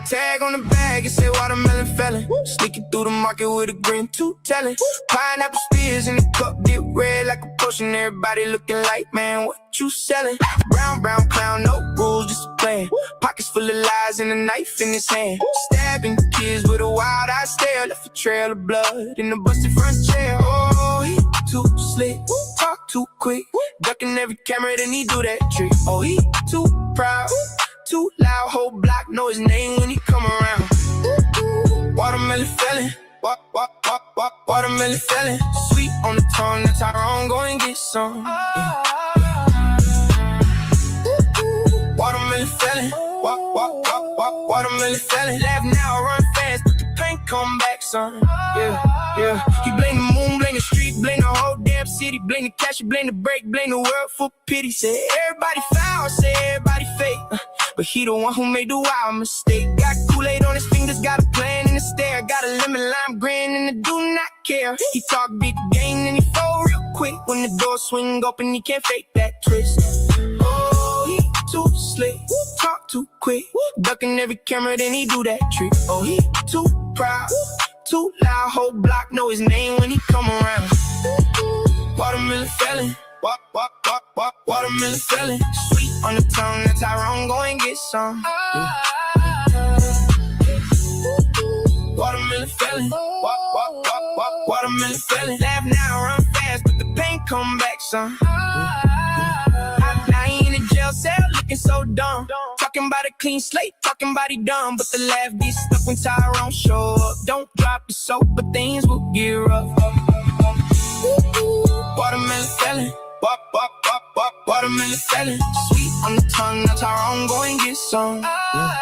Tag on the bag, it say watermelon felon. Sneaking through the market with a grin, too telling. Pineapple spears in the cup, dip red like a potion. Everybody looking like, man, what you selling? Brown clown, no rules, just a plan. Pockets full of lies and a knife in his hand. Stabbing kids with a wild eye stare. Left a trail of blood in the busted front chair. Oh, he too slick, talk too quick. Ducking every camera, then he do that trick. Oh, he too proud, too loud. Whole block know his name when he come around. Watermelon felon, watermelon felon. Sweet on the tongue, that's how wrong. Go and get some. Yeah. Watermelon felon, watermelon felon. Laugh now, run fast, but the pain come back, son. Yeah. He blame the moon, blame the street, blame the whole damn city, blame the cash, blame the break, blame the world for pity. Say everybody foul, say everybody fake, but he the one who made the wild mistake. Got Kool-Aid on his fingers, got a plan in the stare. Got a lemon lime grin and the do not care. He talk big game and he fold real quick. When the door swing open, he can't fake that twist. Oh, he too slick, talk too quick. Ducking every camera, then he do that trick. Oh, he too proud, too loud. Whole block know his name when he come around. Watermelon felon, watermelon felon. Sweet on the tongue, that's how wrong. Go and get some. Yeah. Watermelon felon, watermelon felon. Laugh now, run fast, but the pain come back, son. Now he in a jail cell, looking so dumb. Talking about a clean slate, talking about he dumb. But the laugh gets stuck when Tyrone show up. Don't drop the soap, but things will get rough. Watermelon felon, watermelon felon. Sweet on the tongue, now Tyrone go and get some. Yeah.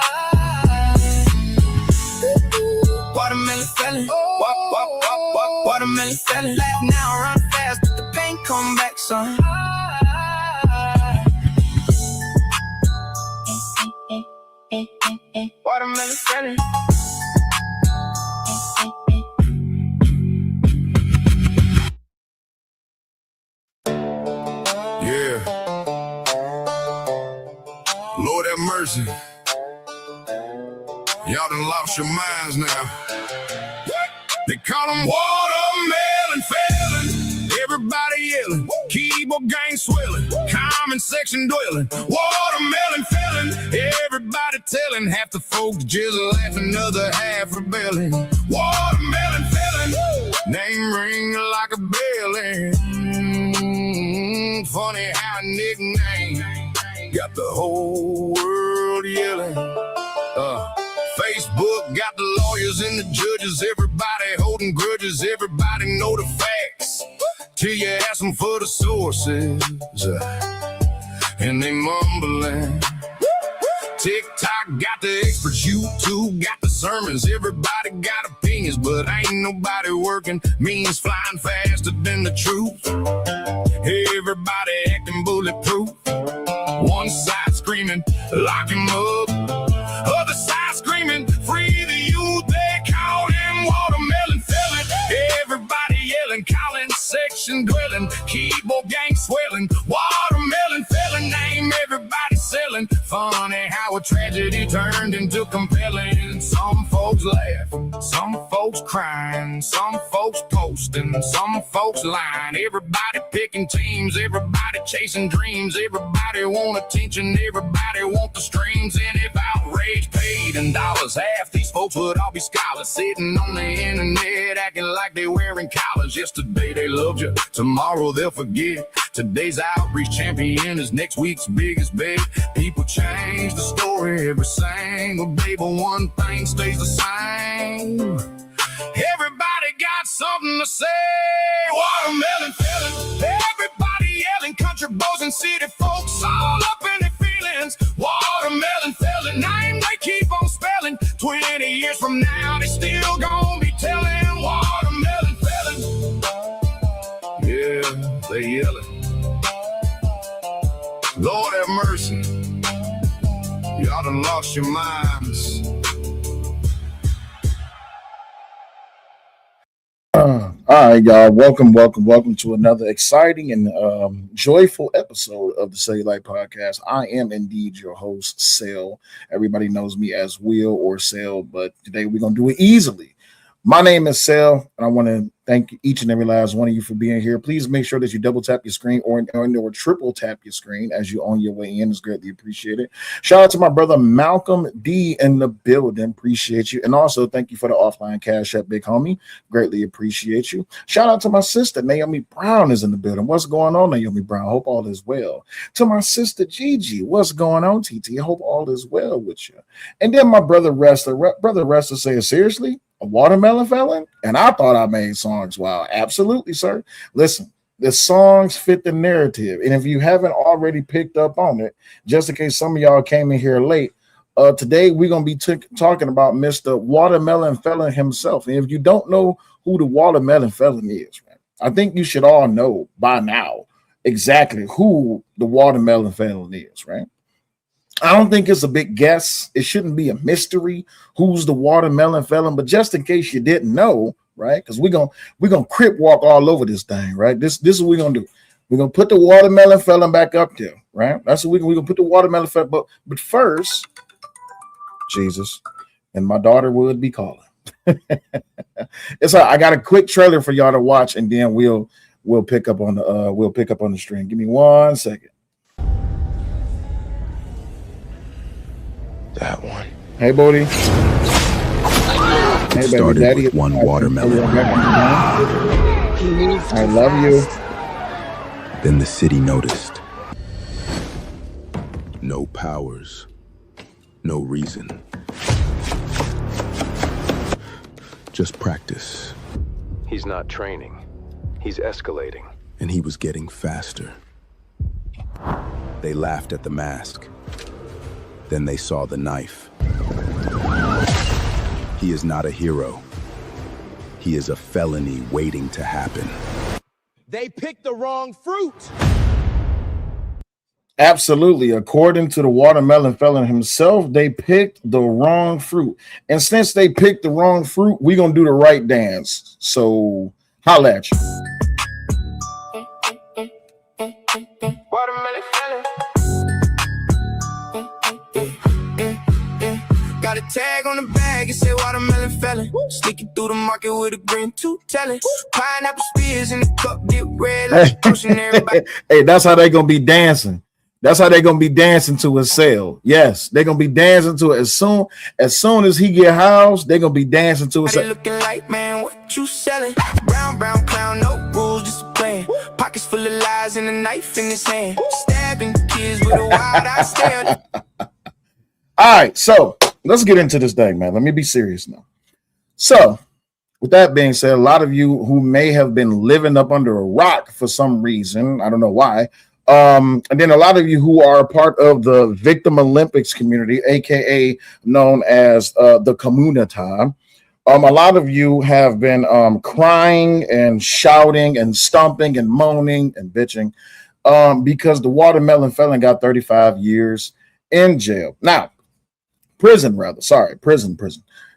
Watermelon felon, watermelon felon. Laugh now, run fast, but the pain come back, son. Watermelon felon. Yeah. Lord have mercy. Y'all done lost your minds now. They call them watermelon felon. Everybody yelling, keyboard gang swelling, comment section dwelling. Watermelon felon. Everybody telling, half the folks just laughing, another half rebelling. Watermelon felon. Name ring like a bell. Funny how a nickname got the whole world yelling. Facebook got the lawyers and the judges, everybody holding grudges, everybody know the facts, till you ask them for the sources, and they mumbling. TikTok got the experts, YouTube got the sermons, everybody got opinions, but ain't nobody working, means flying faster than the truth. Everybody acting bulletproof. One side screaming, lock him up. Other side screaming, free the youth. They call him watermelon felon. Everybody yelling, calling section dwelling, keyboard gang swelling. Watermelon felon, name everybody selling. Funny how a tragedy turned into compelling. Some folks laughing, some folks crying, some folks posting, some folks lying. Everybody picking teams, everybody chasing dreams, everybody want attention, everybody want the streams. And if outrage paid in dollars, half these folks would all be scholars, sitting on the internet acting like they wearing collars. Yesterday they loved you, tomorrow they'll forget. Today's outreach champion is next week's biggest bet. People change the story every single day, but one thing stays the same. Everybody got something to say. Watermelon felon. Everybody yelling, country boys and city folks all up in their feelings. Watermelon felon, name they keep on spelling. 20 years from now, they still gonna be telling. Watermelon felon. Yeah, they yelling. Lord have mercy. Y'all done lost your minds. All All right, y'all. Welcome to another exciting and joyful episode of the Cellulite Podcast. I am indeed your host, Cell. Everybody knows me as Will or Cell, but today we're gonna do it easily. My name is Cell, and I want to thank each and every last one of you for being here. Please make sure that you double tap your screen or triple tap your screen as you on your way in. It's greatly appreciated. Shout out to my brother Malcolm D in the building. Appreciate you. And also thank you for the offline cash app, big homie. Greatly appreciate you. Shout out to my sister Naomi Brown is in the building. What's going on, Naomi Brown? Hope all is well. To my sister Gigi, what's going on, TT? Hope all is well with you. And then my brother Wrestler. Brother Wrestler says, seriously? A watermelon felon? And I thought I made songs. Wow, absolutely, sir. Listen, the songs fit the narrative. And if you haven't already picked up on it, just in case some of y'all came in here late, today we're going to be talking about Mr. Watermelon Felon himself. And if you don't know who the Watermelon Felon is, man, I think you should all know by now exactly who the Watermelon Felon is, right? I don't think it's a big guess. It shouldn't be a mystery who's the watermelon felon, but just in case you didn't know, right? Because we're gonna crip walk all over this thing, right? This is what we're gonna do. We're gonna put the watermelon felon back up there, right? That's what we're gonna put the watermelon felon. But first, Jesus, and my daughter would be calling. I got a quick trailer for y'all to watch, and then we'll pick up on the string. Give me 1 second. That one. Hey, Bodie. It started with one watermelon. I love you. Then the city noticed. No powers. No reason. Just practice. He's not training. He's escalating. And he was getting faster. They laughed at the mask. Then they saw the knife. He is not a hero. He is a felony waiting to happen. They picked the wrong fruit. Absolutely. According to the watermelon felon himself, they picked the wrong fruit. And since they picked the wrong fruit, we're going to do the right dance. So, holla at you. Watermelon felon. Got a tag on the bag, it say watermelon felon. Sneaking through the market with a grin to tell it. Pineapple spears in the cup, dip red like ocean. Everybody. Hey, that's how they gonna be dancing. That's how they gonna be dancing to his sale. Yes, they gonna be dancing to it as soon as he get housed. They gonna be dancing to it. Looking like, man, what you selling? Brown clown, no rules, just playing. Pockets full of lies and a knife in his hand. Stabbing kids with a wild eye stare. All right, so let's get into this thing, man. Let me be serious now. So, with that being said, a lot of you who may have been living up under a rock for some reason, I don't know why, and then a lot of you who are part of the Victim Olympics community, aka known as the community, a lot of you have been crying and shouting and stomping and moaning and bitching because the watermelon felon got 35 years in jail. Now, prison.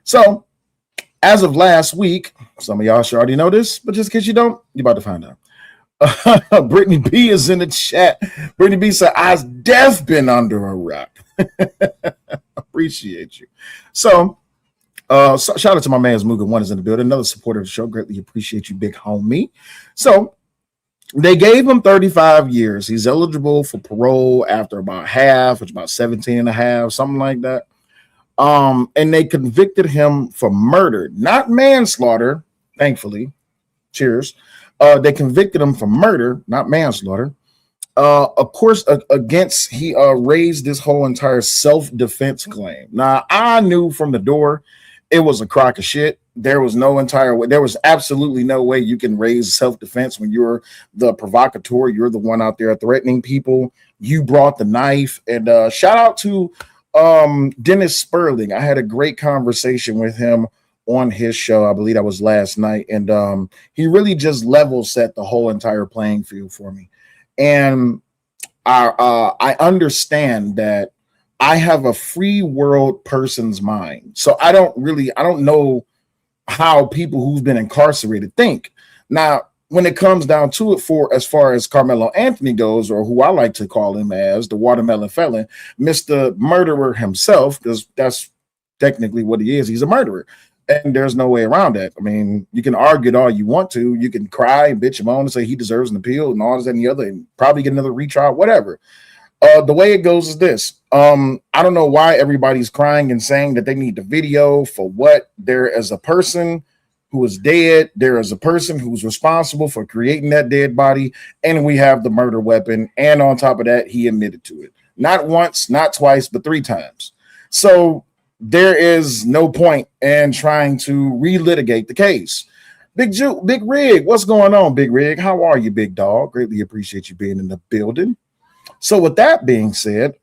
So, as of last week, some of y'all should already know this, but just in case you don't, you're about to find out. Brittany B is in the chat. Brittany B said, I've deaf been under a rock. Appreciate you. So, shout out to my man Muga One is in the building. Another supporter of the show. Greatly appreciate you, big homie. So, they gave him 35 years. He's eligible for parole after about half, which is about 17 and a half, something like that. And they convicted him for murder, not manslaughter, thankfully. Cheers. They convicted him for murder, not manslaughter. Of course, he raised this whole entire self-defense claim. Now, I knew from the door it was a crock of shit. There was absolutely no way you can raise self-defense when you're the provocateur. You're the one out there threatening people. You brought the knife. And shout out to Dennis Sperling. I had a great conversation with him on his show. I believe that was last night. And he really just level set the whole entire playing field for me. And I understand that I have a free world person's mind. So I don't know how people who've been incarcerated think. Now, when it comes down to it, for as far as Karmelo Anthony goes, or who I like to call him as the watermelon felon, Mr. Murderer himself, because that's technically what he is. He's a murderer. And there's no way around that. I mean, you can argue it all you want to. You can cry and bitch him on and say he deserves an appeal and all this and the other, and probably get another retrial, whatever. The way it goes is this. I don't know why everybody's crying and saying that they need the video for what. There is a person who is dead. There is a person who's responsible for creating that dead body. And we have the murder weapon. And on top of that, he admitted to it. Not once, not twice, but 3 times. So there is no point in trying to relitigate the case. Big Rig, what's going on, Big Rig? How are you, big dog? Greatly appreciate you being in the building. So with that being said,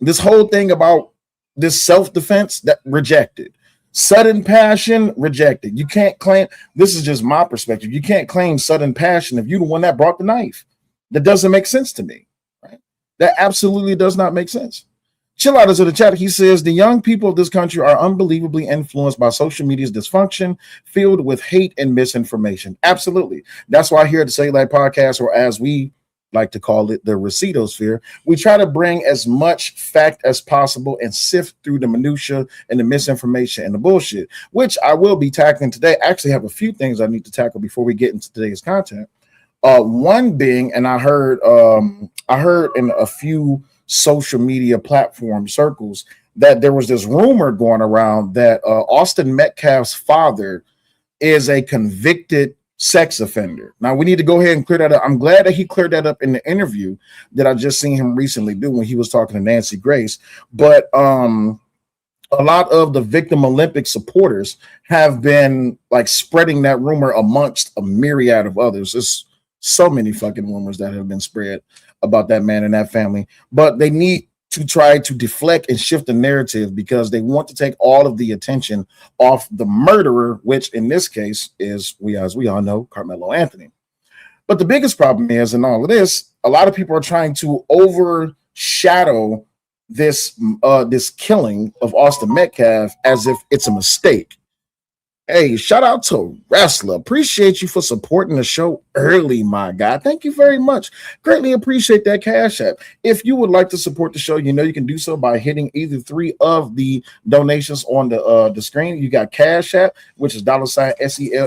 this whole thing about this self-defense, that rejected. Sudden passion, rejected. You can't claim, this is just my perspective, you can't claim sudden passion if you're the one that brought the knife. That doesn't make sense to me. Right? That absolutely does not make sense. Chill out is in the chat. He says the young people of this country are unbelievably influenced by social media's dysfunction, filled with hate and misinformation. Absolutely. That's why here at the Say Like Podcast, or as we like to call it, the Recedosphere, we try to bring as much fact as possible and sift through the minutia and the misinformation and the bullshit, which I will be tackling today. I actually have a few things I need to tackle before we get into today's content. One being, and I heard in a few social media platform circles that there was this rumor going around that Austin Metcalf's father is a convicted sex offender. Now we need to go ahead and clear that up. I'm glad that he cleared that up in the interview that I just seen him recently do when he was talking to Nancy Grace. But a lot of the Victim Olympic supporters have been like spreading that rumor amongst a myriad of others. There's so many fucking rumors that have been spread about that man and that family, but they need to try to deflect and shift the narrative because they want to take all of the attention off the murderer, which in this case is, as we all know, Karmelo Anthony. But the biggest problem is in all of this, a lot of people are trying to overshadow this killing of Austin Metcalf as if it's a mistake. Hey, shout out to Wrestler. Appreciate you for supporting the show early, my guy. Thank you very much. Greatly appreciate that Cash App. If you would like to support the show, you know you can do so by hitting either 3 of the donations on the screen. You got Cash App, which is $SELLYOULIGHT.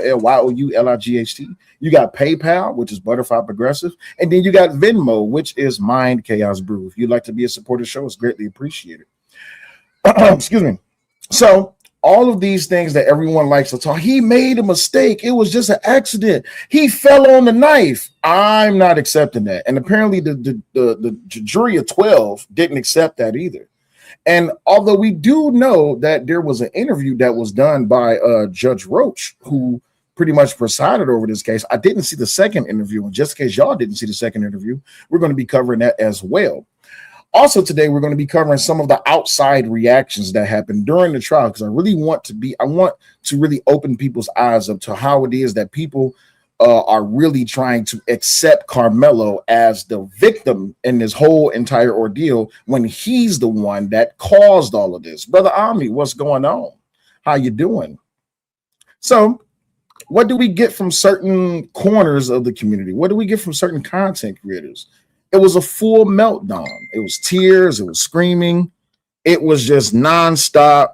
You got PayPal, which is Butterfly Progressive. And then you got Venmo, which is Mind Chaos Brew. If you'd like to be a supporter of the show, it's greatly appreciated. Excuse me. So, all of these things that everyone likes to talk, he made a mistake. It was just an accident. He fell on the knife. I'm not accepting that. And apparently the jury of 12 didn't accept that either. And although we do know that there was an interview that was done by Judge Roach, who pretty much presided over this case, I didn't see the second interview. And just in case y'all didn't see the second interview, we're going to be covering that as well. Also today, we're going to be covering some of the outside reactions that happened during the trial, because I want to really open people's eyes up to how it is that people are really trying to accept Karmelo as the victim in this whole entire ordeal when he's the one that caused all of this. Brother Ami, what's going on? How you doing? So what do we get from certain corners of the community? What do we get from certain content creators? It was a full meltdown. It was tears. It was screaming. It was just nonstop.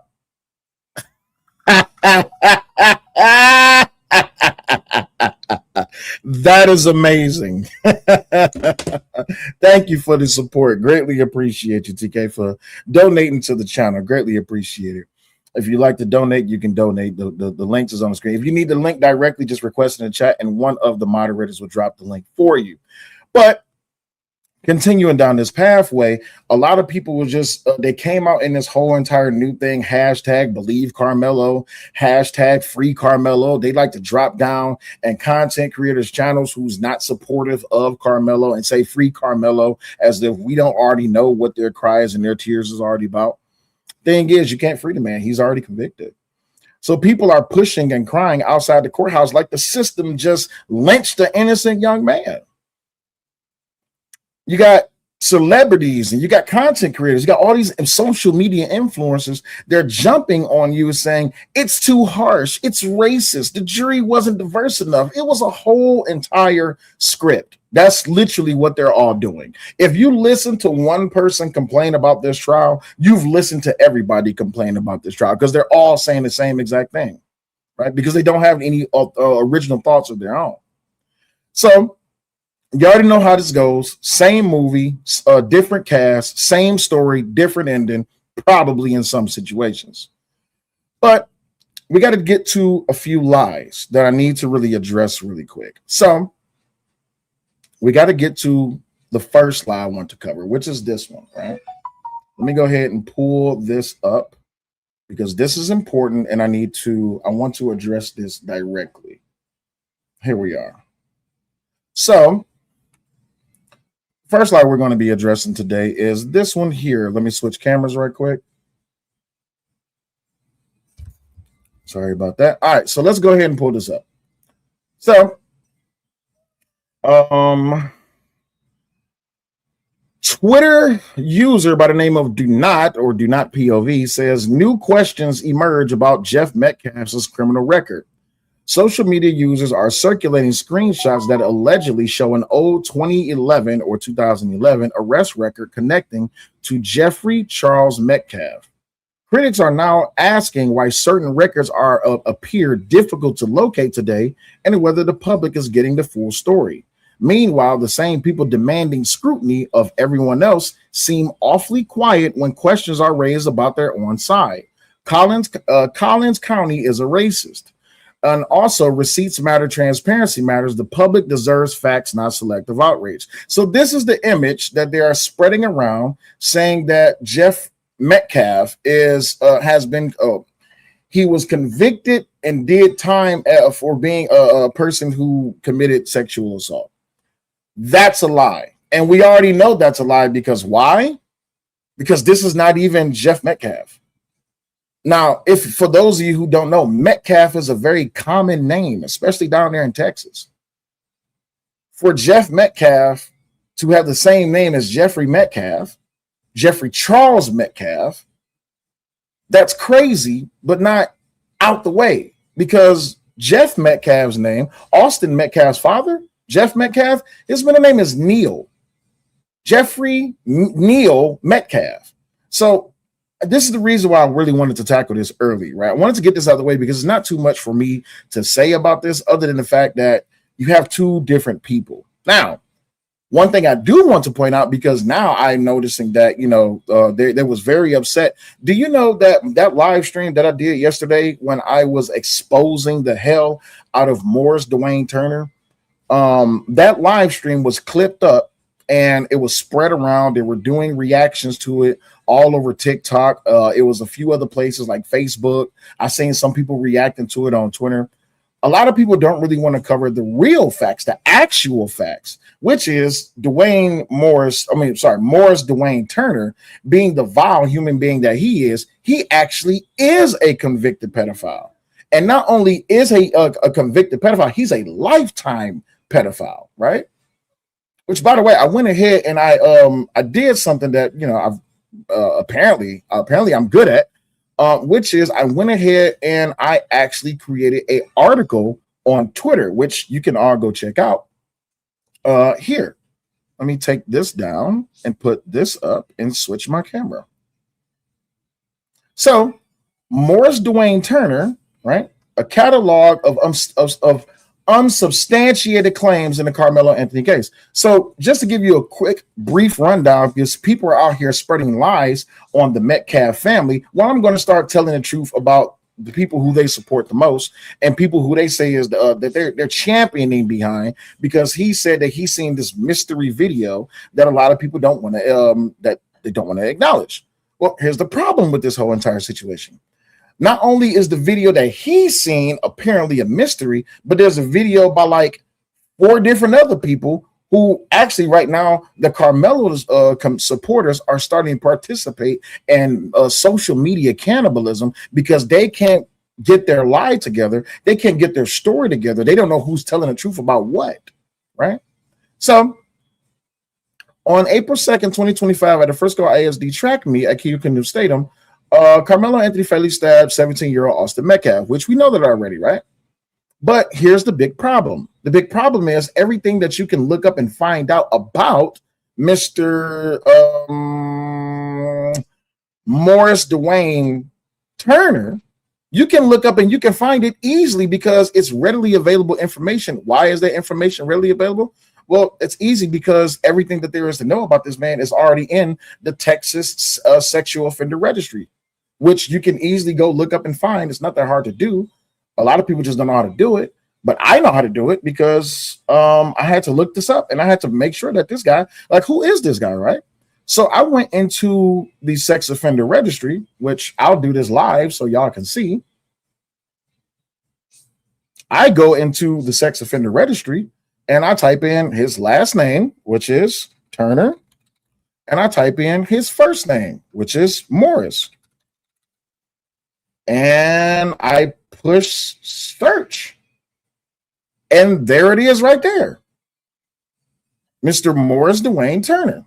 That is amazing. Thank you for the support. Greatly appreciate you, TK, for donating to the channel. Greatly appreciate it. If you'd like to donate, you can donate. The link is on the screen. If you need the link directly, just request in the chat, and one of the moderators will drop the link for you. But continuing down this pathway, a lot of people were just, they came out in this whole entire new thing, hashtag believe Karmelo, hashtag free Karmelo. They like to drop down and content creators channels who's not supportive of Karmelo and say free Karmelo as if we don't already know what their cries and their tears is already about. Thing is, you can't free the man. He's already convicted. So people are pushing and crying outside the courthouse like the system just lynched the innocent young man. You got celebrities, and you got content creators, you got all these social media influencers. They're jumping on you saying it's too harsh, it's racist, the jury wasn't diverse enough. It was a whole entire script. That's literally what they're all doing. If you listen to one person complain about this trial, you've listened to everybody complain about this trial, because they're all saying the same exact thing, right? Because they don't have any original thoughts of their own. So you already know how this goes. Same movie, different cast, same story, different ending, probably in some situations. But we got to get to a few lies that I need to really address really quick. So we got to get to the first lie I want to cover, which is this one, right? Let me go ahead and pull this up, because this is important and I want to address this directly. Here we are. So first lie we're going to be addressing today is this one here. Let me switch cameras right quick. Sorry about that. All right, so let's go ahead and pull this up. So, Twitter user by the name of Do Not POV says new questions emerge about Jeff Metcalf's criminal record. Social media users are circulating screenshots that allegedly show an old 2011 or 2011 arrest record connecting to Jeffrey Charles Metcalf. Critics are now asking why certain records appear difficult to locate today, and whether the public is getting the full story. Meanwhile, the same people demanding scrutiny of everyone else seem awfully quiet when questions are raised about their own side. Collins County is a racist. And also, receipts matter, transparency matters. The public deserves facts, not selective outrage. So this is the image that they are spreading around, saying that Jeff Metcalf he was convicted and did time for being a person who committed sexual assault. That's a lie. And we already know that's a lie, because why? Because this is not even Jeff Metcalf. Now, if for those of you who don't know, Metcalf is a very common name, especially down there in Texas. For Jeff Metcalf to have the same name as Jeffrey Metcalf, Jeffrey Charles Metcalf, that's crazy, but not out the way, because Jeff Metcalf's name, Austin Metcalf's father, Jeff Metcalf, his middle name is Neil. Jeffrey Neil Metcalf. So this is the reason why I really wanted to tackle this early, right? I wanted to get this out of the way because it's not too much for me to say about this, other than the fact that you have two different people. Now, one thing I do want to point out, because now I'm noticing that, they was very upset. Do you know that live stream that I did yesterday when I was exposing the hell out of Morris Dwayne Turner? That live stream was clipped up and it was spread around. They were doing reactions to it all over TikTok. It was a few other places like Facebook. I seen some people reacting to it on Twitter. A lot of people don't really want to cover the real facts, the actual facts, which is Morris Dwayne Turner, being the vile human being that he is. He actually is a convicted pedophile. And not only is he a convicted pedophile, he's a lifetime pedophile, right? Which, by the way, I went ahead and I did something that I've apparently I'm good at, which is I went ahead and I actually created an article on Twitter, which you can all go check out. Here, let me take this down and put this up and switch my camera. So, Morris Dwayne Turner, right? A catalog of unsubstantiated claims in the Karmelo Anthony case. So just to give you a quick, brief rundown, because people are out here spreading lies on the Metcalf family, well, I'm going to start telling the truth about the people who they support the most and people who they say is that they're championing behind, because he said that he's seen this mystery video that a lot of people don't want to acknowledge. Well, here's the problem with this whole entire situation. Not only is the video that he's seen apparently a mystery, but there's a video by like 4 different other people who actually right now, the Karmelo's supporters are starting to participate in social media cannibalism, because they can't get their lie together. They can't get their story together. They don't know who's telling the truth about what, right? So On April 2nd, 2025, at the Frisco ISD track meet at Kia Canoe Stadium, Karmelo Anthony fatally stabbed 17-year-old Austin Metcalf, which we know that already, right? But here's the big problem. The big problem is everything that you can look up and find out about Mr. Morris Dwayne Turner, you can look up and you can find it easily because it's readily available information. Why is that information readily available? Well, it's easy because everything that there is to know about this man is already in the Texas sexual offender registry, which you can easily go look up and find. It's not that hard to do. A lot of people just don't know how to do it, but I know how to do it because I had to look this up and I had to make sure that this guy, like, who is this guy, right? So I went into the sex offender registry, which I'll do this live so y'all can see. I go into the sex offender registry and I type in his last name, which is Turner, and I type in his first name, which is Morris. And I push search. And there it is right there. Mr. Morris Dwayne Turner.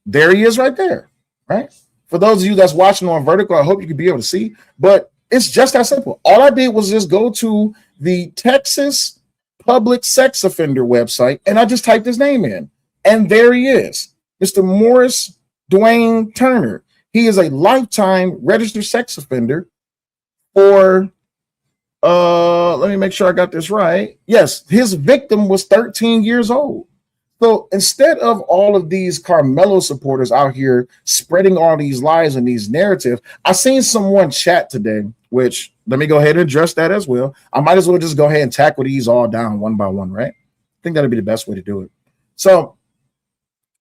There he is right there, right? For those of you that's watching on vertical, I hope you can be able to see, but it's just that simple. All I did was just go to the Texas Public Sex Offender website and I just typed his name in. And there he is, Mr. Morris Dwayne Turner. He is a lifetime registered sex offender for, let me make sure I got this right. Yes, his victim was 13 years old. So instead of all of these Karmelo supporters out here spreading all these lies and these narratives, I seen someone chat today, which let me go ahead and address that as well. I might as well just go ahead and tackle these all down one by one, right? I think that'd be the best way to do it. So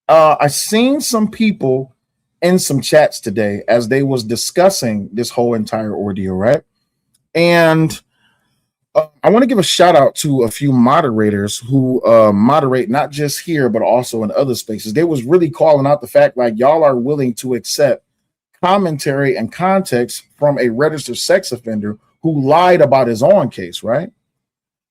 I seen some people in some chats today as they was discussing this whole entire ordeal, right? And I want to give a shout out to a few moderators who moderate not just here, but also in other spaces. They was really calling out the fact like y'all are willing to accept commentary and context from a registered sex offender who lied about his own case, right?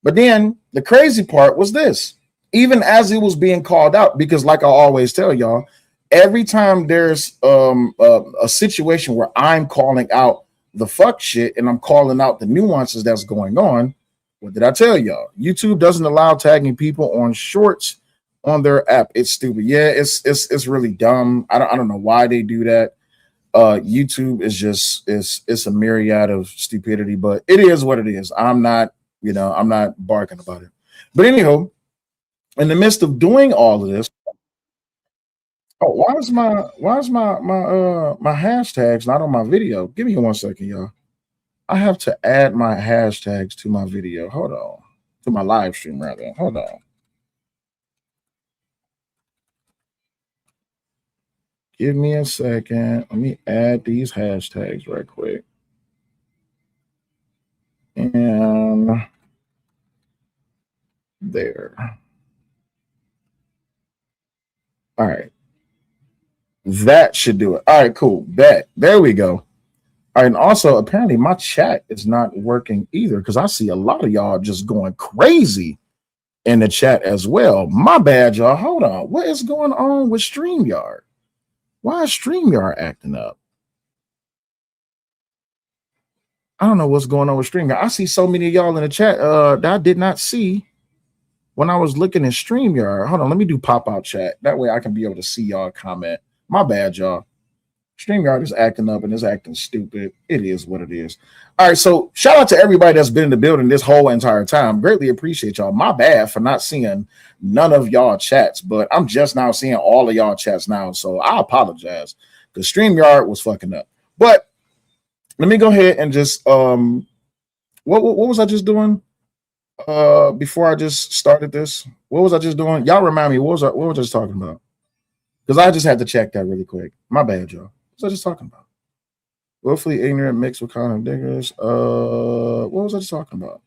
But then the crazy part was this, even as it was being called out, because like I always tell y'all, every time there's a situation where I'm calling out the fuck shit and I'm calling out the nuances that's going on, what did I tell y'all? YouTube doesn't allow tagging people on shorts on their app. It's stupid. Yeah, it's really dumb. I don't know why they do that. YouTube is just it's a myriad of stupidity, but it is what it is. I'm not barking about it. But anyhow, in the midst of doing all of this, why is my hashtags not on my video? Give me 1 second, y'all. I have to add my hashtags to my video. Hold on. To my live stream, rather. Hold on. Give me a second. Let me add these hashtags right quick. And there. All right. That should do it. All right, cool. Bet. There we go. All right, and also apparently my chat is not working either because I see a lot of y'all just going crazy in the chat as well. My bad, y'all. Hold on. What is going on with StreamYard? Why is StreamYard acting up? I don't know what's going on with StreamYard. I see so many of y'all in the chat that I did not see when I was looking at StreamYard. Hold on, let me do pop-out chat. That way I can be able to see y'all comment. My bad, y'all. StreamYard is acting up and is acting stupid. It is what it is. All right, so shout out to everybody that's been in the building this whole entire time. Greatly appreciate y'all. My bad for not seeing none of y'all chats, but I'm just now seeing all of y'all chats now, so I apologize because StreamYard was fucking up. But let me go ahead and just what was I just doing before I just started this? What was I just doing? Y'all remind me. What was I just talking about? Because I just had to check that really quick. My bad, y'all. What was I just talking about? Willfully ignorant mixed with kind of diggers. What was I just talking about?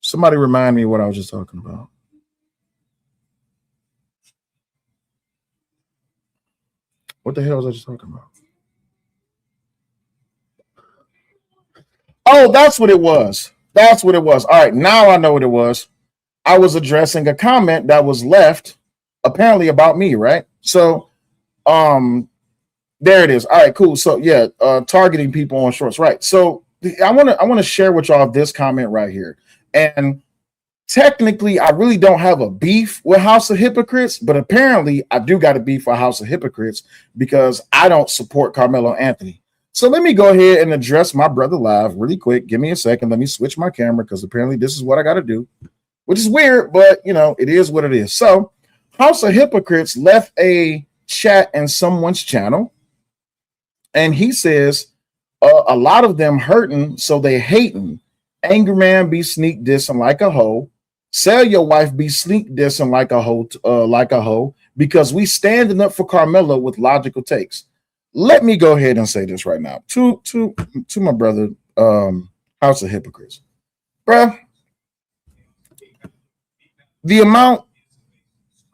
Somebody remind me what I was just talking about. What the hell was I just talking about? Oh, that's what it was. That's what it was. All right, now I know what it was. I was addressing a comment that was left apparently about me, right? So there it is. All right, cool. So yeah, targeting people on shorts, right? So I want to share with y'all this comment right here. And technically, I really don't have a beef with House of Hypocrites, but apparently I do got a beef with House of Hypocrites because I don't support Karmelo Anthony. So let me go ahead and address my brother live really quick. Give me a second. Let me switch my camera because apparently this is what I got to do, which is weird, but you know, it is what it is. So House of Hypocrites left a chat in someone's channel, and he says a lot of them hurting, so they hating. Angry man be sneak dissing like a hoe. Sell your wife be sneak dissing like a hoe, because we standing up for Karmelo with logical takes. Let me go ahead and say this right now to my brother, House of Hypocrites, bruh. The amount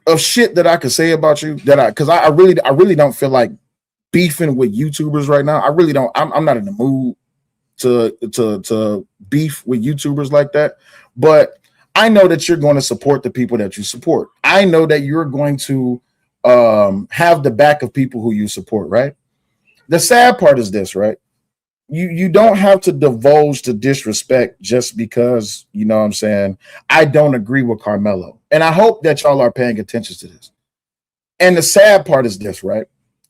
of shit that I could say about you because I really don't feel like beefing with YouTubers right now. I really don't. I'm not in the mood to beef with YouTubers like that. But I know that you're going to support the people that you support. I know that you're going to have the back of people who you support, right? The sad part is this, right? You don't have to divulge to disrespect just because, you know what I'm saying, I don't agree with Karmelo. And I hope that y'all are paying attention to this. And the sad part is this, right?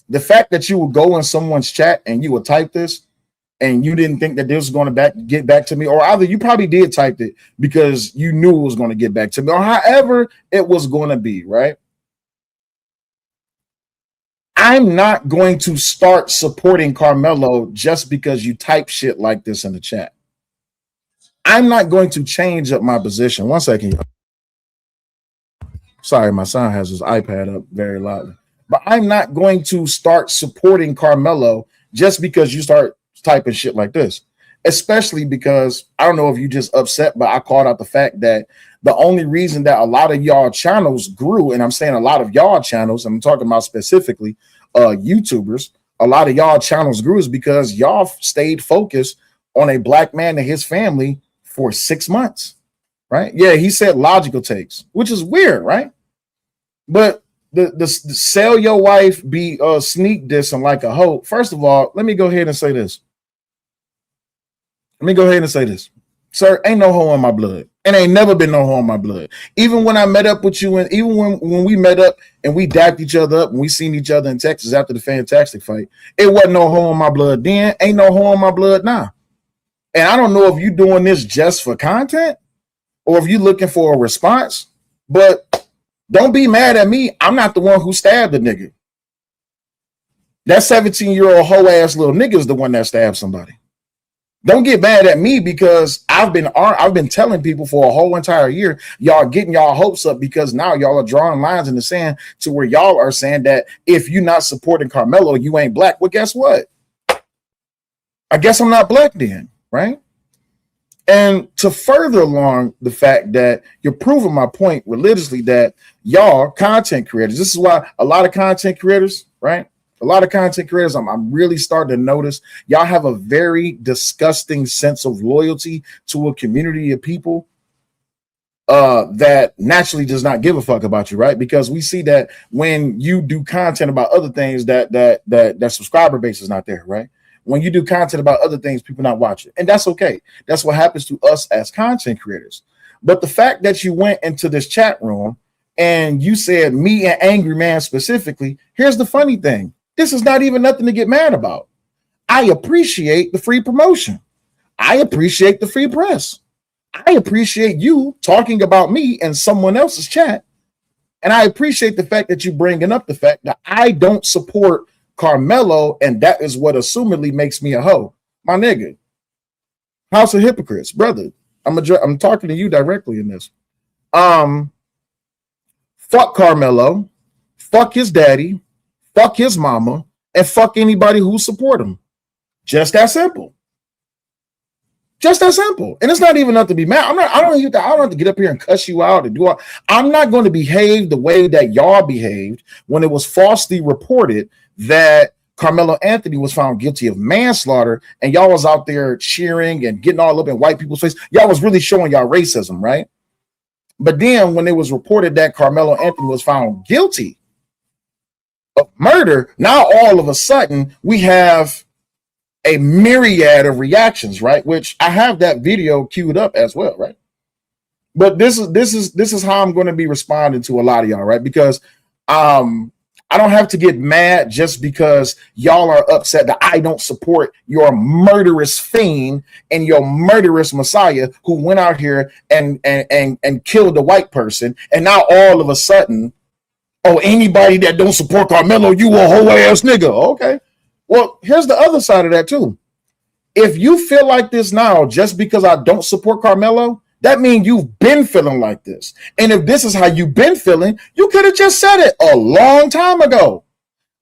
The fact that you will go in someone's chat and you will type this and you didn't think that this was going to get back to me, or either you probably did type it because you knew it was going to get back to me, or however it was going to be, right? I'm not going to start supporting Karmelo just because you type shit like this in the chat. I'm not going to change up my position. One second. Sorry, my son has his iPad up very loudly. But I'm not going to start supporting Karmelo just because you start typing shit like this. Especially because, I don't know if you just upset, but I called out the fact that the only reason that a lot of y'all channels grew, and I'm saying a lot of y'all channels, I'm talking about specifically YouTubers, a lot of y'all channels grew is because y'all stayed focused on a black man and his family for 6 months, right? Yeah, he said logical takes, which is weird, right? But the sell your wife be sneak dissing like a hoe. First of all, let me go ahead and say this. Sir, ain't no hoe in my blood. And ain't never been no hoe in my blood. Even when I met up with you, and even when we met up and we dapped each other up and we seen each other in Texas after the Fantastic fight, it wasn't no hoe in my blood then. Ain't no hoe in my blood now. And I don't know if you doing this just for content or if you looking for a response, but don't be mad at me. I'm not the one who stabbed the nigga. That 17-year-old hoe ass little nigga is the one that stabbed somebody. Don't get mad at me because I've been telling people for a whole entire year, y'all getting y'all hopes up because now y'all are drawing lines in the sand to where y'all are saying that if you're not supporting Karmelo, you ain't black. Well, guess what? I guess I'm not black then, right? And to further along the fact that you're proving my point religiously that y'all content creators, this is why a lot of content creators, right? A lot of content creators, I'm really starting to notice y'all have a very disgusting sense of loyalty to a community of people that naturally does not give a fuck about you, right? Because we see that when you do content about other things, that subscriber base is not there, right? When you do content about other things, people not watching, and that's okay. That's what happens to us as content creators. But the fact that you went into this chat room and you said me and Angry Man specifically, here's the funny thing. This is not even nothing to get mad about. I appreciate the free promotion. I appreciate the free press. I appreciate you talking about me in someone else's chat. And I appreciate the fact that you bringing up the fact that I don't support Karmelo, and that is what assumedly makes me a hoe. My nigga, House of Hypocrites, brother, I'm talking to you directly in this. Fuck Karmelo, fuck his daddy, fuck his mama, and fuck anybody who support him. Just that simple. Just that simple. And it's not even nothing to be mad. I don't have to get up here and cuss you out and do all. I'm not going to behave the way that y'all behaved when it was falsely reported that Karmelo Anthony was found guilty of manslaughter, and y'all was out there cheering and getting all up in white people's face. Y'all was really showing y'all racism, right? But then when it was reported that Karmelo Anthony was found guilty of murder, now all of a sudden we have a myriad of reactions, right? Which I have that video queued up as well, right? But this is how I'm going to be responding to a lot of y'all, right? Because I don't have to get mad just because y'all are upset that I don't support your murderous fiend and your murderous Messiah who went out here and killed a white person. And now all of a sudden, oh, anybody that don't support Karmelo, you a whole ass nigga. Okay. Well, here's the other side of that too. If you feel like this now, just because I don't support Karmelo, that means you've been feeling like this. And if this is how you've been feeling, you could have just said it a long time ago.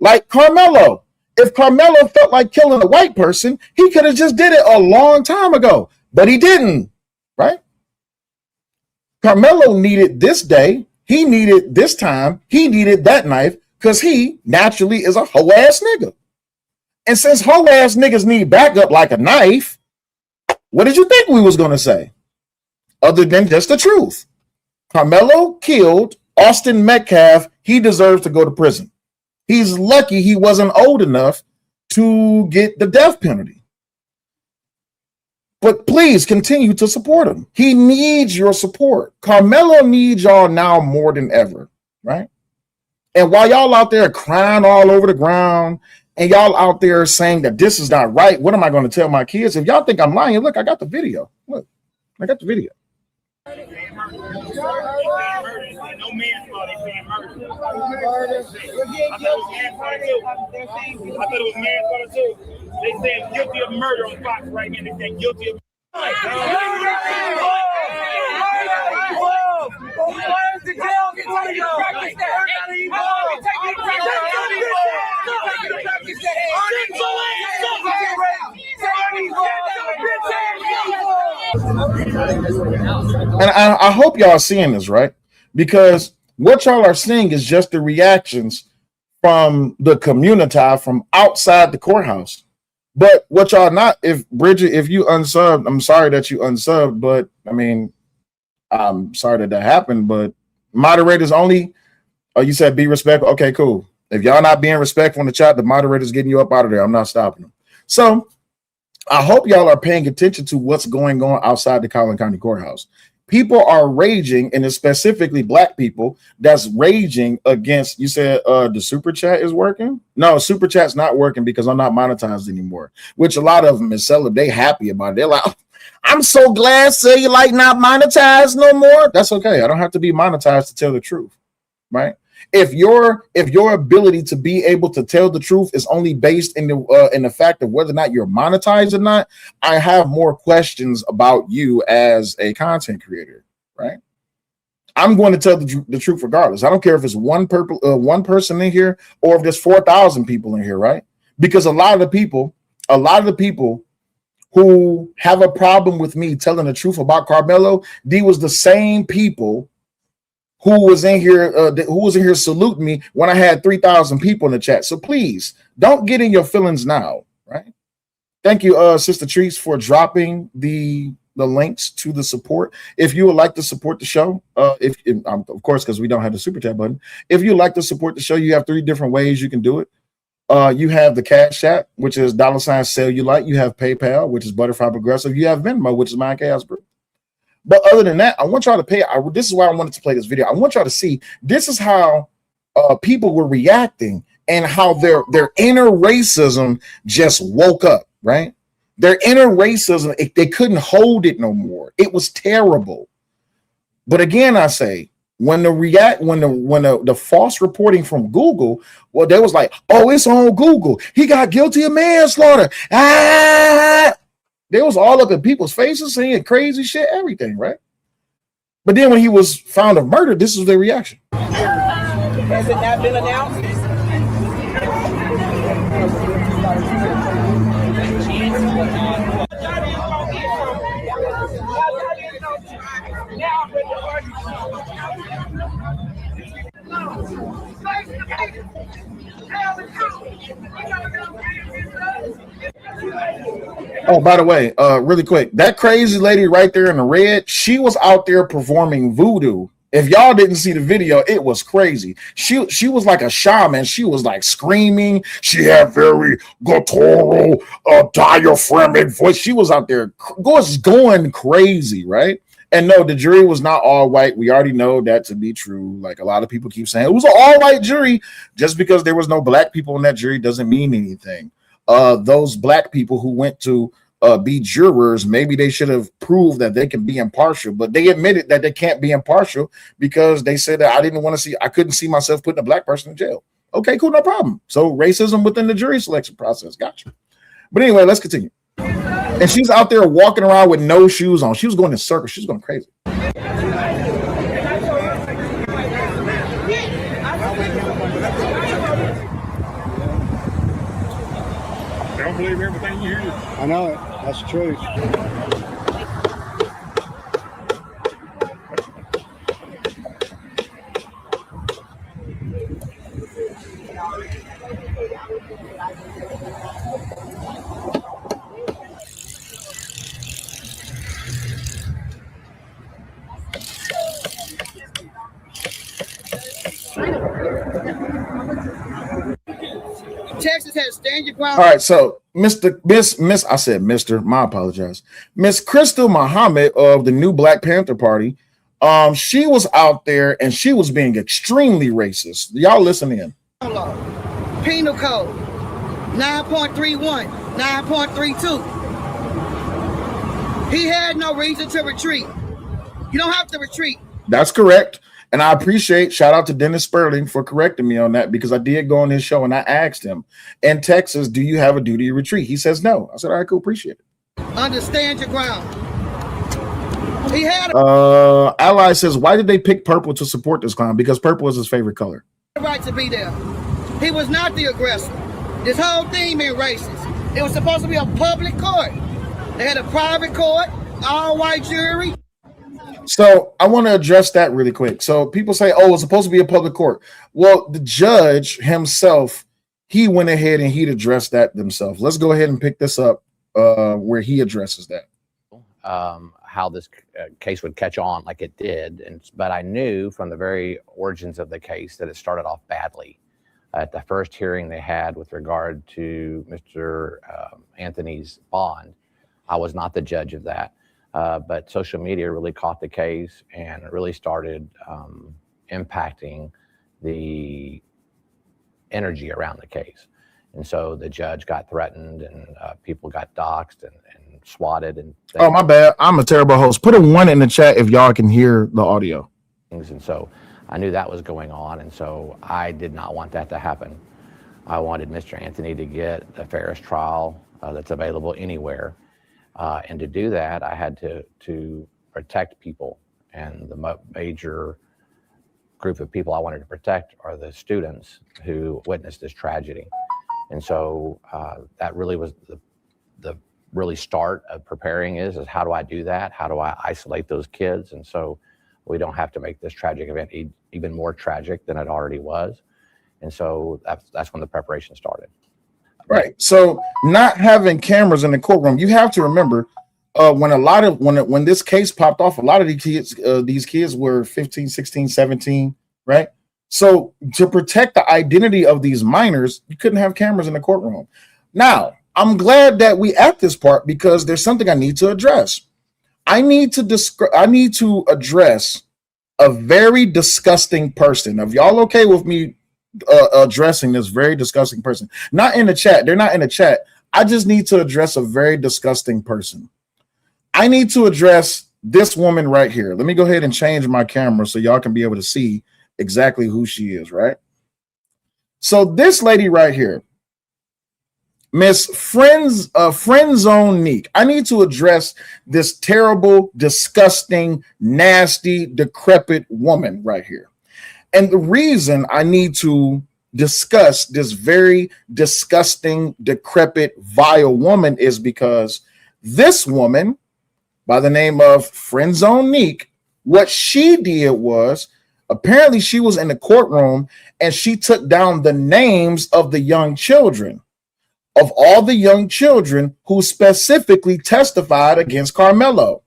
Like Karmelo. If Karmelo felt like killing a white person, he could have just did it a long time ago. But he didn't, right? Karmelo needed this day. He needed this time. He needed that knife because he naturally is a hoe ass nigga. And since hoe ass niggas need backup like a knife, what did you think we was going to say? Other than just the truth. Karmelo killed Austin Metcalf. He deserves to go to prison. He's lucky he wasn't old enough to get the death penalty. But please continue to support him. He needs your support. Karmelo needs y'all now more than ever, right? And while y'all out there crying all over the ground and y'all out there saying that this is not right, what am I going to tell my kids? If y'all think I'm lying, look, I got the video. Look, I got the video. No man's fault, they saying murder. I thought it was manslaughter too. They saying guilty of murder on Fox right now. They saying guilty of And I hope y'all are seeing this, right? Because what y'all are seeing is just the reactions from the community from outside the courthouse. But what y'all not, if Bridget, if you unsubbed, I'm sorry that you unsubbed, but I mean, I'm sorry that happened, but moderators only, oh, you said be respectful. Okay, cool. If y'all not being respectful in the chat, the moderator's getting you up out of there. I'm not stopping them. So I hope y'all are paying attention to what's going on outside the Collin County Courthouse. People are raging, and it's specifically black people that's raging against, you said the super chat is working? No, super chat's not working because I'm not monetized anymore, which a lot of them is selling. They happy about it. They're like, I'm so glad say you like not monetized no more. That's okay. I don't have to be monetized to tell the truth, right? If your ability to be able to tell the truth is only based in the fact of whether or not you're monetized or not, I have more questions about you as a content creator, right? I'm going to tell the truth regardless. I don't care if it's one person in here or if there's 4,000 people in here, right? Because a lot of the people who have a problem with me telling the truth about Karmelo, these was the same people who was in here saluting me when I had 3,000 people in the chat. So please don't get in your feelings now, right? Thank you, Sister Trees, for dropping the links to the support. If you would like to support the show, if of course, because we don't have the super chat button. If you like to support the show, you have 3 different ways you can do it. You have the Cash App, which is $Cellulite. You have PayPal, which is Butterfly Progressive. You have Venmo, which is my Casper. But other than that, I want y'all to pay. This is why I wanted to play this video. I want y'all to see this is how people were reacting and how their inner racism just woke up, right? Their inner racism, they couldn't hold it no more. It was terrible. But again, I say, when the false reporting from Google, well, they was like, oh, it's on Google. He got guilty of manslaughter. They was all up in people's faces saying crazy shit, everything, right? But then when he was found of murder, this was their reaction. Has it not been announced? Oh, by the way, really quick, that crazy lady right there in the red, she was out there performing voodoo If y'all didn't see the video, it was crazy. She was like a shaman. She was like screaming. She had very guttural, diaphragmatic voice. She was out there going crazy, right? And no, the jury was not all white. We already know that to be true. Like a lot of people keep saying, it was an all white jury. Just because there was no black people in that jury doesn't mean anything. Those black people who went to be jurors, maybe they should have proved that they can be impartial, but they admitted that they can't be impartial because they said that I couldn't see myself putting a black person in jail. Okay, cool, no problem. So racism within the jury selection process. Gotcha. But anyway, let's continue. And she's out there walking around with no shoes on. She was going in circles. She was going crazy. Don't believe everything you hear. I know it. That's the truth. Texas has stand your ground. All right, so Miss, I said Mr. I apologize. Miss Crystal Muhammad of the New Black Panther Party. She was out there and she was being extremely racist. Y'all listen in. Penal code 9.31, 9.32. He had no reason to retreat. You don't have to retreat. That's correct. And I appreciate, shout out to Dennis Sperling for correcting me on that, because I did go on his show and I asked him, in Texas, do you have a duty to retreat? He says no. I said, all right, cool, appreciate it. Understand your ground. He had Ally says, why did they pick purple to support this clown? Because purple is his favorite color. a right to be there. He was not the aggressor. This whole thing been racist. It was supposed to be a public court. They had a private court, all white jury. So I want to address that really quick. So people say, oh, it's supposed to be a public court. Well, the judge himself, he went ahead and he'd addressed that themselves. Let's go ahead and pick this up where he addresses that. How this case would catch on like it did. But I knew from the very origins of the case that it started off badly. At the first hearing they had with regard to Mr. Anthony's bond, I was not the judge of that. But social media really caught the case and really started impacting the energy around the case. And so the judge got threatened and people got doxxed and swatted. And oh, my bad. I'm a terrible host. Put a 1 in the chat if y'all can hear the audio. And so I knew that was going on. And so I did not want that to happen. I wanted Mr. Anthony to get the fairest trial that's available anywhere. And to do that, I had to protect people. And the major group of people I wanted to protect are the students who witnessed this tragedy. And so that really was the really start of preparing is how do I do that? How do I isolate those kids? And so we don't have to make this tragic event even more tragic than it already was. And so that's when the preparation started. Right. So not having cameras in the courtroom, you have to remember when this case popped off, a lot of these kids were 15, 16, 17, right? So to protect the identity of these minors, you couldn't have cameras in the courtroom. Now, I'm glad that we at this part because there's something I need to address. I need to address a very disgusting person. If y'all okay with me addressing this very disgusting person, not in the chat, they're not in the chat. I just need to address a very disgusting person. I need to address this woman right here. Let me go ahead and change my camera so y'all can be able to see exactly who she is, right? So this lady right here, Miss Friendzone Neek. I need to address this terrible, disgusting, nasty, decrepit woman right here. And the reason I need to discuss this very disgusting, decrepit, vile woman is because this woman, by the name of Friendzone Neek, what she did was, apparently she was in the courtroom and she took down the names of the young children, of all the young children who specifically testified against Karmelo.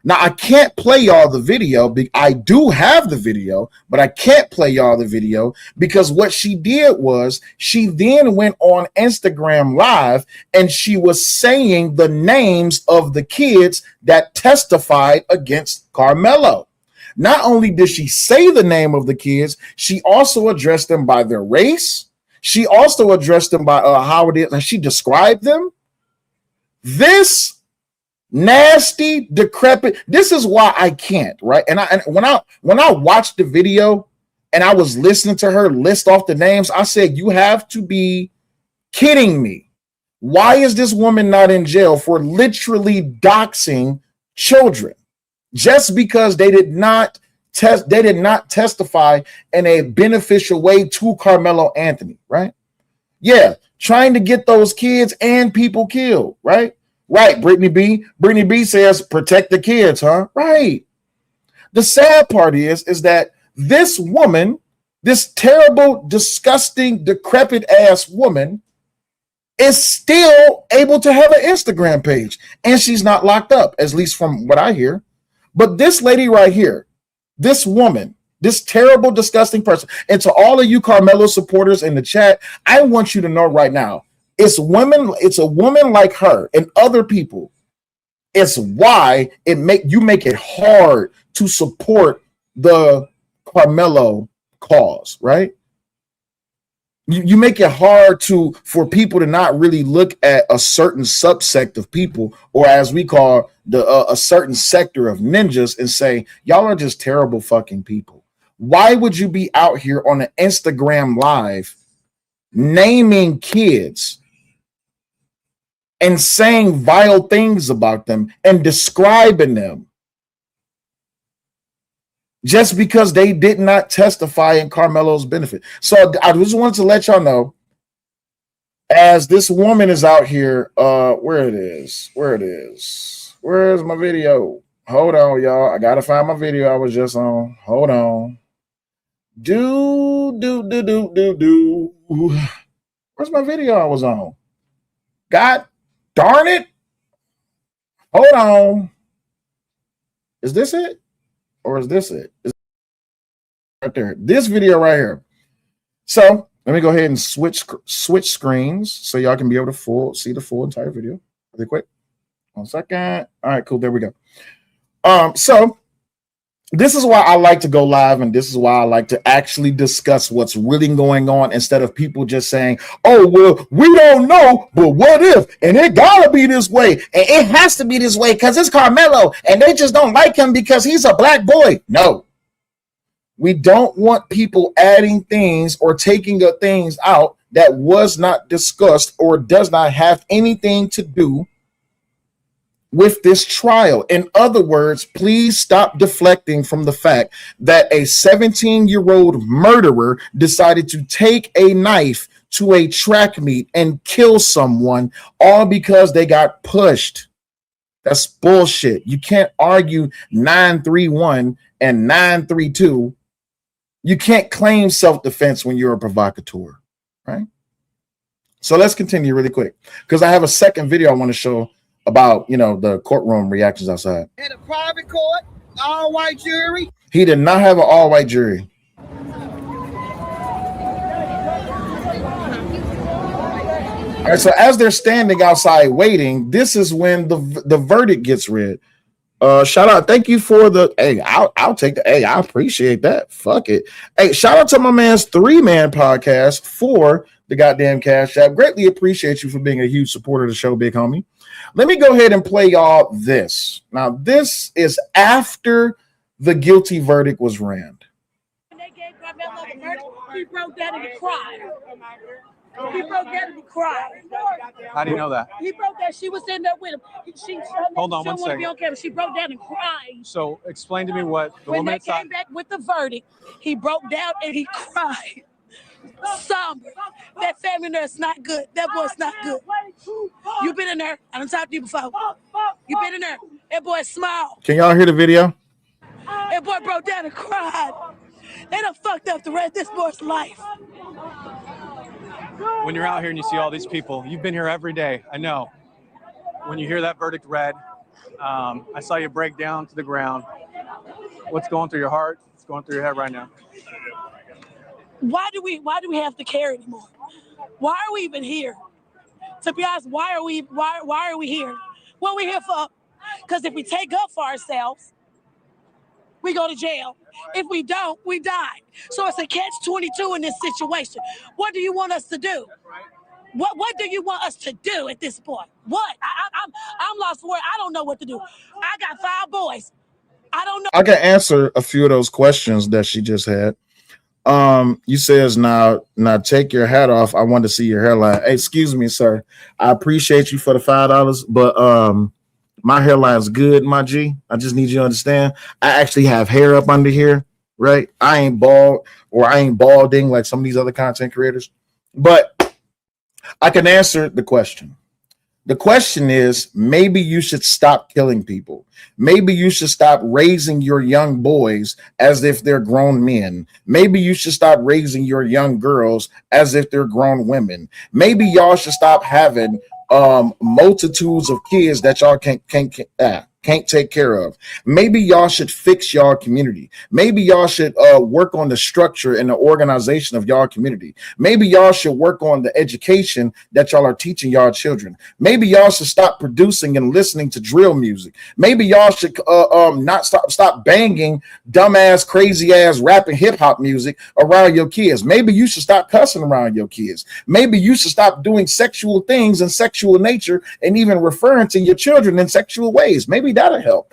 Now, I can't play y'all the video. I do have the video, but I can't play y'all the video because what she did was she then went on Instagram Live and she was saying the names of the kids that testified against Karmelo. Not only did she say the name of the kids, she also addressed them by their race. She also addressed them by how it is, and she described them. This nasty, decrepit. This is why I can't, right? And when I watched the video and I was listening to her list off the names, I said, you have to be kidding me. Why is this woman not in jail for literally doxing children just because they did not testify in a beneficial way to Karmelo Anthony, right? Yeah, trying to get those kids and people killed, right? Right, Brittany B. Brittany B says, protect the kids, huh? Right. The sad part is that this woman, this terrible, disgusting, decrepit ass woman, is still able to have an Instagram page. And she's not locked up, at least from what I hear. But this lady right here, this woman, this terrible, disgusting person, and to all of you Karmelo supporters in the chat, I want you to know right now, it's a woman like her and other people. It's why you make it hard to support the Karmelo cause, right? You make it hard for people to not really look at a certain subsect of people, or as we call a certain sector of ninjas, and say, y'all are just terrible fucking people. Why would you be out here on an Instagram Live naming kids and saying vile things about them and describing them just because they did not testify in Karmelo's benefit? So I just wanted to let y'all know, as this woman is out here, where it is. Where's my video? Hold on, y'all. I gotta find my video I was just on. Hold on. Where's my video I was on? God darn it. Hold on. Is this it? Or is this it? Right there. This video right here. So let me go ahead and switch screens so y'all can be able to see the full entire video really quick. 1 second. All right, cool. There we go. So this is why I like to go live, and this is why I like to actually discuss what's really going on instead of people just saying, oh, well, we don't know, but what if? And it gotta be this way, and it has to be this way because it's Karmelo, and they just don't like him because he's a black boy. No. We don't want people adding things or taking things out that was not discussed or does not have anything to do with this trial. In other words, please stop deflecting from the fact that a 17-year-old murderer decided to take a knife to a track meet and kill someone all because they got pushed. That's bullshit. You can't argue 931 and 932. You can't claim self-defense when you're a provocateur, right? So let's continue really quick because I have a second video I want to show about, the courtroom reactions outside. Had a private court, all-white jury. He did not have an all-white jury. All right, so as they're standing outside waiting, this is when the verdict gets read. Shout out, thank you for the, hey, I'll take the, hey, I appreciate that. Fuck it. Hey, shout out to my man's 3-man podcast for the goddamn Cash App. Greatly appreciate you for being a huge supporter of the show, big homie. Let me go ahead and play y'all this. Now, this is after the guilty verdict was ran. When they gave Karmelo the verdict, he broke down and he cried. He broke down and he cried. How do you know that? He broke down. She was sitting there with him. Hold on one second. Be on camera. She broke down and cried. So explain to me what the when woman they came back with the verdict, he broke down and he cried. Somber. That family nurse not good. That boy's not good. You been in there. I done talked to you before. You been in there. That boy smiled. Can y'all hear the video? That boy broke down and cried. They done fucked up the rest of this boy's life. When you're out here and you see all these people, you've been here every day. I know. When you hear that verdict read, I saw you break down to the ground. What's going through your heart? What's going through your head right now? Why do we have to care anymore? Why are we even here? To be honest, why are we here? What are we here for? Because if we take up for ourselves, we go to jail. If we don't, we die. So it's a catch-22 in this situation. What do you want us to do? What do you want us to do at this point? What? I'm lost for words. I don't know what to do. I got 5 boys. I don't know. I can answer a few of those questions that she just had. You says now take your hat off. I want to see your hairline. Hey, excuse me, sir. I appreciate you for the $5, but my hairline's good, my G. I just need you to understand. I actually have hair up under here, right? I ain't bald or I ain't balding like some of these other content creators, but I can answer the question. The question is, maybe you should stop killing people. Maybe you should stop raising your young boys as if they're grown men. Maybe you should stop raising your young girls as if they're grown women. Maybe y'all should stop having multitudes of kids that y'all can't take care of. Maybe y'all should fix y'all community. Maybe y'all should work on the structure and the organization of y'all community. Maybe y'all should work on the education that y'all are teaching y'all children. Maybe y'all should stop producing and listening to drill music. Maybe y'all should not stop banging dumbass, crazy ass rapping hip hop music around your kids. Maybe you should stop cussing around your kids. Maybe you should stop doing sexual things in sexual nature and even referring to your children in sexual ways. Maybe that'll help.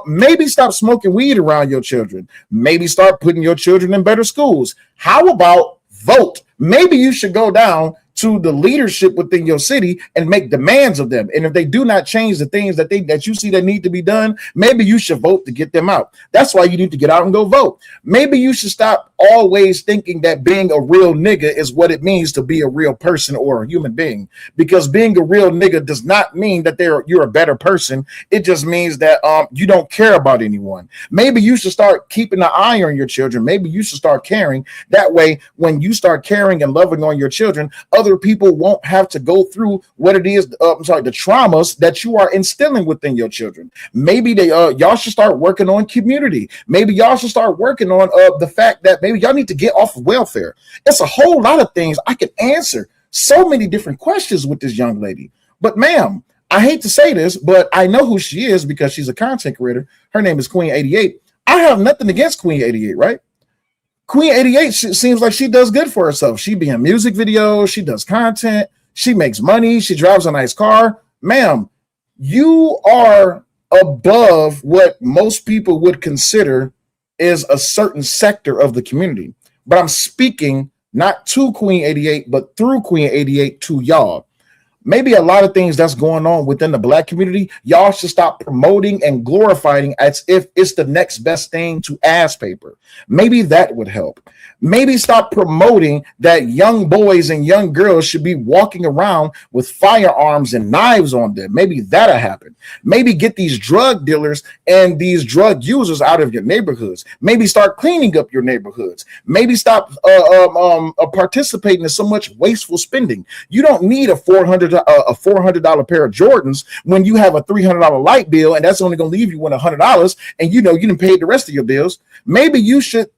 Maybe stop smoking weed around your children. Maybe start putting your children in better schools. How about vote? Maybe you should go down to the leadership within your city and make demands of them. And if they do not change the things that you see that need to be done, maybe you should vote to get them out. That's why you need to get out and go vote. Maybe you should stop always thinking that being a real nigga is what it means to be a real person or a human being, because being a real nigga does not mean that you're a better person. It just means that you don't care about anyone. Maybe you should start keeping an eye on your children. Maybe you should start caring. That way, when you start caring and loving on your children, other people won't have to go through what it is, the traumas that you are instilling within your children. Maybe y'all should start working on community. Maybe y'all should start working on the fact that maybe y'all need to get off of welfare. It's a whole lot of things. I can answer so many different questions with this young lady. But ma'am, I hate to say this, but I know who she is because she's a content creator. Her name is Queen 88. I have nothing against Queen 88, right? Queen 88 seems like she does good for herself. She be in music videos. She does content. She makes money. She drives a nice car. Ma'am, you are above what most people would consider is a certain sector of the community. But I'm speaking not to Queen 88, but through Queen 88 to y'all. Maybe a lot of things that's going on within the Black community, y'all should stop promoting and glorifying as if it's the next best thing to ass paper. Maybe that would help. Maybe stop promoting that young boys and young girls should be walking around with firearms and knives on them. Maybe that'll happen. Maybe get these drug dealers and these drug users out of your neighborhoods. Maybe start cleaning up your neighborhoods. Maybe stop participating in so much wasteful spending. You don't need a $400 pair of Jordans when you have a $300 light bill, and that's only going to leave you with $100, and you didn't pay the rest of your bills. Maybe you should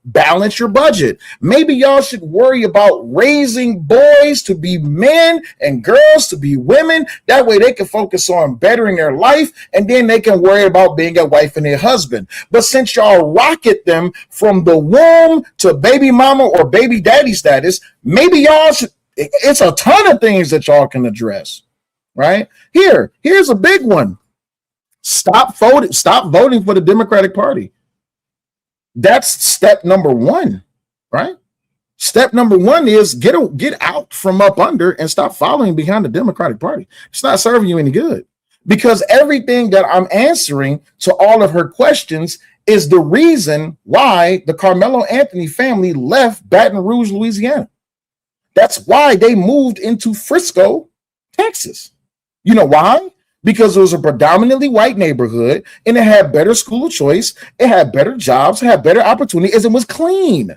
balance your budget. Maybe y'all should worry about raising boys to be men and girls to be women. That way they can focus on bettering their life, and then they can worry about being a wife and a husband. But since y'all rocket them from the womb to baby mama or baby daddy status, maybe y'all should. It's a ton of things that y'all can address, right? Here's a big one. Stop voting for the Democratic Party. That's step number one, right? Step number one is get out from up under and stop following behind the Democratic Party. It's not serving you any good, because everything that I'm answering to all of her questions is the reason why the Karmelo Anthony family left Baton Rouge, Louisiana. That's why they moved into Frisco, Texas. You know why? Because it was a predominantly white neighborhood, and it had better school choice, it had better jobs, it had better opportunities, and it was clean.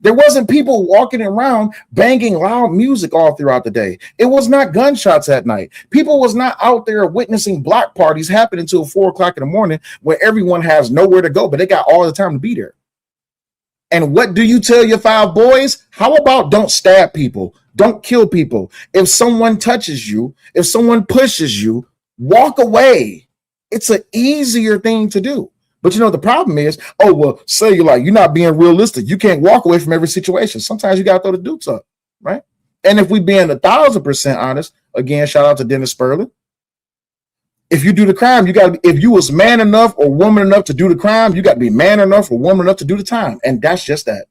There wasn't people walking around banging loud music all throughout the day. It was not gunshots at night. People was not out there witnessing block parties happening until 4 o'clock in the morning where everyone has nowhere to go, but they got all the time to be there. And what do you tell your 5 boys? How about don't stab people? Don't kill people. If someone touches you, if someone pushes you, walk away. It's an easier thing to do. But you know, the problem is, oh, well, say you're like, you're not being realistic. You can't walk away from every situation. Sometimes you got to throw the dukes up, right? And if we being 1,000% honest, again, shout out to Dennis Sperling. If you do the crime, you got to, if you was man enough or woman enough to do the crime, you got to be man enough or woman enough to do the time. And that's just that,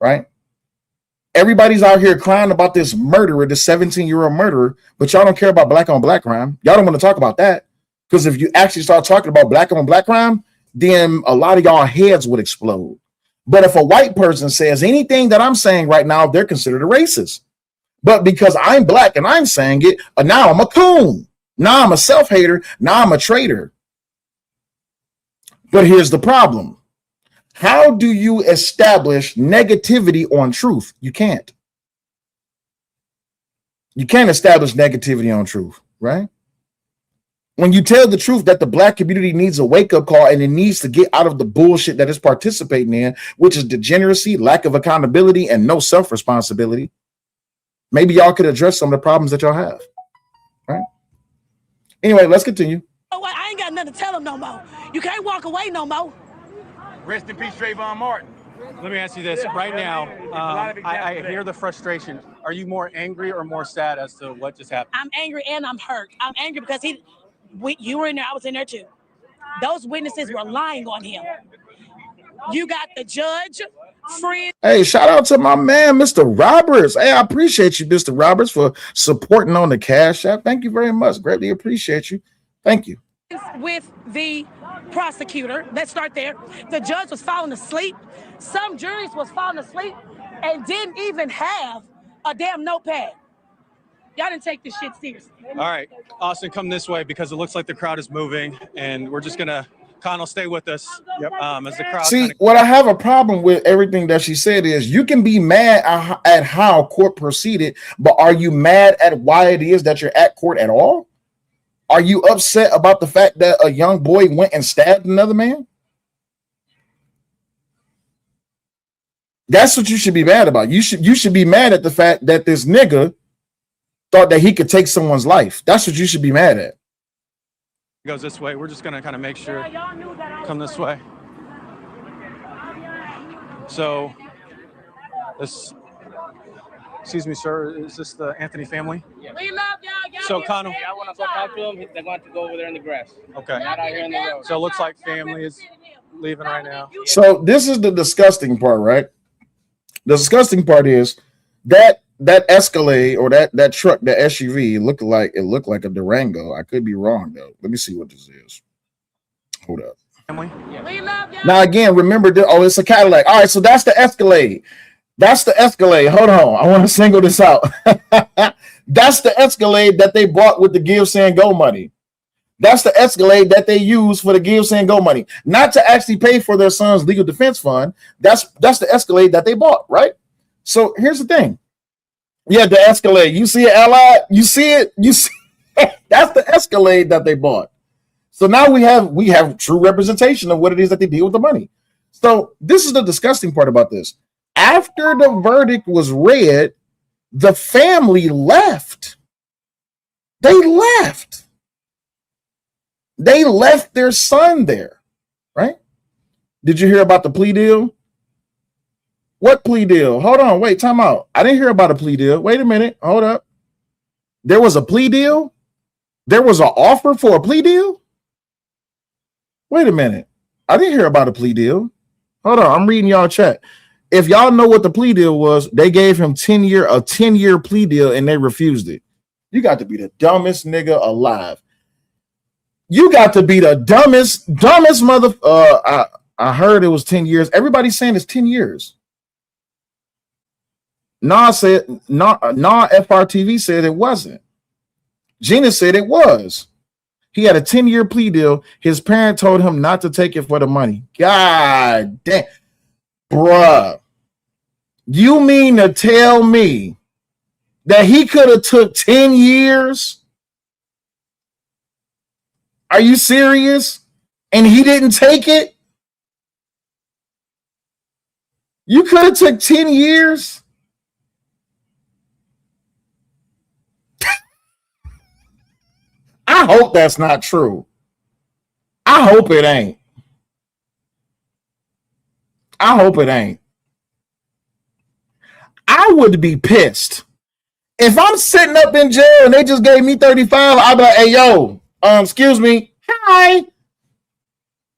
right? Everybody's out here crying about this murderer, this 17-year-old murderer, but y'all don't care about black on black crime. Y'all don't want to talk about that. Because if you actually start talking about black on black crime, then a lot of y'all heads would explode. But if a white person says anything that I'm saying right now, they're considered a racist. But because I'm black and I'm saying it, now I'm a coon. Now I'm a self-hater. Now I'm a traitor. But here's the problem. How do you establish negativity on truth? You can't. You can't establish negativity on truth, right? When you tell the truth that the black community needs a wake-up call and it needs to get out of the bullshit that it's participating in, which is degeneracy, lack of accountability, and no self-responsibility, maybe y'all could address some of the problems that y'all have, right? Anyway, let's continue. Oh, I ain't got nothing to tell them no more. You can't walk away no more. Rest in peace, Trayvon Martin. Let me ask you this right now. I hear the frustration. Are you more angry or more sad as to what just happened? I'm angry and I'm hurt. I'm angry because you were in there, I was in there too. Those witnesses were lying on him. You got the judge, friend. Hey, shout out to my man, Mr. Roberts. Hey, I appreciate you, Mr. Roberts, for supporting on the Cash App. Thank you very much. Greatly appreciate you. Thank you. With the prosecutor, let's start there. The judge was falling asleep. Some juries was falling asleep and didn't even have a damn notepad. Y'all didn't take this shit seriously. All right, Austin, come this way because it looks like the crowd is moving, and we're just gonna. Connell, stay with us. Yep. As the crowd. See, what I have a problem with everything that she said is you can be mad at how court proceeded, but are you mad at why it is that you're at court at all? Are you upset about the fact that a young boy went and stabbed another man? That's what you should be mad about. You should be mad at the fact that this nigga thought that he could take someone's life. That's what you should be mad at. Goes this way. We're just gonna kind of make sure. Come this way. So, this. Excuse me, sir. Is this the Anthony family? Yeah. We love y'all. So, Connell. I want to go talk to them. They're going to go over there in the grass. Okay. Not out here in the road. So it looks like family is leaving right now. So this is the disgusting part, right? The disgusting part is that Escalade or that truck, that SUV looked like a Durango. I could be wrong though. Let me see what this is. Hold up. Family. We love y'all. Now again, remember it's a Cadillac. All right, so that's the Escalade. That's the Escalade. Hold on, I want to single this out. That's the Escalade that they bought with the Give, Send, Go money. That's the Escalade that they use for the Give, Send, Go money, not to actually pay for their son's legal defense fund. That's the Escalade that they bought, right? So here's the thing. Yeah, the Escalade. You see it, Allied? You see it? You see that's the Escalade that they bought. So now we have true representation of what it is that they deal with the money. So this is the disgusting part about this. After the verdict was read, the family left. They left. They left their son there, right? Did you hear about the plea deal? What plea deal? Hold on, wait, time out. I didn't hear about a plea deal. Wait a minute, hold up. There was a plea deal? There was an offer for a plea deal? Wait a minute. I didn't hear about a plea deal. Hold on, I'm reading y'all chat. If y'all know what the plea deal was, they gave him a 10-year plea deal and they refused it. You got to be the dumbest nigga alive. You got to be the dumbest mother. I heard it was 10 years. Everybody's saying it's 10 years. FRTV said it wasn't. Gina said it was. He had a 10-year plea deal. His parent told him not to take it for the money. God damn. Bruh. You mean to tell me that he could have took 10 years? Are you serious? And he didn't take it? You could have took 10 years? I hope that's not true. I hope it ain't. I hope it ain't. I would be pissed. If I'm sitting up in jail and they just gave me 35, I'd be like, hey, yo, excuse me. Hi.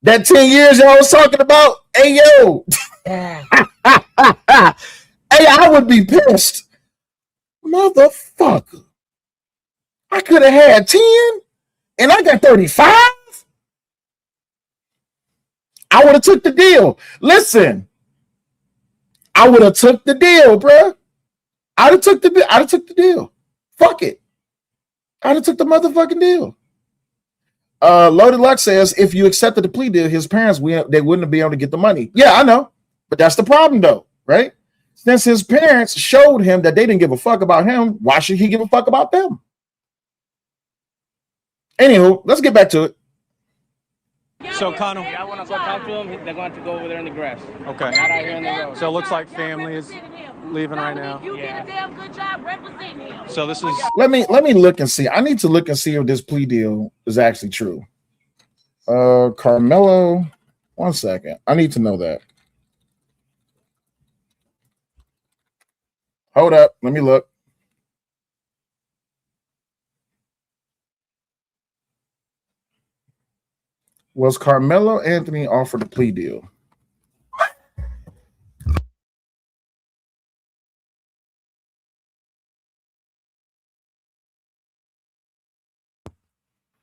That 10 years y'all was talking about, hey, yo. Hey, I would be pissed. Motherfucker. I could have had 10 and I got 35. I would have took the deal. Listen, I would have took the deal, bro. I'd have took the deal. Fuck it. I'd have took the motherfucking deal. Loaded Luck says if you accepted the plea deal, his parents they wouldn't be able to get the money. Yeah, I know, but that's the problem, though, right? Since his parents showed him that they didn't give a fuck about him, why should he give a fuck about them? Anywho, let's get back to it. So, Connell. I want to go talk to them. They're going to go over there in the grass. Okay. Not out here in the road. So it looks like family is leaving right now. You did a damn good job representing him. So this is. Let me look and see. I need to look and see if this plea deal is actually true. Karmelo, one second. I need to know that. Hold up. Let me look. Was Karmelo Anthony offered a plea deal?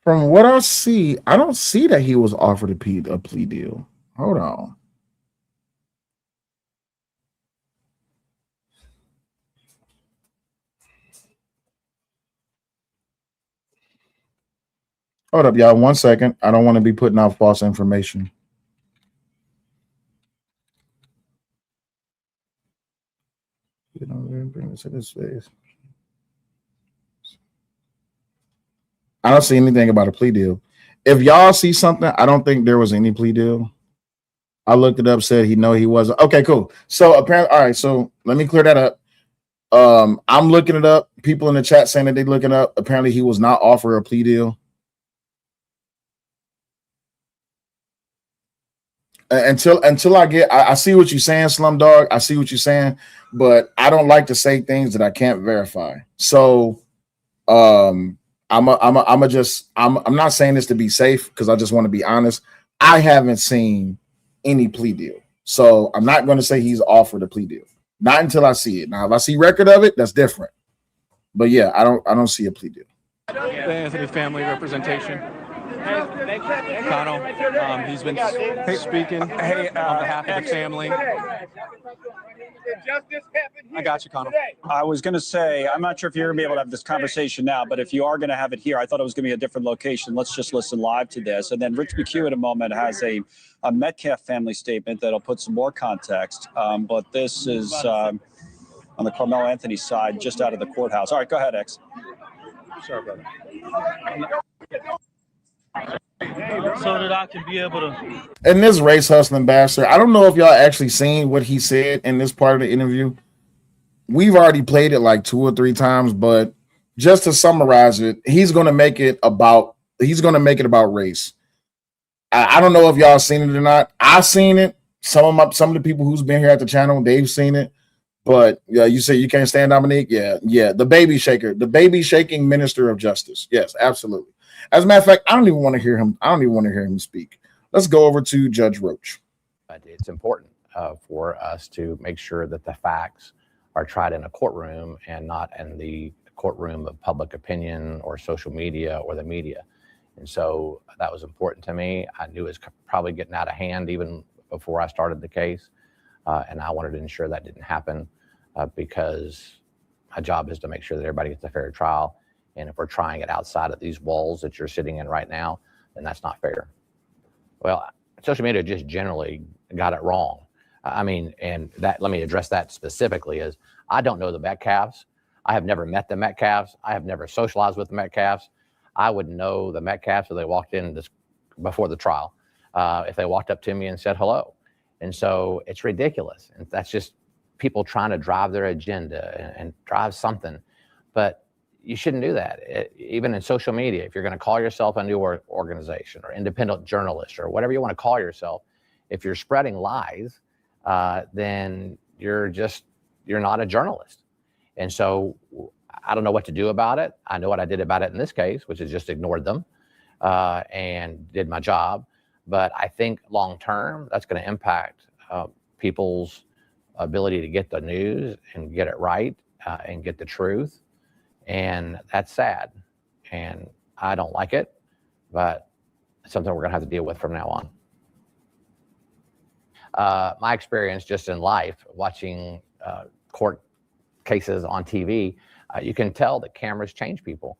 From what I see, I don't see that he was offered a plea deal. Hold on. Hold up, y'all. 1 second. I don't want to be putting out false information. You know, bring this to this space. I don't see anything about a plea deal. If y'all see something, I don't think there was any plea deal. I looked it up, said he wasn't. Okay, cool. So apparently, all right. So let me clear that up. I'm looking it up. People in the chat saying that they looking up. Apparently, he was not offered a plea deal. Until I see what you're saying, Slumdog. I see what you're saying, but I don't like to say things that I can't verify. So, I'm not saying this to be safe because I just want to be honest. I haven't seen any plea deal, so I'm not going to say he's offered a plea deal. Not until I see it. Now, if I see record of it, that's different. But yeah, I don't see a plea deal. The Anthony family representation. Connell, he's been speaking on behalf of the family. I got you, Connell. I was going to say, I'm not sure if you're going to be able to have this conversation now, but if you are going to have it here, I thought it was going to be a different location. Let's just listen live to this. And then Rich McHugh in a moment has a Metcalf family statement that'll put some more context. But this is on the Karmelo Anthony side, just out of the courthouse. All right, go ahead, X. Sorry, brother. So that I can be able to. And this race hustling bastard, I don't know if y'all actually seen what he said in this part of the interview. We've already played it like 2 or 3 times, but just to summarize it, he's going to make it about race. I don't know if y'all seen it or not. I've seen it. Some of the people who's been here at the channel, they've seen it. But yeah, you say you can't stand Dominique. Yeah. The baby shaker, the baby shaking minister of justice. Yes, absolutely. As a matter of fact, I don't even want to hear him speak. Let's go over to Judge Roach. But it's important for us to make sure that the facts are tried in a courtroom and not in the courtroom of public opinion or social media or the media. And so that was important to me. I knew it was probably getting out of hand even before I started the case. And I wanted to ensure that didn't happen because my job is to make sure that everybody gets a fair trial. And if we're trying it outside of these walls that you're sitting in right now, then that's not fair. Well, social media just generally got it wrong. I mean, and that, let me address that specifically, is I don't know the Metcalfs. I have never met the Metcalfs. I have never socialized with the Metcalfs. I would know the Metcalfs if they walked in this before the trial, if they walked up to me and said hello. And so it's ridiculous. And that's just people trying to drive their agenda and drive something. But you shouldn't do that. Even in social media, if you're going to call yourself a new organization or independent journalist or whatever you want to call yourself, if you're spreading lies, then you're not a journalist. And so I don't know what to do about it. I know what I did about it in this case, which is just ignored them and did my job. But I think long term, that's going to impact people's ability to get the news and get it right and get the truth. And that's sad. And I don't like it, but it's something we're going to have to deal with from now on. My experience just in life, watching court cases on TV, you can tell that cameras change people.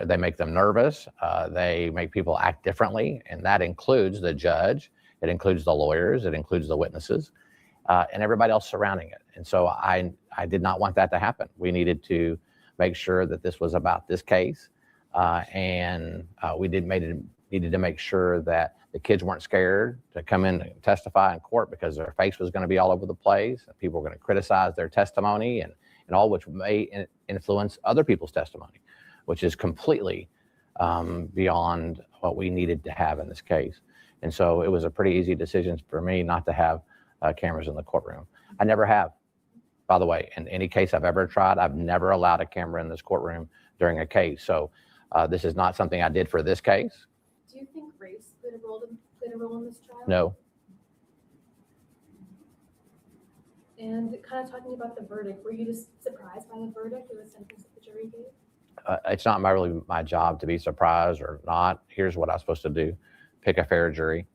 They make them nervous. They make people act differently, and that includes the judge. It includes the lawyers. It includes the witnesses, and everybody else surrounding it. And so I did not want that to happen. We needed to make sure that this was about this case, and we needed to make sure that the kids weren't scared to come in and testify in court because their face was going to be all over the place. And people were going to criticize their testimony and all, which may influence other people's testimony, which is completely beyond what we needed to have in this case. And so it was a pretty easy decision for me not to have cameras in the courtroom. I never have, by the way. In any case I've ever tried, I've never allowed a camera in this courtroom during a case. So this is not something I did for this case. Do you think race played a role in this trial? No. And kind of talking about the verdict, were you just surprised by the verdict or the sentence that the jury gave? It's not really my job to be surprised or not. Here's what I'm supposed to do: pick a fair jury,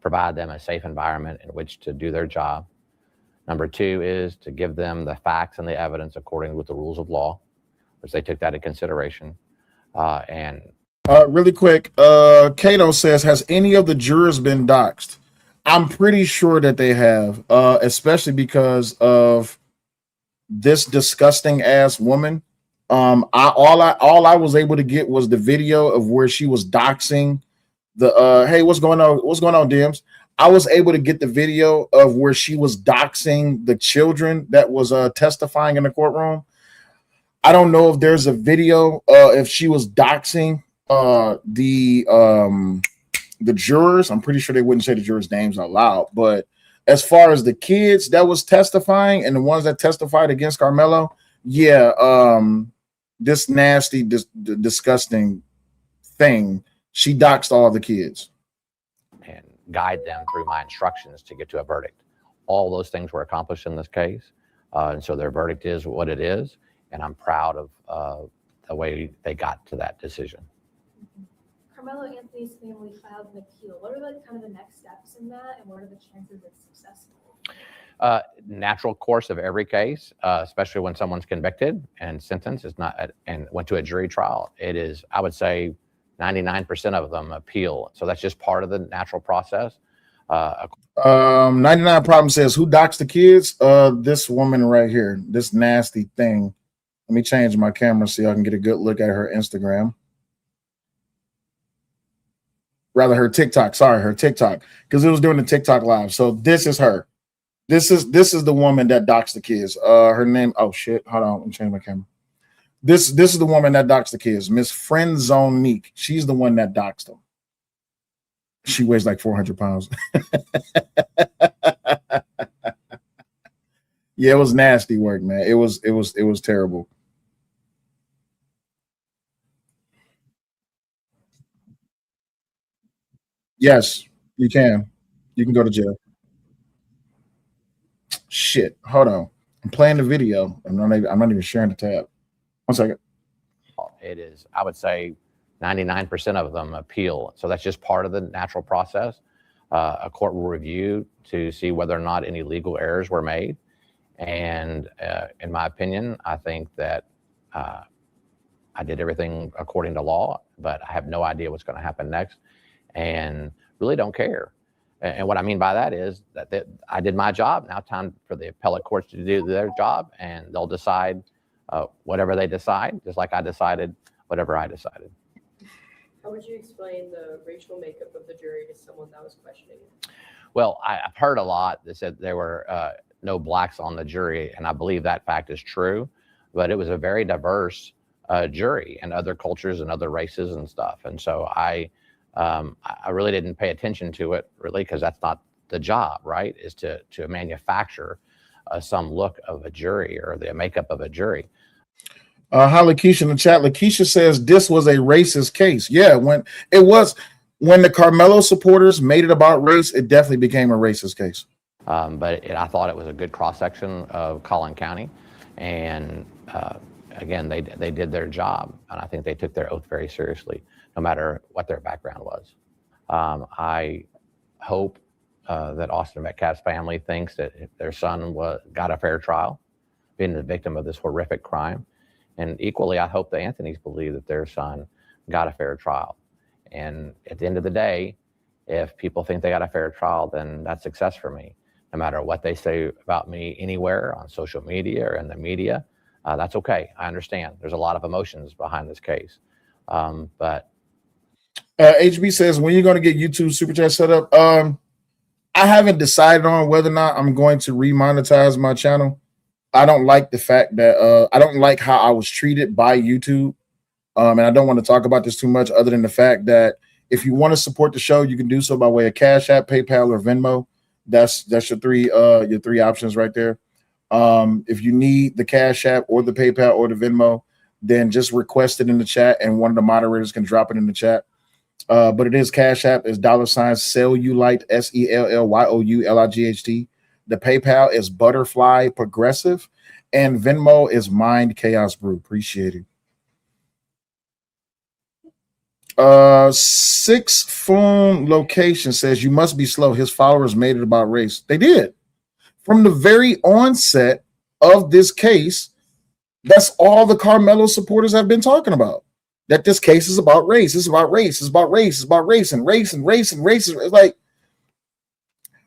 provide them a safe environment in which to do their job. Number two is to give them the facts and the evidence according with the rules of law, which they took that into consideration. Really quick, Cato says, has any of the jurors been doxxed? I'm pretty sure that they have, especially because of this disgusting ass woman. All I was able to get was the video of where she was doxing the hey, what's going on? What's going on, Dims? I was able to get the video of where she was doxing the children that was testifying in the courtroom. I don't know if there's a video if she was doxing the jurors. I'm pretty sure they wouldn't say the jurors' names out loud, but as far as the kids that was testifying and the ones that testified against Karmelo, yeah, this nasty, disgusting thing, she doxed all the kids. And guide them through my instructions to get to a verdict. All those things were accomplished in this case. And so their verdict is what it is. And I'm proud of the way they got to that decision. Karmelo Anthony's family filed an appeal. What are kind of the next steps in that, and what are the chances it's successful? Natural course of every case, especially when someone's convicted and sentenced, is not and went to a jury trial. It is, I would say, 99% of them appeal. So that's just part of the natural process. 99 Problem says, who doxed the kids? This woman right here, this nasty thing. Let me change my camera so y'all can get a good look at her Instagram. Rather, her TikTok. Sorry, her TikTok, because it was during the TikTok live. So this is her. This is the woman that doxed the kids. Her name. Oh shit! Hold on. Let me change my camera. This is the woman that doxed the kids. Miss Friendzone Meek. She's the one that doxed them. She weighs like 400 pounds. Yeah, it was nasty work, man. It was terrible. Yes, you can. You can go to jail. Shit. Hold on. I'm playing the video. I'm not even sharing the tab. 1 second. It is, I would say, 99% of them appeal. So that's just part of the natural process. A court will review to see whether or not any legal errors were made. And in my opinion, I think that I did everything according to law, but I have no idea what's going to happen next and really don't care. And what I mean by that is that I did my job. Now time for the appellate courts to do their job, and they'll decide whatever they decide, just like I decided whatever I decided. How would you explain the racial makeup of the jury to someone that was questioning it? Well, I've heard a lot that said there were no blacks on the jury, and I believe that fact is true, but it was a very diverse jury and other cultures and other races and stuff. And so I really didn't pay attention to it, really, because that's not the job, right, is to manufacture some look of a jury or the makeup of a jury. Hi, Lakeisha in the chat. Lakeisha says this was a racist case. Yeah, when the Karmelo supporters made it about race, it definitely became a racist case. But I thought it was a good cross-section of Collin County. And again, they did their job. And I think they took their oath very seriously, no matter what their background was. I hope that Austin Metcalf's family thinks that if their son got a fair trial, being the victim of this horrific crime. And equally, I hope the Anthonys believe that their son got a fair trial. And at the end of the day, if people think they got a fair trial, then that's success for me. No matter what they say about me anywhere on social media or in the media, that's okay. I understand. There's a lot of emotions behind this case. But HB says, when are you going to get YouTube Super Chat set up? I haven't decided on whether or not I'm going to remonetize my channel. I don't like the fact that I don't like how I was treated by YouTube. And I don't want to talk about this too much other than the fact that if you want to support the show, you can do so by way of Cash App, PayPal, or Venmo. That's your three options right there. If you need the Cash App or the PayPal or the Venmo, then just request it in the chat and one of the moderators can drop it in the chat. But it is Cash App is $Cellulite, SELLYOULIGHT. The PayPal is Butterfly Progressive, and Venmo is Mind Chaos Brew. Appreciate it. 6 phone location says you must be slow. His followers made it about race. They did. From the very onset of this case, that's all the Karmelo supporters have been talking about. That this case is about race. It's about race. It's about race. It's about race and race and race and race. It's like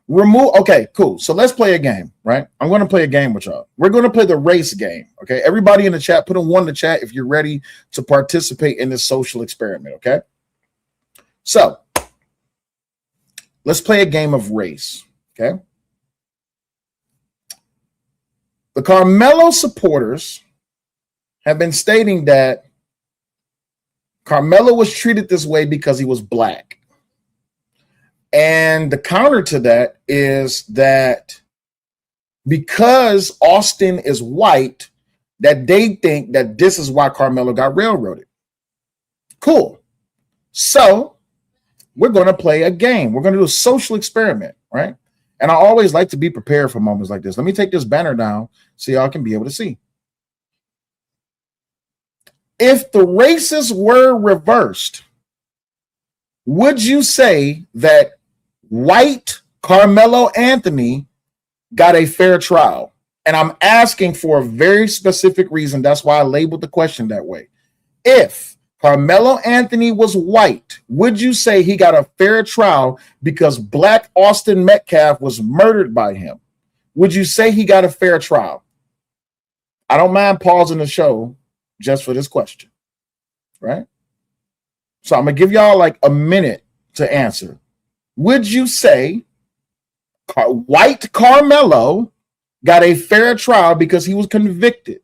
remove. Okay, cool. So let's play a game, right? I'm going to play a game with y'all. We're going to play the race game. Okay, everybody in the chat, put a 1 in the chat if you're ready to participate in this social experiment. Okay, so let's play a game of race. Okay, the Karmelo supporters have been stating that Karmelo was treated this way because he was black. And the counter to that is that because Austin is white, that they think that this is why Karmelo got railroaded. Cool. So we're going to play a game. We're going to do a social experiment, right? And I always like to be prepared for moments like this. Let me take this banner down so y'all can be able to see. If the races were reversed, would you say that white Karmelo Anthony got a fair trial? And I'm asking for a very specific reason. That's why I labeled the question that way. If Karmelo Anthony was white, would you say he got a fair trial because black Austin Metcalf was murdered by him? Would you say he got a fair trial? I don't mind pausing the show just for this question, right? So I'm going to give y'all like a minute to answer. Would you say white Karmelo got a fair trial because he was convicted?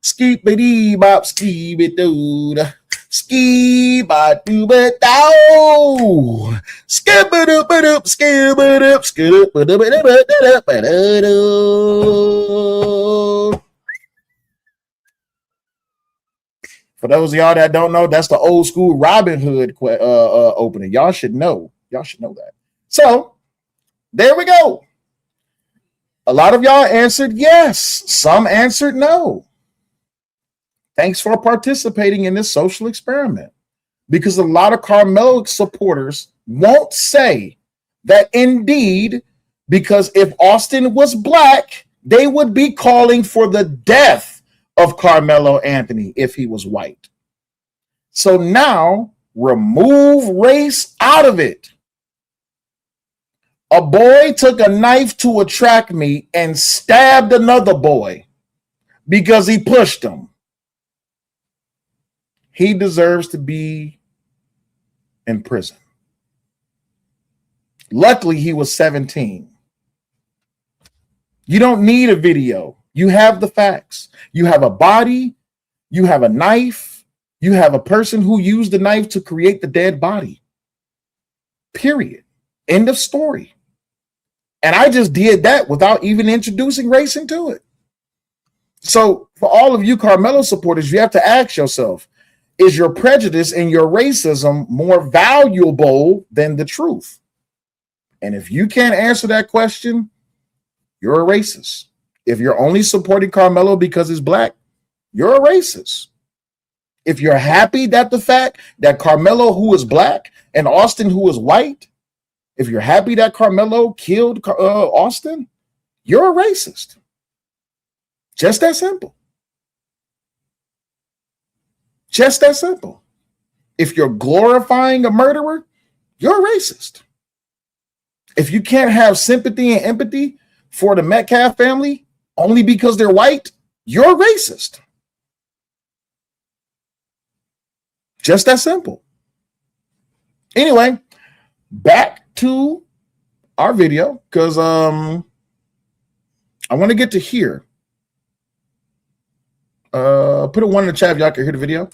Skibbity bop, skibby doo, ski ba doo ba dow, skibba ba doop, skibba doop, skibba doop, ba doo. For those of y'all that don't know, that's the old school Robin Hood opening. Y'all should know. Y'all should know that. So there we go. A lot of y'all answered yes. Some answered no. Thanks for participating in this social experiment. Because a lot of Karmelo supporters won't say that indeed, because if Austin was black, they would be calling for the death of Karmelo Anthony if he was white. So now, remove race out of it. A boy took a knife to a track meet and stabbed another boy because he pushed him. He deserves to be in prison. Luckily, he was 17. You don't need a video. You have the facts. You have a body. You have a knife. You have a person who used the knife to create the dead body. Period. End of story. And I just did that without even introducing race into it. So for all of you Karmelo supporters, you have to ask yourself, is your prejudice and your racism more valuable than the truth? And if you can't answer that question, you're a racist. If you're only supporting Karmelo because he's black, you're a racist. If you're happy that the fact that Karmelo, who is black, and Austin, who is white, if you're happy that Karmelo killed Austin, you're a racist. Just that simple. Just that simple. If you're glorifying a murderer, you're a racist. If you can't have sympathy and empathy for the Metcalf family only because they're white, you're a racist. Just that simple. Anyway, back to our video because I want to get to here. Put a one in the chat if y'all can hear the video.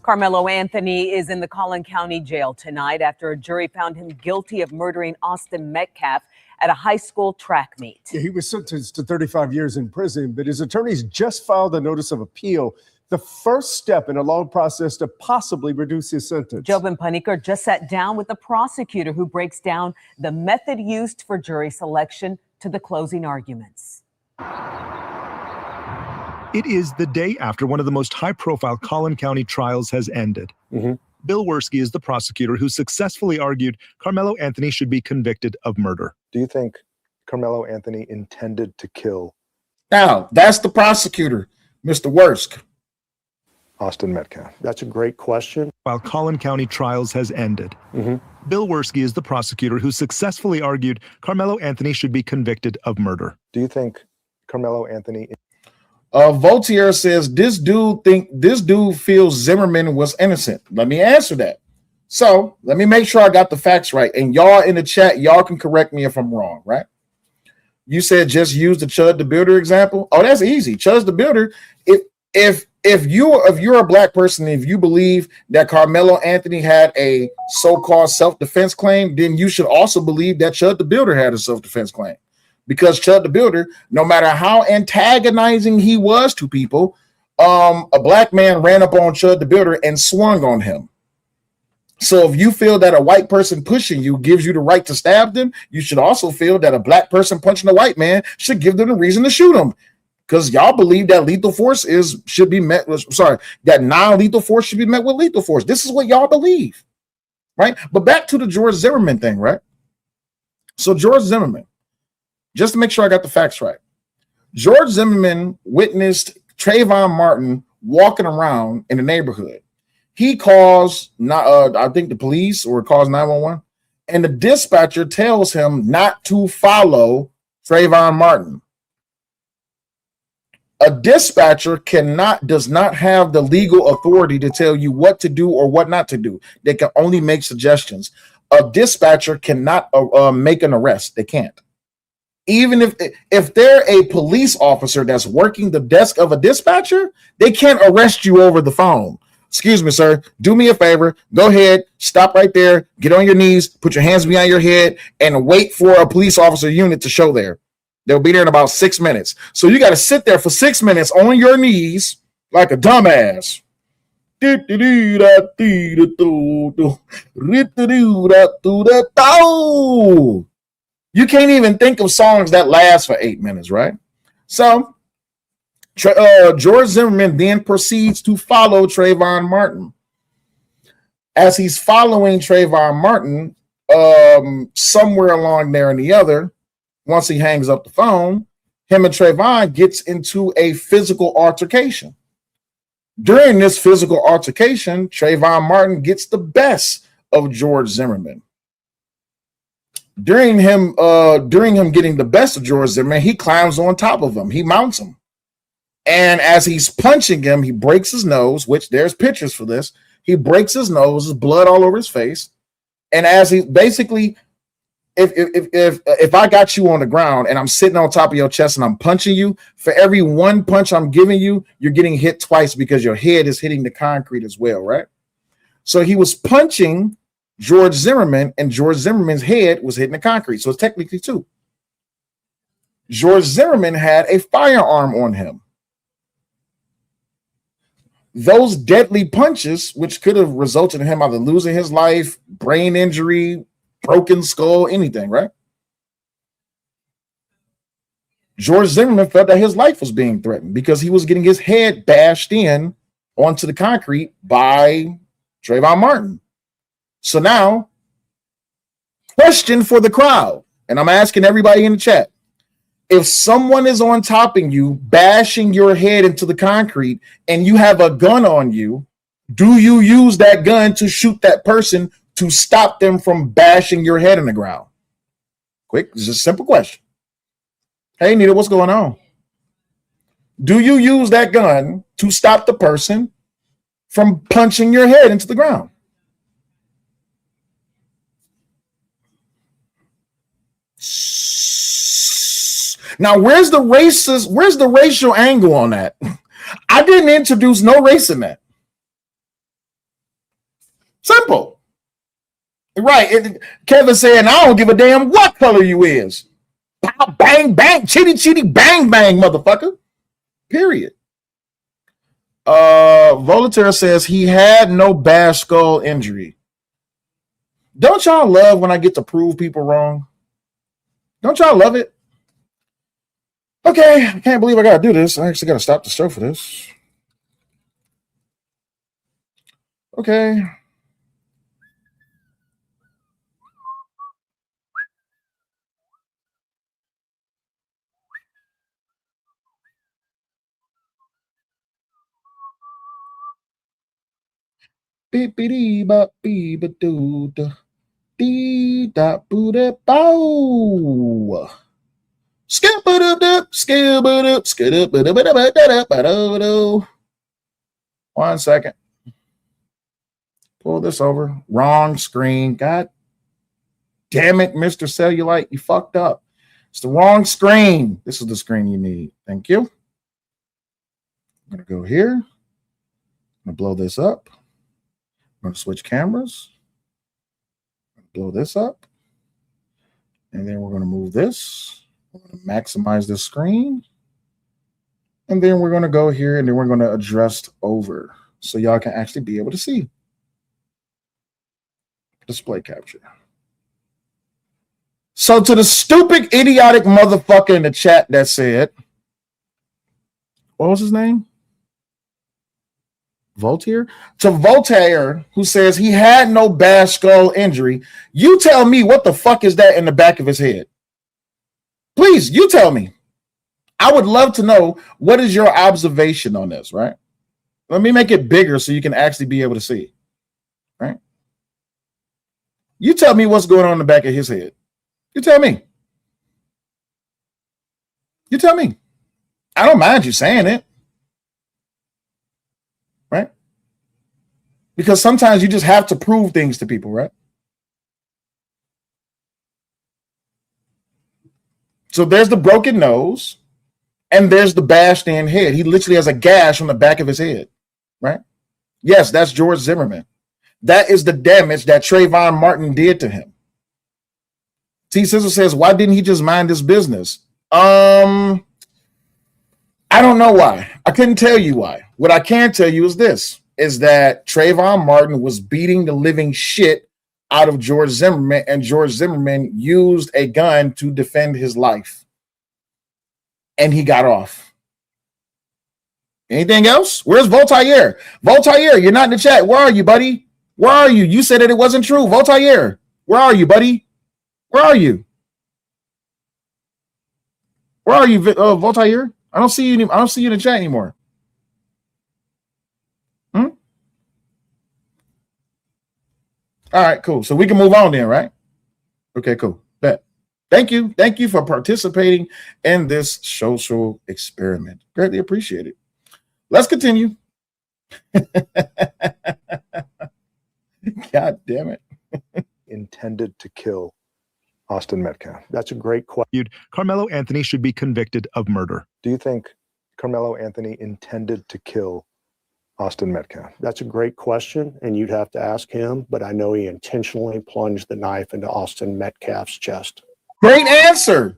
Karmelo Anthony is in the Collin County Jail tonight after a jury found him guilty of murdering Austin Metcalf at a high school track meet. Yeah, he was sentenced to 35 years in prison, but his attorneys just filed a notice of appeal, the first step in a long process to possibly reduce his sentence. Jobin Paniker just sat down with the prosecutor who breaks down the method used for jury selection to the closing arguments. It is the day after one of the most high-profile Collin County trials has ended. Bill Werski is the prosecutor who successfully argued Karmelo Anthony should be convicted of murder. Do you think Karmelo Anthony intended to kill? Now, that's the prosecutor, Mr. Wersk. Austin Metcalf. That's a great question. While Collin County trials has ended. Bill Werski is the prosecutor who successfully argued Karmelo Anthony should be convicted of murder. Do you think Karmelo Anthony... Voltaire says this dude feels Zimmerman was innocent. Let me answer that. So let me make sure I got the facts right. And y'all in the chat, y'all can correct me if I'm wrong, right? You said just use the Chud the Builder example. Oh, that's easy. Chud the Builder. If you're a black person, if you believe that Karmelo Anthony had a so-called self-defense claim, then you should also believe that Chud the Builder had a self-defense claim. Because Chud the Builder, no matter how antagonizing he was to people, a black man ran up on Chud the Builder and swung on him. So if you feel that a white person pushing you gives you the right to stab them, you should also feel that a black person punching a white man should give them a reason to shoot him. Because y'all believe that lethal force should be met with, that non-lethal force should be met with lethal force. This is what y'all believe, right? But back to the George Zimmerman thing, right? So George Zimmerman, just to make sure I got the facts right. George Zimmerman witnessed Trayvon Martin walking around in the neighborhood. He calls, I think the police, or calls 911, and the dispatcher tells him not to follow Trayvon Martin. A dispatcher does not have the legal authority to tell you what to do or what not to do. They can only make suggestions. A dispatcher cannot make an arrest. They can't. Even if they're a police officer that's working the desk of a dispatcher, they can't arrest you over the phone. Excuse me, sir. Do me a favor. Go ahead. Stop right there. Get on your knees. Put your hands behind your head and wait for a police officer unit to show there. They'll be there in about 6 minutes. So you got to sit there for 6 minutes on your knees like a dumbass. You can't even think of songs that last for 8 minutes, right? So George Zimmerman then proceeds to follow Trayvon Martin. As he's following Trayvon Martin, somewhere along there and the other, once he hangs up the phone, him and Trayvon gets into a physical altercation. During this physical altercation, Trayvon Martin gets the best of George Zimmerman. During him getting the best of George Zimmerman, he climbs on top of him. He mounts him. And as he's punching him, he breaks his nose, which there's pictures for this. He breaks his nose, there's blood all over his face. And as he basically, if I got you on the ground and I'm sitting on top of your chest and I'm punching you, for every one punch I'm giving you, you're getting hit twice because your head is hitting the concrete as well, right? So he was punching George Zimmerman and George Zimmerman's head was hitting the concrete. So it's technically two. George Zimmerman had a firearm on him. Those deadly punches, which could have resulted in him either losing his life, brain injury, broken skull, anything, right? George Zimmerman felt that his life was being threatened because he was getting his head bashed in onto the concrete by Trayvon Martin. So now, question for the crowd, and I'm asking everybody in the chat. If someone is on top of you, bashing your head into the concrete, and you have a gun on you, do you use that gun to shoot that person to stop them from bashing your head in the ground? Quick, it's just a simple question. Hey, Nita, what's going on? Do you use that gun to stop the person from punching your head into the ground? Now, where's the racial angle on that? I didn't introduce no race in that. Simple. Right. Kevin saying, I don't give a damn what color you is. Bang, bang, chitty, chitty, bang, bang, motherfucker. Period. Voltaire says he had no bashed skull injury. Don't y'all love when I get to prove people wrong? Don't y'all love it? Okay, I can't believe I gotta do this. I actually gotta stop the show for this. Okay. Beepity bop beep a doo da dee da boo da bow. Skip it up, skip it up, skip it up. 1 second. Pull this over. Wrong screen. God damn it, Mr. Cellulite, you fucked up. It's the wrong screen. This is the screen you need. Thank you. I'm gonna go here. I'm gonna blow this up. I'm going to switch cameras, blow this up, and then we're going to move this. We're going to maximize the screen, and then we're going to go here, and then we're going to adjust over so y'all can actually be able to see. Display capture. So to the stupid, idiotic motherfucker in the chat that said, what was his name? Voltaire? To Voltaire, who says he had no bashed skull injury, you tell me what the fuck is that in the back of his head? Please, you tell me. I would love to know what is your observation on this, right? Let me make it bigger so you can actually be able to see, right? You tell me what's going on in the back of his head. You tell me. You tell me. I don't mind you saying it. Right? Because sometimes you just have to prove things to people, right? So there's the broken nose and there's the bashed in head. He literally has a gash on the back of his head, right? Yes, that's George Zimmerman. That is the damage that Trayvon Martin did to him. T. Sizzle says, why didn't he just mind his business? I don't know why. I couldn't tell you why. What I can tell you is this. is that Trayvon Martin was beating the living shit out of George Zimmerman, and George Zimmerman used a gun to defend his life. And he got off. Anything else? Where's Voltaire? Voltaire, you're not in the chat. Where are you, buddy? Where are you? You said that it wasn't true. Voltaire, where are you, buddy? Where are you? Where are you, Voltaire? I don't see you. I don't see you in the chat anymore. All right, cool. So we can move on then, right? Okay, cool. Bet. Thank you. Thank you for participating in this social experiment. Greatly appreciate it. Let's continue. God damn it. Intended to kill Austin Metcalf. That's a great question. Karmelo Anthony should be convicted of murder. Do you think Karmelo Anthony intended to kill Austin Metcalf? That's a great question, and you'd have to ask him, but I know he intentionally plunged the knife into Austin Metcalf's chest. Great answer.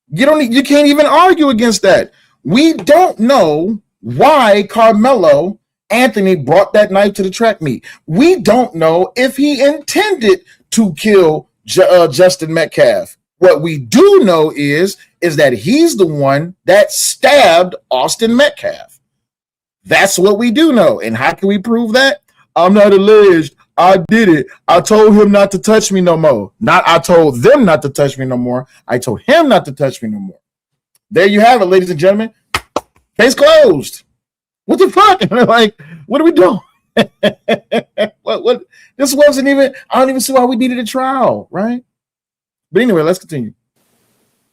You can't even argue against that. We don't know why Karmelo Anthony brought that knife to the track meet. We don't know if he intended to kill Justin Metcalf. What we do know is that he's the one that stabbed Austin Metcalf. That's what we do know. And how can we prove that? I'm not alleged. I did it. I told him not to touch me no more. Not I told them not to touch me no more. I told him not to touch me no more. There you have it, ladies and gentlemen. Case closed. What the fuck? Like, what are we doing? What? This wasn't even, I don't even see why we needed a trial, right? But anyway, let's continue.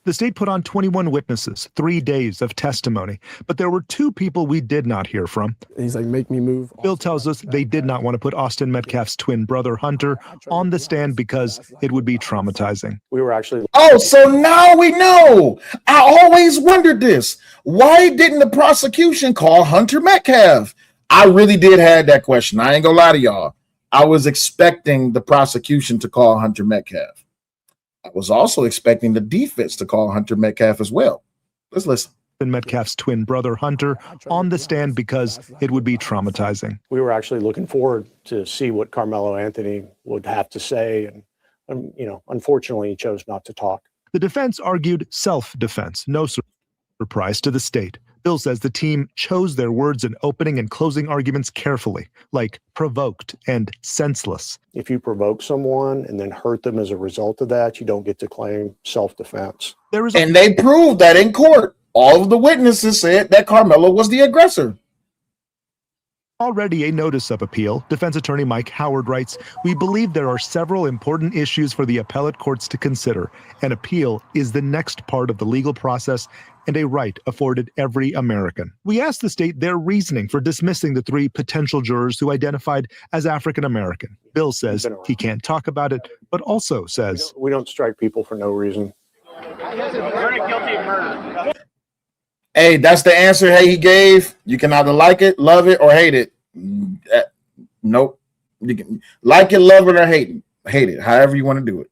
The state put on 21 witnesses, 3 days of testimony, but there were 2 people we did not hear from. He's like, make me move. Bill tells us they did not want to put Austin Metcalf's twin brother, Hunter, on the stand because it would be traumatizing. We were actually... Oh, so now we know. I always wondered this. Why didn't the prosecution call Hunter Metcalf? I really did have that question. I ain't gonna lie to y'all. I was expecting the prosecution to call Hunter Metcalf. I was also expecting the defense to call Hunter Metcalf as well. Let's listen. Metcalf's twin brother, Hunter, on the stand because it would be traumatizing. We were actually looking forward to see what Karmelo Anthony would have to say. And, unfortunately, he chose not to talk. The defense argued self-defense, no surprise to the state. Bill says the team chose their words in opening and closing arguments carefully, like provoked and senseless. If you provoke someone and then hurt them as a result of that, you don't get to claim self-defense. And they proved that in court. All of the witnesses said that Karmelo was the aggressor. Already a notice of appeal, defense attorney Mike Howard writes, "We believe there are several important issues for the appellate courts to consider. An appeal is the next part of the legal process and a right afforded every American." We asked the state their reasoning for dismissing the 3 potential jurors who identified as African American. Bill says he can't talk about it, but also says, we don't strike people for no reason. We're not guilty of murder. Hey, that's the answer he gave. You can either like it, love it, or hate it. Nope. You can like it, love it, or hate it. Hate it, however you want to do it.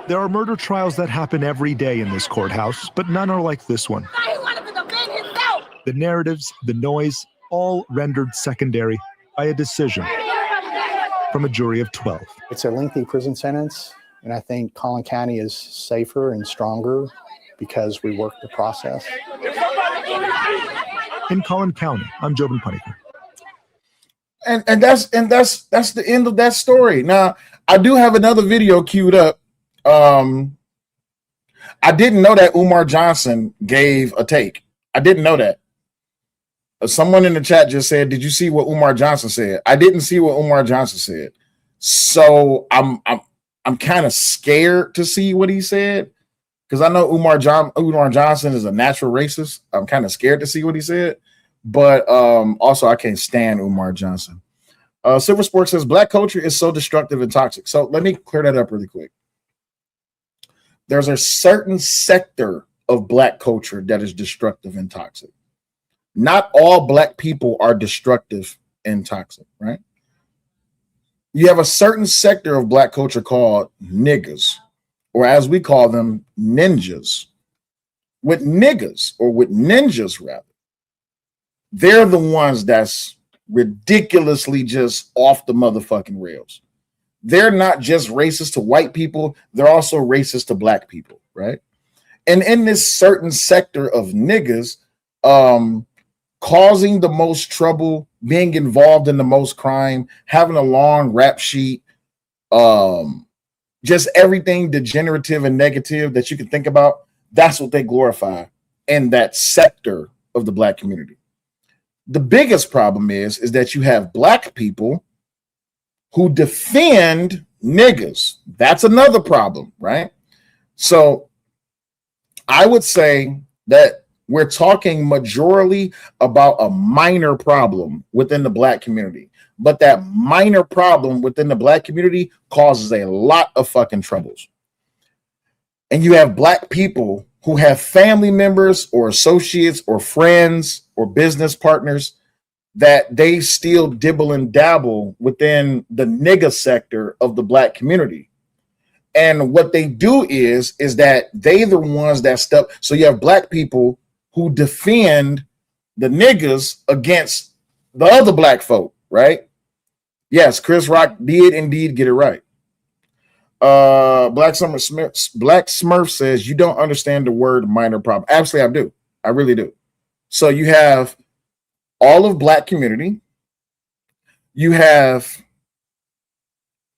there are murder trials that happen every day in this courthouse, but none are like this one. The narratives, the noise, all rendered secondary by a decision from a jury of 12. It's a lengthy prison sentence, and I think Collin County is safer and stronger because we work the process. In Collin County, I'm Jobin Paniker. And that's the end of that story. Now, I do have another video queued up. I didn't know that Umar Johnson gave a take. I didn't know that. Someone in the chat just said, "Did you see what Umar Johnson said?" I didn't see what Umar Johnson said. So I'm kind of scared to see what he said, because I know Umar Johnson is a natural racist. I'm kind of scared to see what he said, but also I can't stand Umar Johnson. Silver Sports says black culture is so destructive and toxic. So let me clear that up really quick. There's a certain sector of black culture that is destructive and toxic. Not all black people are destructive and toxic, right? You have a certain sector of black culture called niggas, or as we call them, ninjas. With niggas, or with ninjas rather, they're the ones that's ridiculously just off the motherfucking rails. They're not just racist to white people, they're also racist to black people, right? And in this certain sector of niggas, causing the most trouble, being involved in the most crime, having a long rap sheet, just everything degenerative and negative that you can think about, that's what they glorify in that sector of the black community. The biggest problem is that you have black people who defend niggas. That's another problem, right? So I would say that we're talking majorly about a minor problem within the black community, but that minor problem within the black community causes a lot of fucking troubles. And you have black people who have family members or associates or friends or business partners that they still dibble and dabble within the nigga sector of the black community. And what they do is that they the ones that step. So you have black people who defend the niggas against the other black folk, right? Yes, Chris Rock did indeed get it right. Black Smurf says you don't understand the word minor problem. Absolutely, I do. I really do. So you have all of black community. You have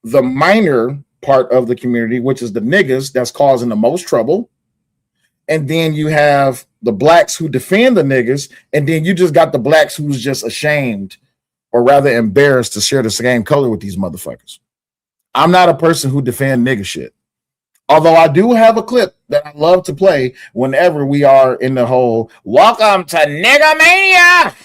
the minor part of the community, which is the niggas that's causing the most trouble. And then you have the blacks who defend the niggas. And then you just got the blacks who's just ashamed or rather embarrassed to share the same color with these motherfuckers. I'm not a person who defend nigga shit. Although I do have a clip that I love to play whenever we are in the whole welcome to Nigga Mania.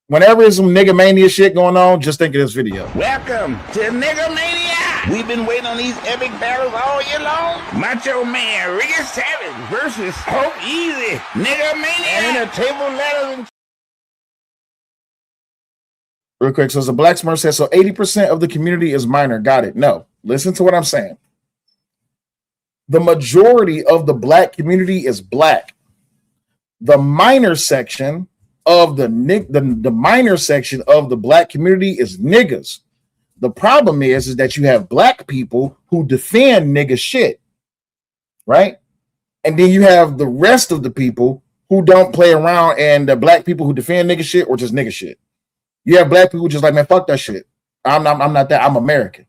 Whenever there's some Nigga Mania shit going on, just think of this video. Welcome to Nigga Mania. We've been waiting on these epic battles all year long. Macho Man Ricky Savage versus Hope Easy. Nigga Mania. And in a table letters and real quick, so as a Black Smurf says, so 80% of the community is minor. Got it. No, listen to what I'm saying. The majority of the black community is black. The minor section of the minor section of the black community is niggas. The problem is that you have black people who defend nigga shit, right? And then you have the rest of the people who don't play around, and the black people who defend nigga shit or just nigga shit. You have black people just like, man, fuck that shit. I'm not that. I'm American.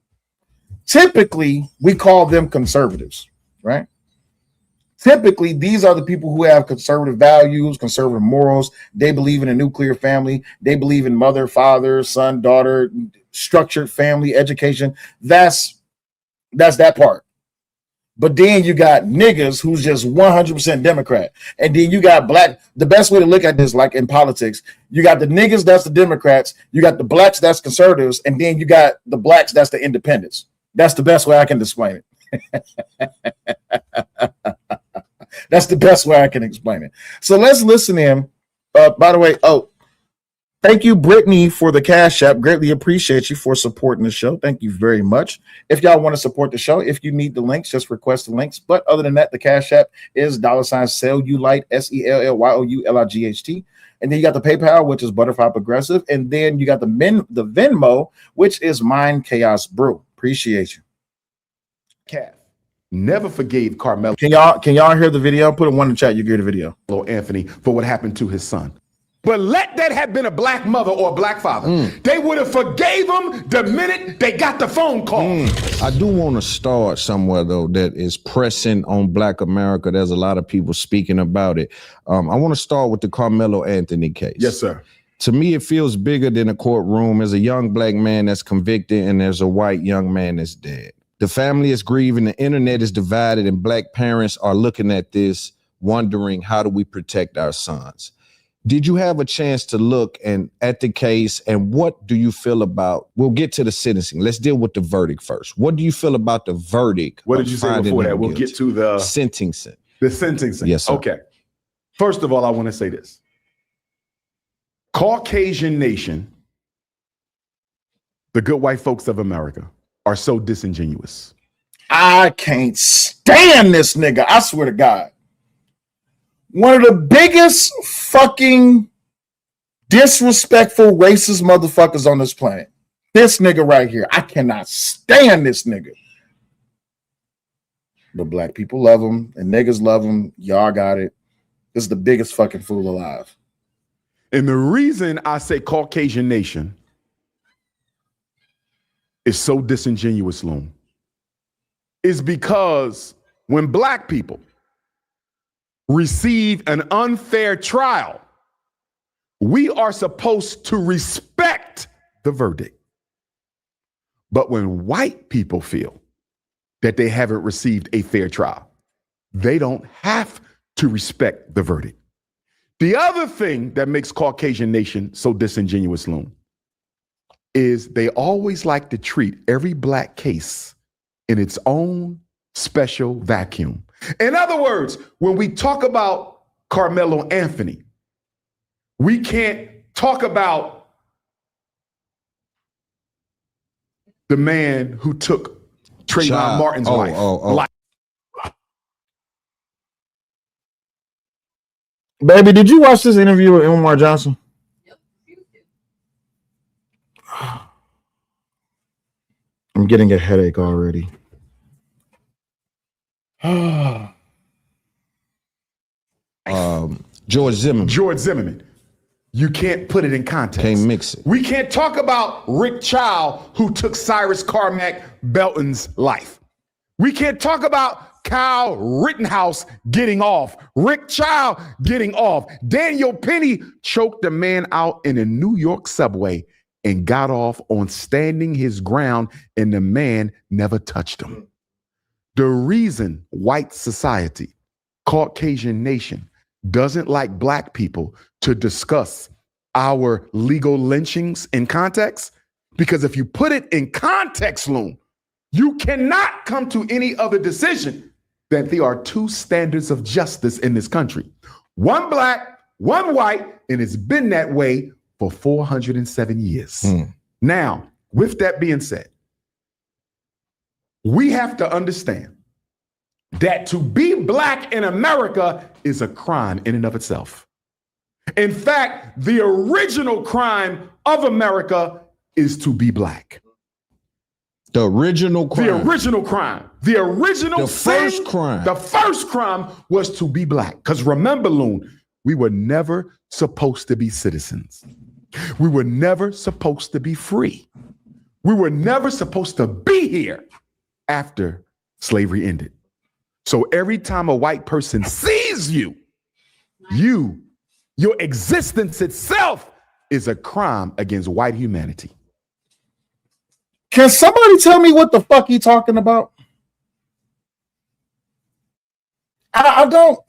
Typically, we call them conservatives, right? Typically, these are the people who have conservative values, conservative morals. They believe in a nuclear family. They believe in mother, father, son, daughter, structured family, education. That's that part. But then you got niggas who's just 100% Democrat. And then you got black. The best way to look at this, like in politics, you got the niggas, that's the Democrats. You got the blacks, that's conservatives. And then you got the blacks, that's the independents. That's the best way I can explain it. That's the best way I can explain it. So let's listen in. By the way, thank you, Brittany, for the Cash App. Greatly appreciate you for supporting the show. Thank you very much. If y'all want to support the show, if you need the links, just request the links. But other than that, the Cash App is $Cellulite, SELLYOULIGHT. And then you got the PayPal, which is Butterfly Progressive. And then you got the Venmo, which is Mind Chaos Brew. Appreciate you. Cat never forgave Karmelo. Can y'all hear the video? Put a one in the chat. You hear the video. Anthony for what happened to his son. But let that have been a black mother or a black father. They would have forgave him the minute they got the phone call. I do want to start somewhere, though, that is pressing on Black America. There's a lot of people speaking about it. I want to start with the Karmelo Anthony case. Yes, sir. To me, it feels bigger than a courtroom. There's a young black man that's convicted, and there's a white young man that's dead. The family is grieving, the internet is divided, and black parents are looking at this, wondering, how do we protect our sons? Did you have a chance to look at the case, and what do you feel about, we'll get to the sentencing. Let's deal with the verdict first. What do you feel about the verdict? What did you say before that? We'll get to the sentencing. The sentencing. Yes, sir. Okay. First of all, I want to say this. Caucasian nation, the good white folks of America, are so disingenuous. I can't stand this nigga. I swear to God. One of the biggest fucking disrespectful, racist motherfuckers on this planet. This nigga right here. I cannot stand this nigga. But black people love him and niggas love him. Y'all got it. This is the biggest fucking fool alive. And the reason I say Caucasian nation is so disingenuous, Loon, is because when black people receive an unfair trial, we are supposed to respect the verdict. But when white people feel that they haven't received a fair trial, they don't have to respect the verdict. The other thing that makes Caucasian nation so disingenuous, Loon, is they always like to treat every black case in its own special vacuum. In other words, when we talk about Karmelo Anthony, we can't talk about the man who took Trayvon Martin's life. Baby, did you watch this interview with Umar Johnson? I'm getting a headache already. George Zimmerman. You can't put it in context. Can't mix it. We can't talk about Rick Child, who took Cyrus Carmack Belton's life. We can't talk about Kyle Rittenhouse getting off, Rick Child getting off. Daniel Penny choked a man out in a New York subway and got off on standing his ground, and the man never touched him. The reason white society, Caucasian nation, doesn't like black people to discuss our legal lynchings in context, because if you put it in context, Loon, you cannot come to any other decision that there are two standards of justice in this country. One black, one white, and it's been that way for 407 years. Now, with that being said, we have to understand that to be black in America is a crime in and of itself. In fact, the original crime of America is to be black. The original crime. The original crime. The original The sin, first crime. The first crime was to be black. Because remember, Loon, we were never supposed to be citizens. We were never supposed to be free. We were never supposed to be here after slavery ended. So every time a white person sees you, your existence itself is a crime against white humanity. Can somebody tell me what the fuck he talking about? I don't.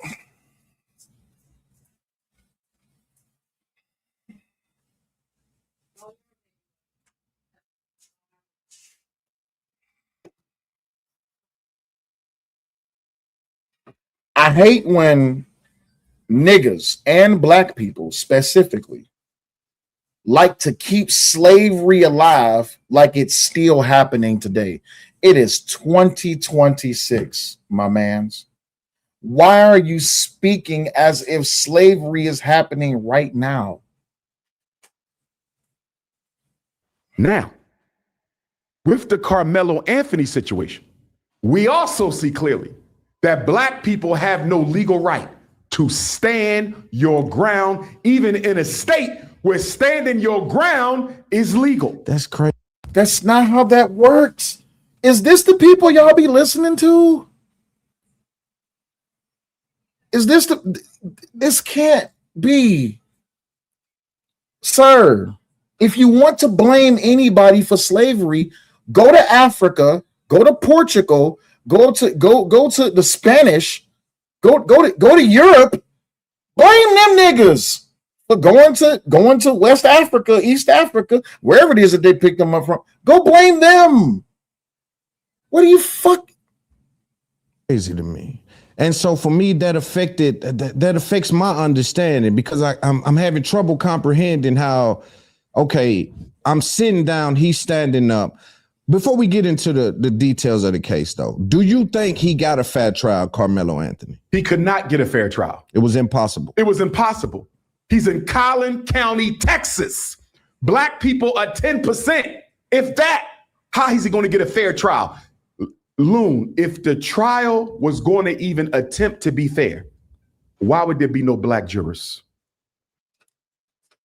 I hate when niggas and black people specifically like to keep slavery alive like it's still happening today. It is 2026, my mans. Why are you speaking as if slavery is happening right now? Now, with the Karmelo Anthony situation, we also see clearly that black people have no legal right to stand your ground, even in a state where standing your ground is legal. That's crazy. That's not how that works. Is this the people y'all be listening to? Is this this can't be. Sir, if you want to blame anybody for slavery, go to Africa, go to Portugal, go to the Spanish, go to Europe, blame them niggas for going to West Africa, East Africa, wherever it is that they picked them up from. Go blame them. What do you fuck? Crazy to me. And so for me, that affects my understanding, because I'm having trouble comprehending how, okay, I'm sitting down, he's standing up. Before we get into the details of the case, though, do you think he got a fair trial, Karmelo Anthony? He could not get a fair trial. It was impossible. It was impossible. He's in Collin County, Texas. Black people are 10%. If that, how is he going to get a fair trial? Loon, if the trial was going to even attempt to be fair, why would there be no black jurors?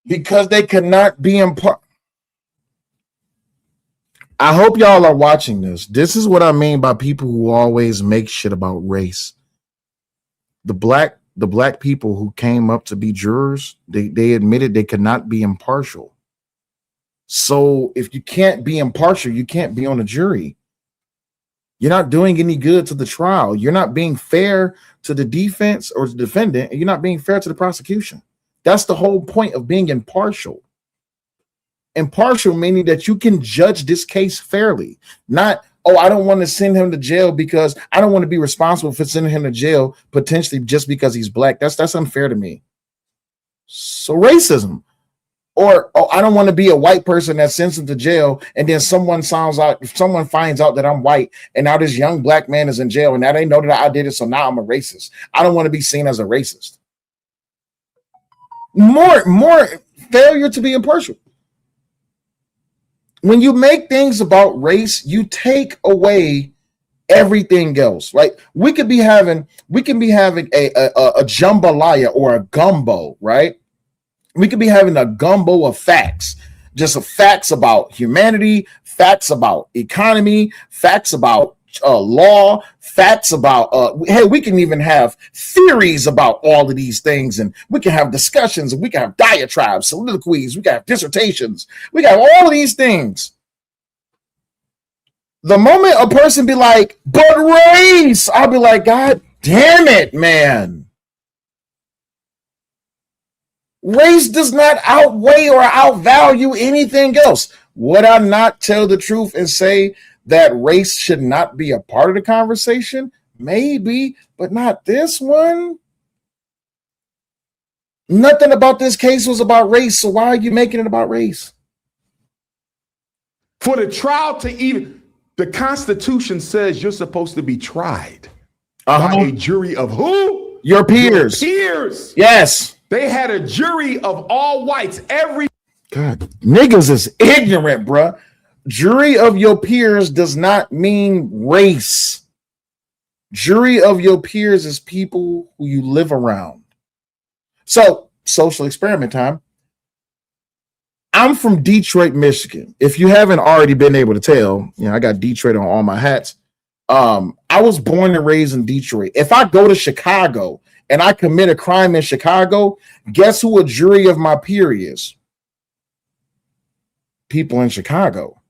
Because they could not be impartial. I hope y'all are watching this. This is what I mean by people who always make shit about race. The black people who came up to be jurors, they admitted they could not be impartial. So if you can't be impartial, you can't be on a jury. You're not doing any good to the trial. You're not being fair to the defense or the defendant, and you're not being fair to the prosecution. That's the whole point of being impartial. Impartial meaning that you can judge this case fairly. Not, oh, I don't want to send him to jail because I don't want to be responsible for sending him to jail potentially just because he's black. That's unfair to me. So racism. Or, oh, I don't want to be a white person that sends him to jail, and then someone finds out that I'm white, and now this young black man is in jail, and now they know that I did it, so now I'm a racist. I don't want to be seen as a racist. More failure to be impartial. When you make things about race, you take away everything else. Right? We can be having a jambalaya or a gumbo, right? We could be having a gumbo of facts, just facts about humanity, facts about economy, facts about law, facts about, hey, we can even have theories about all of these things, and we can have discussions, and we can have diatribes, soliloquies, we can have dissertations, we can have all of these things. The moment a person be like, but race, I'll be like, God damn it, man. Race does not outweigh or outvalue anything else. Would I not tell the truth and say that race should not be a part of the conversation? Maybe, but not this one. Nothing about this case was about race, so why are you making it about race? For the trial to even, the Constitution says you're supposed to be tried by a jury of who? Your peers. Your peers. Yes. They had a jury of all whites. God, niggas is ignorant, bruh. Jury of your peers does not mean race. Jury of your peers is people who you live around. So, social experiment time. I'm from Detroit, Michigan. If you haven't already been able to tell, I got Detroit on all my hats. I was born and raised in Detroit. If I go to Chicago and I commit a crime in Chicago, guess who a jury of my peer is? People in Chicago.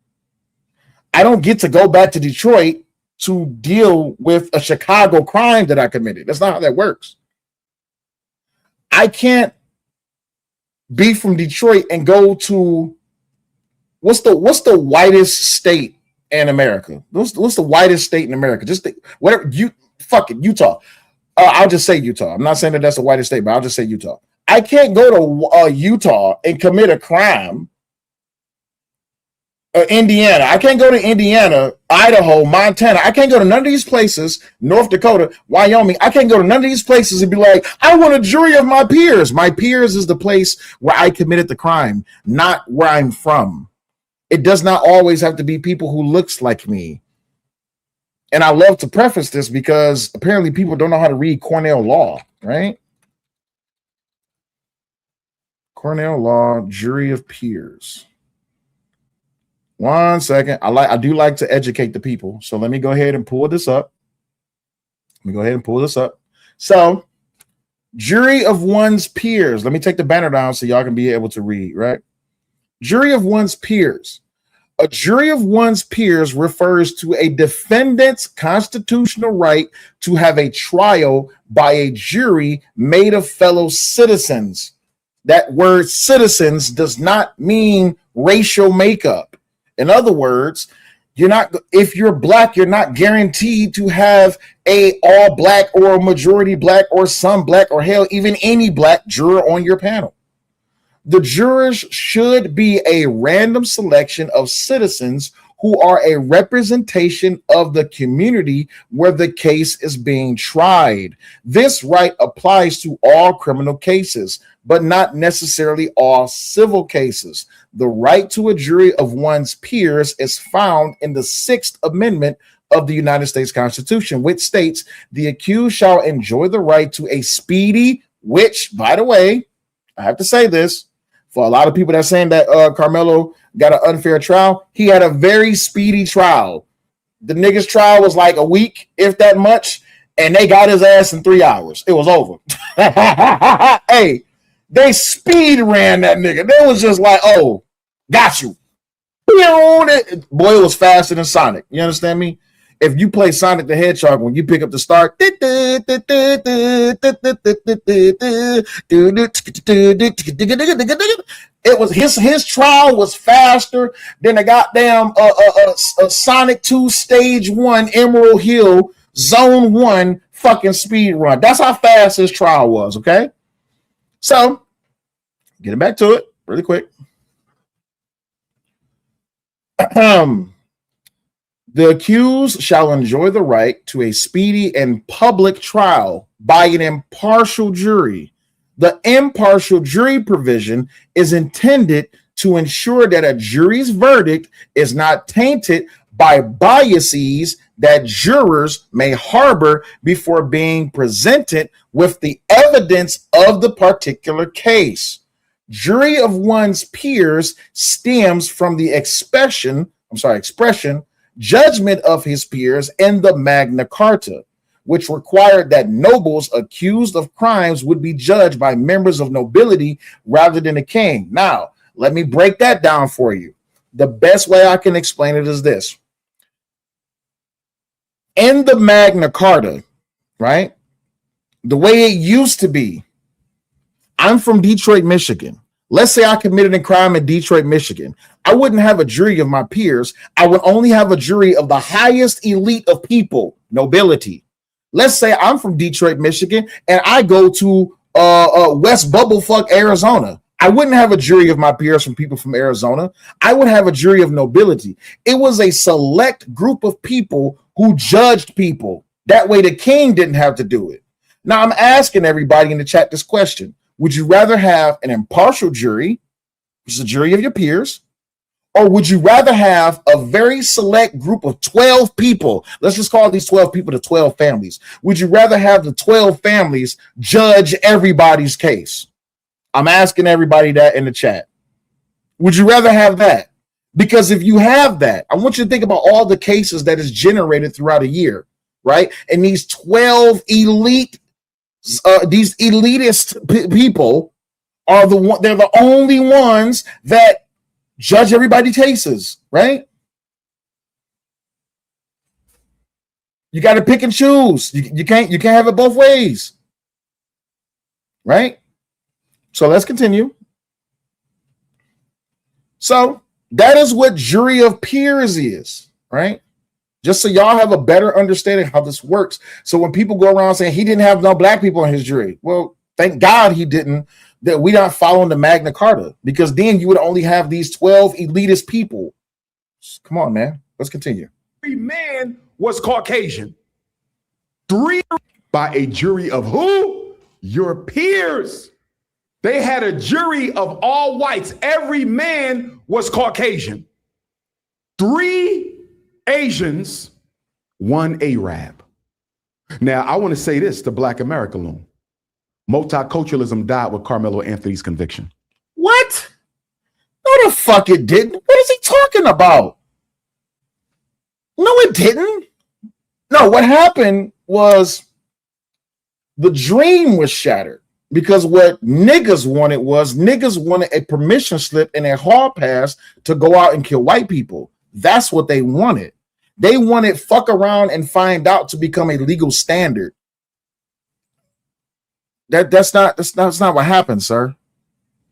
I don't get to go back to Detroit to deal with a Chicago crime that I committed. That's not how that works. I can't be from Detroit and go to what's the whitest state in America? What's the whitest state in America? Just whatever Utah. I'll just say Utah. I'm not saying that that's the whitest state, but I'll just say Utah. I can't go to Utah and commit a crime. Indiana. I can't go to Indiana, Idaho, Montana. I can't go to none of these places, North Dakota, Wyoming. I can't go to none of these places and be like, I want a jury of my peers. My peers is the place where I committed the crime, not where I'm from. It does not always have to be people who looks like me. And I love to preface this because apparently people don't know how to read Cornell law, right? Cornell law, jury of peers. 1 second. I do like to educate the people. So let me go ahead and pull this up. So, jury of one's peers. Let me take the banner down so y'all can be able to read, right? Jury of one's peers. A jury of one's peers refers to a defendant's constitutional right to have a trial by a jury made of fellow citizens. That word citizens does not mean racial makeup. In other words, if you're black, you're not guaranteed to have a all black or a majority black or some black or hell, even any black juror on your panel. The jurors should be a random selection of citizens who are a representation of the community where the case is being tried. This right applies to all criminal cases, but not necessarily all civil cases. The right to a jury of one's peers is found in the 6th Amendment of the United States Constitution, which states the accused shall enjoy the right to a speedy, which, by the way, I have to say this, for a lot of people that are saying that Karmelo got an unfair trial, he had a very speedy trial. The nigga's trial was like a week, if that much, and they got his ass in 3 hours. It was over. Hey, they speed ran that nigga. They was just like, oh, got you. Boy, it was faster than Sonic. You understand me? If you play Sonic the Hedgehog, when you pick up the start, it was his trial was faster than a goddamn Sonic 2 Stage 1 Emerald Hill Zone 1 fucking speed run. That's how fast his trial was, okay? So, getting back to it really quick. The accused shall enjoy the right to a speedy and public trial by an impartial jury. The impartial jury provision is intended to ensure that a jury's verdict is not tainted by biases that jurors may harbor before being presented with the evidence of the particular case. Jury of one's peers stems from the expression judgment of his peers in the Magna Carta, which required that nobles accused of crimes would be judged by members of nobility rather than a king. Now, let me break that down for you. The best way I can explain it is this. In the Magna Carta, right, the way it used to be, I'm from Detroit, Michigan. Let's say I committed a crime in Detroit, Michigan. I wouldn't have a jury of my peers. I would only have a jury of the highest elite of people, nobility. Let's say I'm from Detroit, Michigan, and I go to West Bubblefuck, Arizona. I wouldn't have a jury of my peers from people from Arizona. I would have a jury of nobility. It was a select group of people who judged people. That way the king didn't have to do it. Now I'm asking everybody in the chat this question. Would you rather have an impartial jury, which is a jury of your peers, or would you rather have a very select group of 12 people? Let's just call these 12 people the 12 families. Would you rather have the 12 families judge everybody's case? I'm asking everybody that in the chat. Would you rather have that? Because if you have that, I want you to think about all the cases that is generated throughout a year, right? And these 12 these elitist people are they're the only ones that judge everybody's cases, right? You got to pick and choose. You can't have it both ways, right? So let's continue. So that is what jury of peers is, right? Just so y'all have a better understanding how this works. So when people go around saying he didn't have no black people in his jury, well, thank God he didn't, that we not following the Magna Carta, because then you would only have these 12 elitist people. Come on, man. Let's continue. Every man was Caucasian. 3 by a jury of who? Your peers. They had a jury of all whites. Every man was Caucasian. 3 Asians, 1 Arab. Now, I want to say this to Black America Loom. Multiculturalism died with Karmelo Anthony's conviction. What? No, the fuck it didn't. What is he talking about? No, it didn't. No, what happened was the dream was shattered because what niggas wanted a permission slip and a hall pass to go out and kill white people. That's what they wanted. They wanted fuck around and find out to become a legal standard. That's not what happened, sir.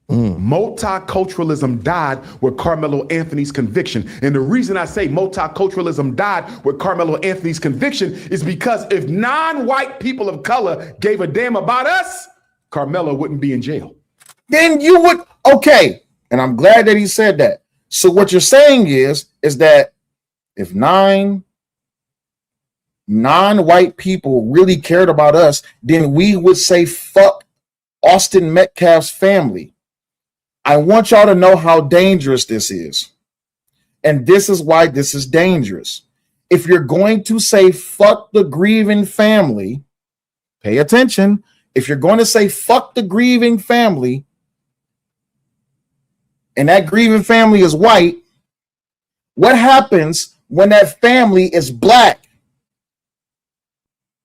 Multiculturalism died with Karmelo Anthony's conviction. And the reason I say multiculturalism died with Karmelo Anthony's conviction is because if non-white people of color gave a damn about us, Karmelo wouldn't be in jail. Then you would, okay. And I'm glad that he said that. So what you're saying is that if 9 non-white people really cared about us, then we would say fuck Austin Metcalf's family. I want y'all to know how dangerous this is. And this is why this is dangerous. If you're going to say fuck the grieving family, pay attention. If you're going to say fuck the grieving family, and that grieving family is white, what happens when that family is black?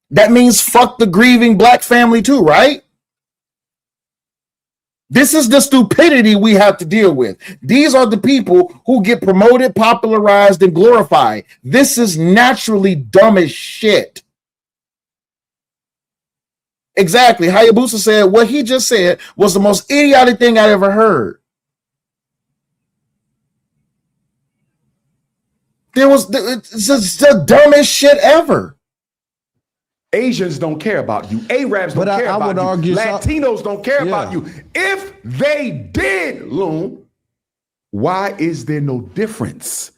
That means fuck the grieving black family too, right? This is the stupidity we have to deal with. These are the people who get promoted, popularized, and glorified. This is naturally dumb as shit. Exactly. Hayabusa said what he just said was the most idiotic thing I ever heard. It's the dumbest shit ever. Asians don't care about you. Arabs don't care about you. Latinos don't care about you. If they did, Loon, why is there no difference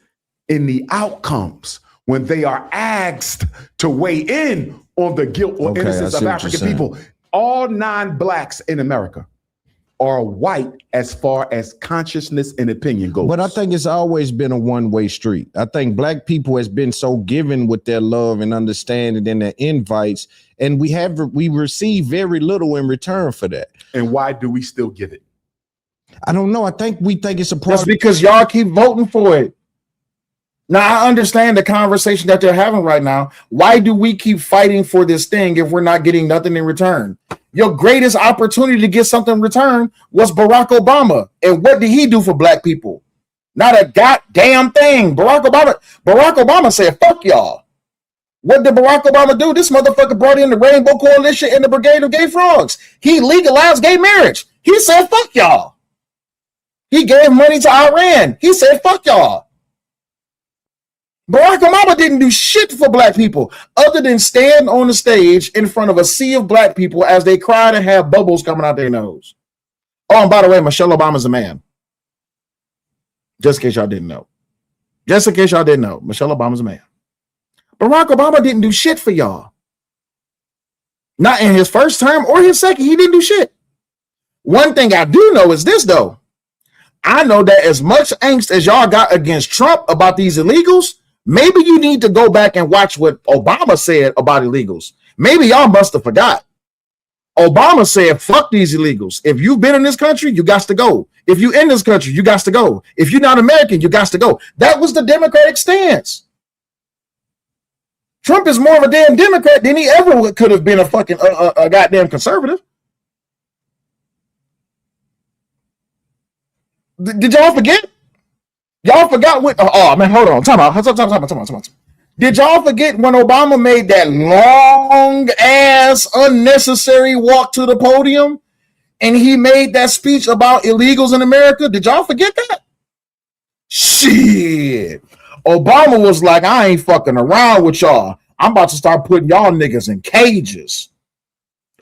in the outcomes when they are asked to weigh in on the guilt or innocence of African people? All non-blacks in America are white as far as consciousness and opinion goes. But I think it's always been a one-way street. I think black people has been so given with their love and understanding and their invites, and we receive very little in return for that. And why do we still give it? I don't know. I think we think it's a problem. That's because y'all keep voting for it. Now, I understand the conversation that they're having right now. Why do we keep fighting for this thing if we're not getting nothing in return? Your greatest opportunity to get something in return was Barack Obama. And what did he do for black people? Not a goddamn thing. Barack Obama said, fuck y'all. What did Barack Obama do? This motherfucker brought in the Rainbow Coalition and the Brigade of Gay Frogs. He legalized gay marriage. He said, fuck y'all. He gave money to Iran. He said, fuck y'all. Barack Obama didn't do shit for black people other than stand on the stage in front of a sea of black people as they cried and have bubbles coming out their nose. Oh, and by the way, Michelle Obama's a man. Just in case y'all didn't know. Michelle Obama's a man. Barack Obama didn't do shit for y'all. Not in his first term or his second. He didn't do shit. One thing I do know is this, though. I know that as much angst as y'all got against Trump about these illegals, maybe you need to go back and watch what Obama said about illegals. Maybe y'all must have forgot. Obama said, fuck these illegals. If you've been in this country, you got to go. If you in this country, you got to go. If you're not American, you got to go. That was the Democratic stance. Trump is more of a damn Democrat than he ever could have been a fucking a goddamn conservative. Did y'all forget? Y'all forgot what? Oh man, hold on. Time out. Did y'all forget when Obama made that long ass unnecessary walk to the podium and he made that speech about illegals in America? Did y'all forget that? Shit. Obama was like, I ain't fucking around with y'all. I'm about to start putting y'all niggas in cages.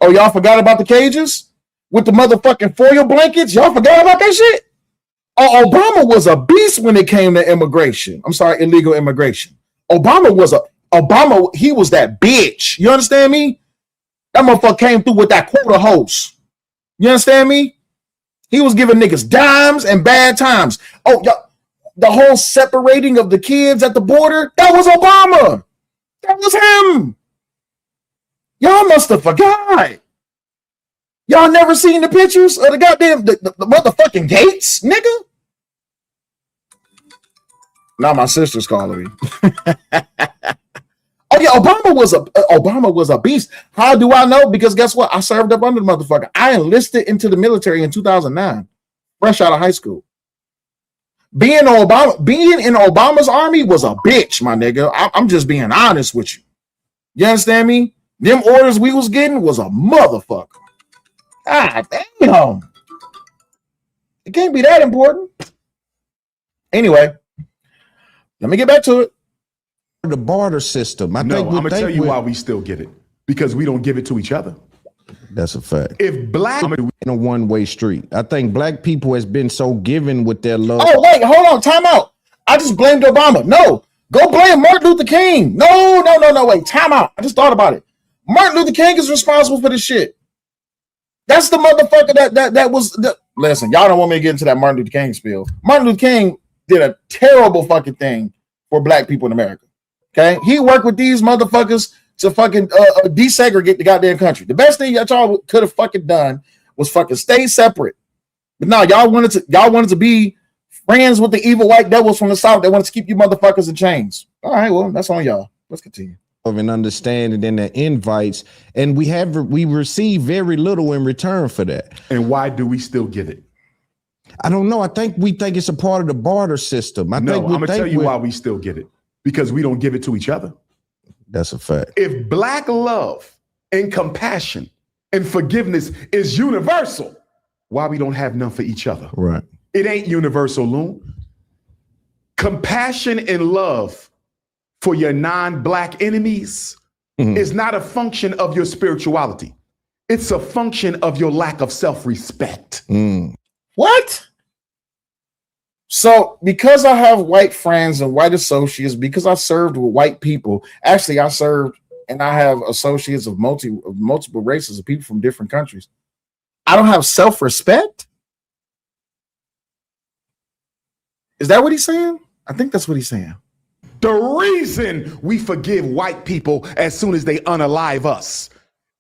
Oh, y'all forgot about the cages? With the motherfucking foil blankets? Y'all forgot about that shit? Oh, Obama was a beast when it came to immigration. I'm sorry, illegal immigration. Obama, he was that bitch. You understand me? That motherfucker came through with that quota host. You understand me? He was giving niggas dimes and bad times. Oh, y'all, the whole separating of the kids at the border, that was Obama. That was him. Y'all must have forgot. Y'all never seen the pictures of the goddamn the motherfucking gates, nigga? Now my sister's calling me. Oh yeah, Obama was a beast. How do I know? Because guess what? I served up under the motherfucker. I enlisted into the military in 2009, fresh out of high school. Being in Obama's army was a bitch, my nigga. I'm just being honest with you. You understand me? Them orders we was getting was a motherfucker. God damn. It can't be that important. Anyway, let me get back to it. The barter system. I'm gonna tell you why we still get it. Because we don't give it to each other. That's a fact. If black in a one-way street. I think black people has been so given with their love. Oh, wait, hold on, time out. I just blamed Obama. No, Go blame Martin Luther King. No, wait, time out. I just thought about it. Martin Luther King is responsible for this shit. That's the motherfucker that was. Listen, y'all don't want me to get into that Martin Luther King spiel. Martin Luther King did a terrible fucking thing for black people in America. Okay? He worked with these motherfuckers to fucking desegregate the goddamn country. The best thing that y'all could have fucking done was fucking stay separate. But no, y'all wanted to be friends with the evil white devils from the South that wanted to keep you motherfuckers in chains. All right, well, that's on y'all. Let's continue. Of an understanding and the invites, and we receive very little in return for that. And why do we still give it? I don't know. I think we think it's a part of the barter system. I'm gonna tell you why we still get it. Because we don't give it to each other. That's a fact. If black love and compassion and forgiveness is universal, why we don't have none for each other? Right. It ain't universal, Loon. Compassion and love for your non-black enemies is not a function of your spirituality. It's a function of your lack of self-respect. What? So because I have white friends and white associates, because I served with white people, actually I served and I have associates of multiple races of people from different countries. I don't have self-respect? Is that what he's saying? I think that's what he's saying. The reason we forgive white people as soon as they unalive us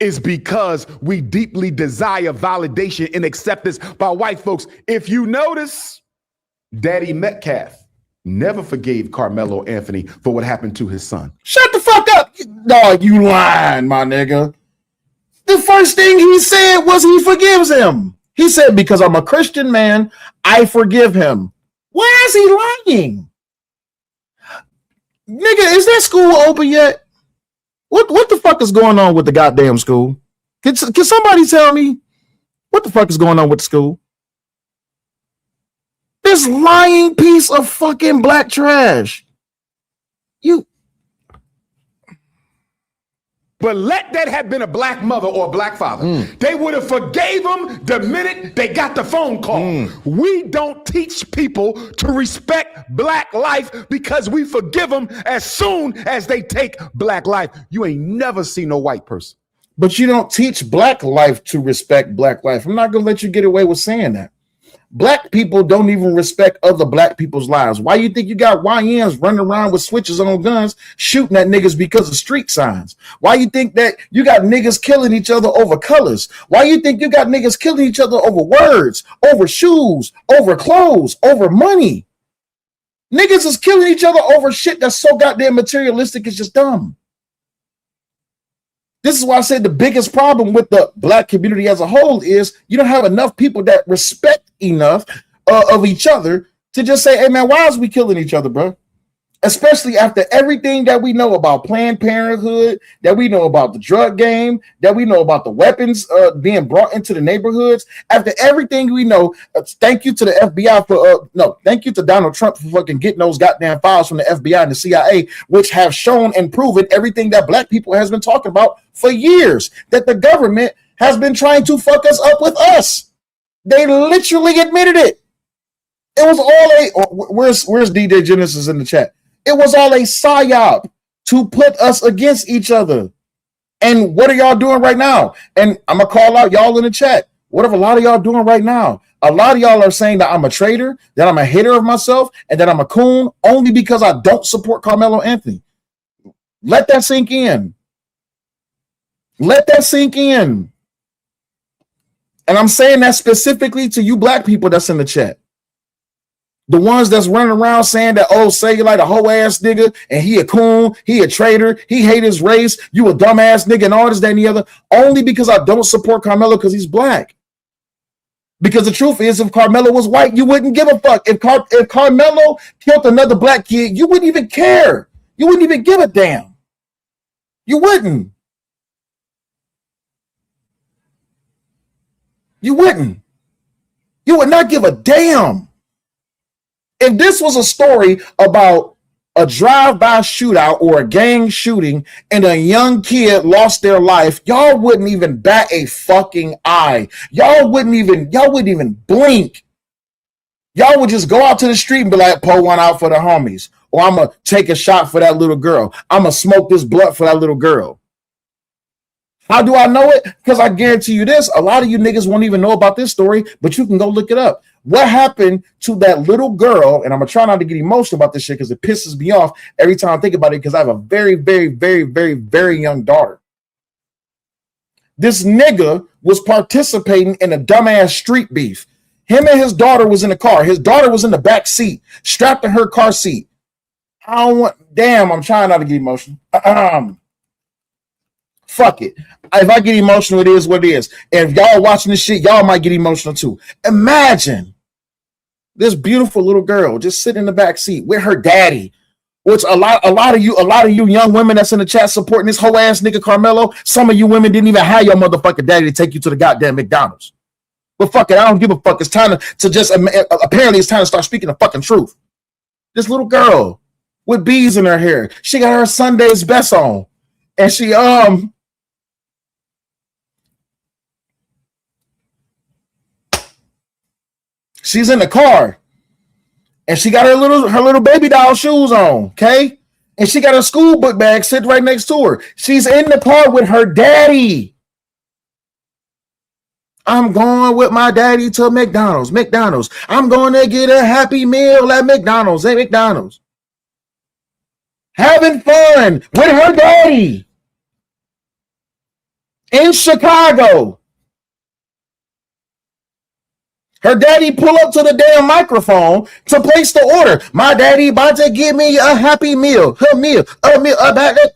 is because we deeply desire validation and acceptance by white folks. If you notice, Daddy Metcalf never forgave Karmelo Anthony for what happened to his son. Shut the fuck up. Dog, you lying, my nigga. The first thing he said was he forgives him. He said, because I'm a Christian man, I forgive him. Why is he lying? Nigga, is that school open yet? What the fuck is going on with the goddamn school? Can somebody tell me what the fuck is going on with the school? This lying piece of fucking black trash. But let that have been a black mother or a black father. They would have forgave them the minute they got the phone call. We don't teach people to respect black life because we forgive them as soon as they take black life. You ain't never seen no white person. But you don't teach black life to respect black life. I'm not going to let you get away with saying that. Black people don't even respect other black people's lives. Why you think you got YNs running around with switches on guns shooting at niggas because of street signs? Why you think that you got niggas killing each other over colors? Why you think you got niggas killing each other over words, over shoes, over clothes, over money? Niggas is killing each other over shit that's so goddamn materialistic, it's just dumb. This is why I said the biggest problem with the black community as a whole is you don't have enough people that respect enough of each other to just say, hey, man, why is we killing each other, bro? Especially after everything that we know about Planned Parenthood, that we know about the drug game, that we know about the weapons being brought into the neighborhoods. After everything we know, thank you to the FBI for, thank you to Donald Trump for fucking getting those goddamn files from the FBI and the CIA, which have shown and proven everything that black people has been talking about for years, that the government has been trying to fuck us up with us. They literally admitted it. It was all where's DJ Genesis in the chat? It was all a psyop to put us against each other. And what are y'all doing right now? And I'm going to call out y'all in the chat. What are a lot of y'all doing right now? A lot of y'all are saying that I'm a traitor, that I'm a hater of myself, and that I'm a coon only because I don't support Karmelo Anthony. Let that sink in. Let that sink in. And I'm saying that specifically to you black people that's in the chat. The ones that's running around saying that, oh, say you like a hoe ass nigga and he a coon, he a traitor, he hate his race, you a dumbass nigga and all this, that, and the other, only because I don't support Karmelo because he's black. Because the truth is, if Karmelo was white, you wouldn't give a fuck. If Karmelo killed another black kid, you wouldn't even care. You wouldn't even give a damn. You wouldn't. You wouldn't. You would not give a damn. If this was a story about a drive-by shootout or a gang shooting and a young kid lost their life, y'all wouldn't even bat a fucking eye. Y'all wouldn't even blink. Y'all would just go out to the street and be like, pull one out for the homies. or I'm going to take a shot for that little girl. I'm going to smoke this blunt for that little girl. How do I know it? Because I guarantee you this, a lot of you niggas won't even know about this story, but you can go look it up. What happened to that little girl? And I'm going to try not to get emotional about this shit because it pisses me off every time I think about it because I have a very, very, very, very, very young daughter. This nigga was participating in a dumbass street beef. Him and his daughter was in the car. His daughter was in the back seat, strapped in her car seat. Damn, I'm trying not to get emotional. Fuck it. If I get emotional, it is what it is. And if y'all watching this shit, y'all might get emotional too. Imagine this beautiful little girl just sitting in the back seat with her daddy, which a lot of you young women that's in the chat supporting this whole ass nigga Karmelo, some of you women didn't even have your motherfucking daddy to take you to the goddamn McDonald's. But fuck it, I don't give a fuck. It's time to just, apparently it's time to start speaking the fucking truth. This little girl with bees in her hair, she got her Sunday's best on. And she's in the car and she got her little baby doll shoes on, okay? And she got her school book bag sitting right next to her. She's in the car with her daddy. I'm going with my daddy to McDonald's. I'm going to get a Happy Meal at McDonald's. Having fun with her daddy in Chicago. Her daddy pull up to the damn microphone to place the order. My daddy about to give me a Happy Meal. A meal about it.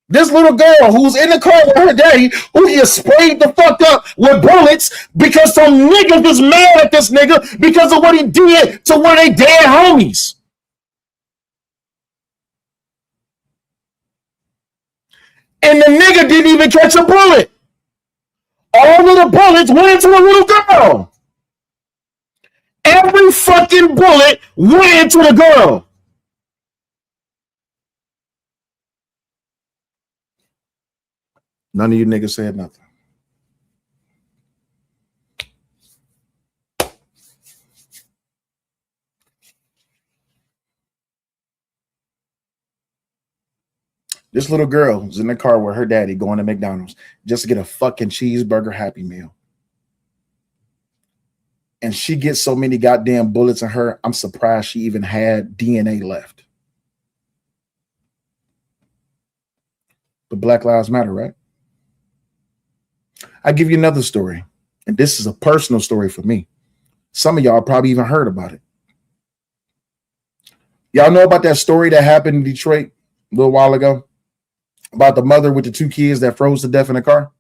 This little girl who's in the car with her daddy, who is sprayed the fuck up with bullets because some niggas is mad at this nigga because of what he did to one of their dead homies. And the nigga didn't even catch a bullet. All of the bullets went into the little girl. Every fucking bullet went into the girl. None of you niggas said nothing. This little girl was in the car with her daddy going to McDonald's just to get a fucking cheeseburger Happy Meal. And she gets so many goddamn bullets in her, I'm surprised she even had DNA left. But Black Lives Matter, right? I give you another story, and this is a personal story for me. Some of y'all probably even heard about it. Y'all know about that story that happened in Detroit a little while ago about the mother with the two kids that froze to death in the car?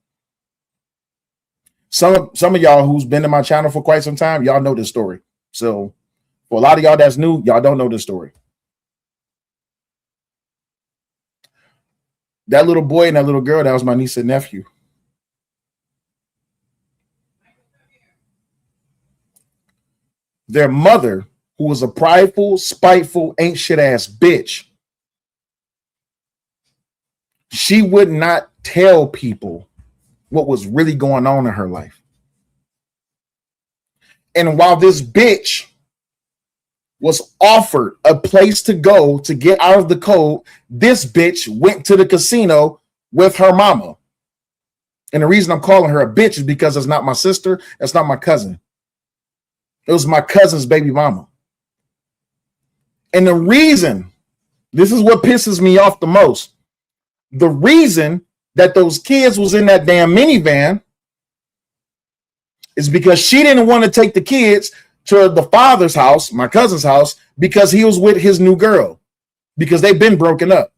Some of y'all who's been to my channel for quite some time, y'all know this story. So for a lot of y'all that's new, y'all don't know this story. That little boy and that little girl, that was my niece and nephew. Their mother, who was a prideful, spiteful, ain't shit ass bitch, she would not tell people what was really going on in her life. And while this bitch was offered a place to go to get out of the cold, this bitch went to the casino with her mama. And the reason I'm calling her a bitch is because it's not my sister, it's not my cousin. It was my cousin's baby mama. And the reason, this is what pisses me off the most. The reason that those kids was in that damn minivan is because she didn't want to take the kids to the father's house, my cousin's house, because he was with his new girl, because they've been broken up.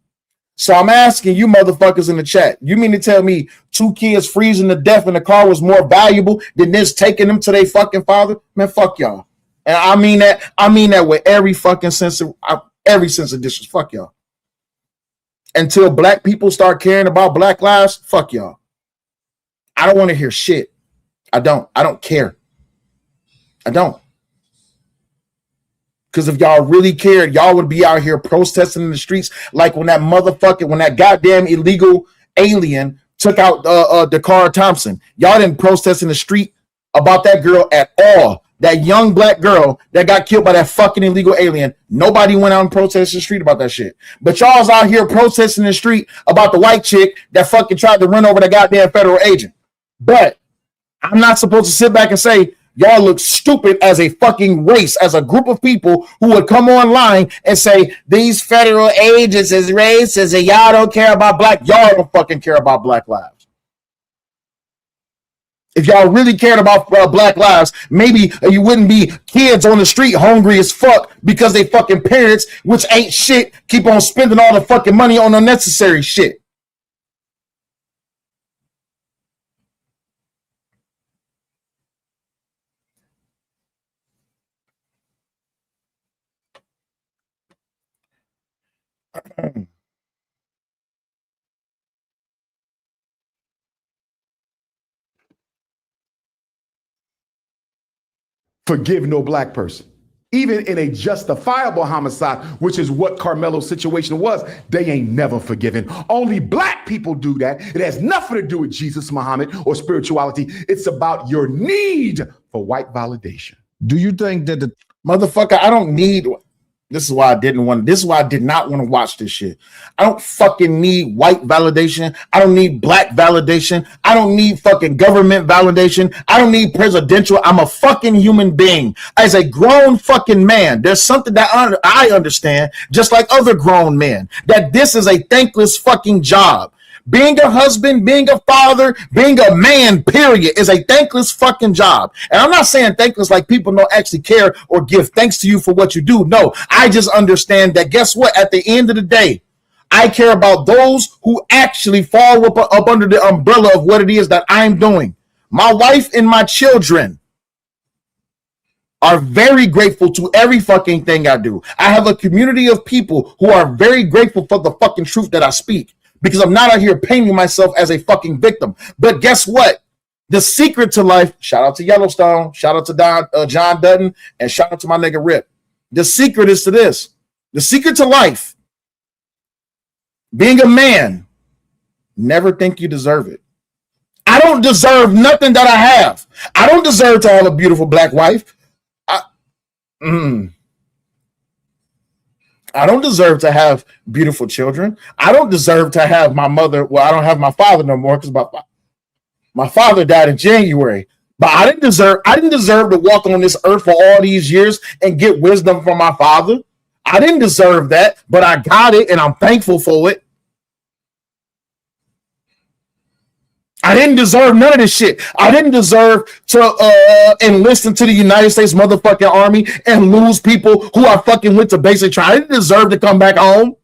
So I'm asking you motherfuckers in the chat, you mean to tell me two kids freezing to death in the car was more valuable than this taking them to their fucking father? Man, fuck y'all. And I mean that with every fucking sense of disrespect. Fuck y'all. Until black people start caring about black lives, fuck y'all. I don't want to hear shit. I don't care. I don't. Because if y'all really cared, y'all would be out here protesting in the streets like when that goddamn illegal alien took out Dakar Thompson. Y'all didn't protest in the street about that girl at all. that young black girl that got killed by that fucking illegal alien. Nobody went out and protested the street about that shit. But y'all's out here protesting the street about the white chick that fucking tried to run over the goddamn federal agent. But I'm not supposed to sit back and say, y'all look stupid as a fucking race, as a group of people who would come online and say, these federal agents is racist and y'all don't care about black. Y'all don't fucking care about black lives. If y'all really cared about black lives, maybe you wouldn't be kids on the street hungry as fuck because they fucking parents, which ain't shit, keep on spending all the fucking money on unnecessary shit. Forgive no black person. Even in a justifiable homicide, which is what Karmelo's situation was, they ain't never forgiven. Only black people do that. It has nothing to do with Jesus, Muhammad, or spirituality. It's about your need for white validation. Do you think that the motherfucker, I don't need, this is why I did not want to watch this shit. I don't fucking need white validation. I don't need black validation. I don't need fucking government validation. I don't need presidential. I'm a fucking human being. As a grown fucking man, there's something that I understand, just like other grown men, that this is a thankless fucking job. Being a husband, being a father, being a man, period, is a thankless fucking job. And I'm not saying thankless like people don't actually care or give thanks to you for what you do. No, I just understand that, guess what? At the end of the day, I care about those who actually fall up under the umbrella of what it is that I'm doing. My wife and my children are very grateful to every fucking thing I do. I have a community of people who are very grateful for the fucking truth that I speak, because I'm not out here painting myself as a fucking victim. But guess what? The secret to life, shout out to Yellowstone, shout out to John Dutton, and shout out to my nigga Rip. The secret is to this. The secret to life, being a man, never think you deserve it. I don't deserve nothing that I have. I don't deserve to have a beautiful black wife. I don't deserve to have beautiful children. I don't deserve to have my mother. Well, I don't have my father no more because my father died in January. But I didn't deserve to walk on this earth for all these years and get wisdom from my father. I didn't deserve that, but I got it and I'm thankful for it. I didn't deserve none of this shit. I didn't deserve to enlist into the United States motherfucking army and lose people who I fucking went to basic training. I didn't deserve to come back home.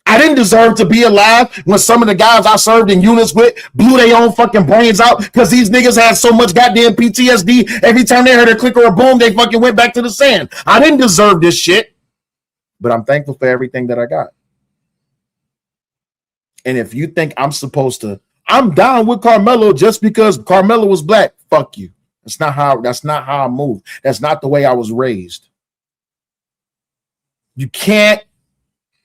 I didn't deserve to be alive when some of the guys I served in units with blew their own fucking brains out because these niggas had so much goddamn PTSD. Every time they heard a click or a boom, they fucking went back to the sand. I didn't deserve this shit, but I'm thankful for everything that I got. And if you think I'm down with Karmelo just because Karmelo was black, fuck you. That's not how I move. That's not the way I was raised. You can't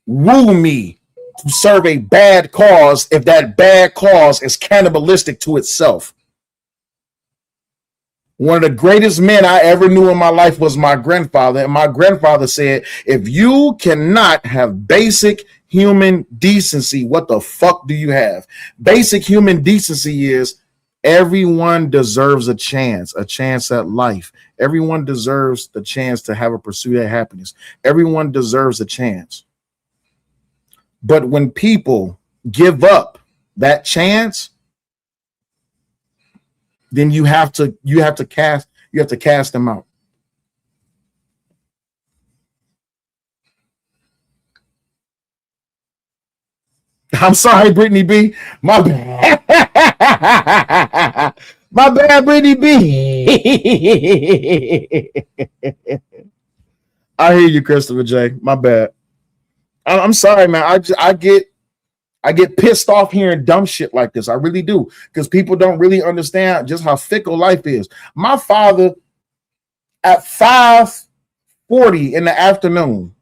woo me to serve a bad cause if that bad cause is cannibalistic to itself. One of the greatest men I ever knew in my life was my grandfather, and my grandfather said, if you cannot have basic human decency, what the fuck do you have? Basic human decency is everyone deserves a chance at life. Everyone deserves the chance to have a pursuit of happiness. Everyone deserves a chance. But when people give up that chance, then you have to cast them out. I'm sorry, Brittany B. My bad. My bad, Brittany B. I hear you, Christopher J. My bad. I'm sorry, man. I get pissed off hearing dumb shit like this. I really do, because people don't really understand just how fickle life is. My father, at 5:40 in the afternoon,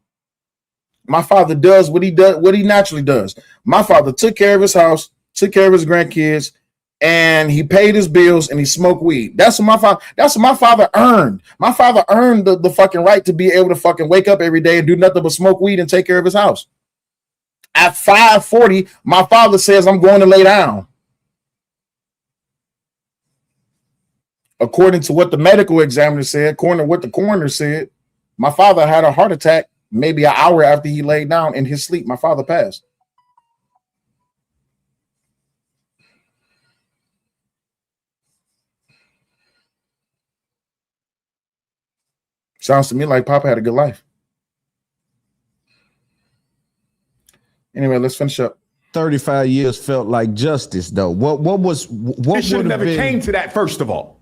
my father does what he naturally does. My father took care of his house, took care of his grandkids, and he paid his bills and he smoked weed. That's what my father earned. My father earned the fucking right to be able to fucking wake up every day and do nothing but smoke weed and take care of his house. At 5:40, my father says, I'm going to lay down. According to what the medical examiner said, according to what the coroner said, my father had a heart attack maybe an hour after he laid down in his sleep. My father passed. Sounds to me like Papa had a good life. Anyway, let's finish up. 35 years felt like justice, though. What it should have never came to that, first of all.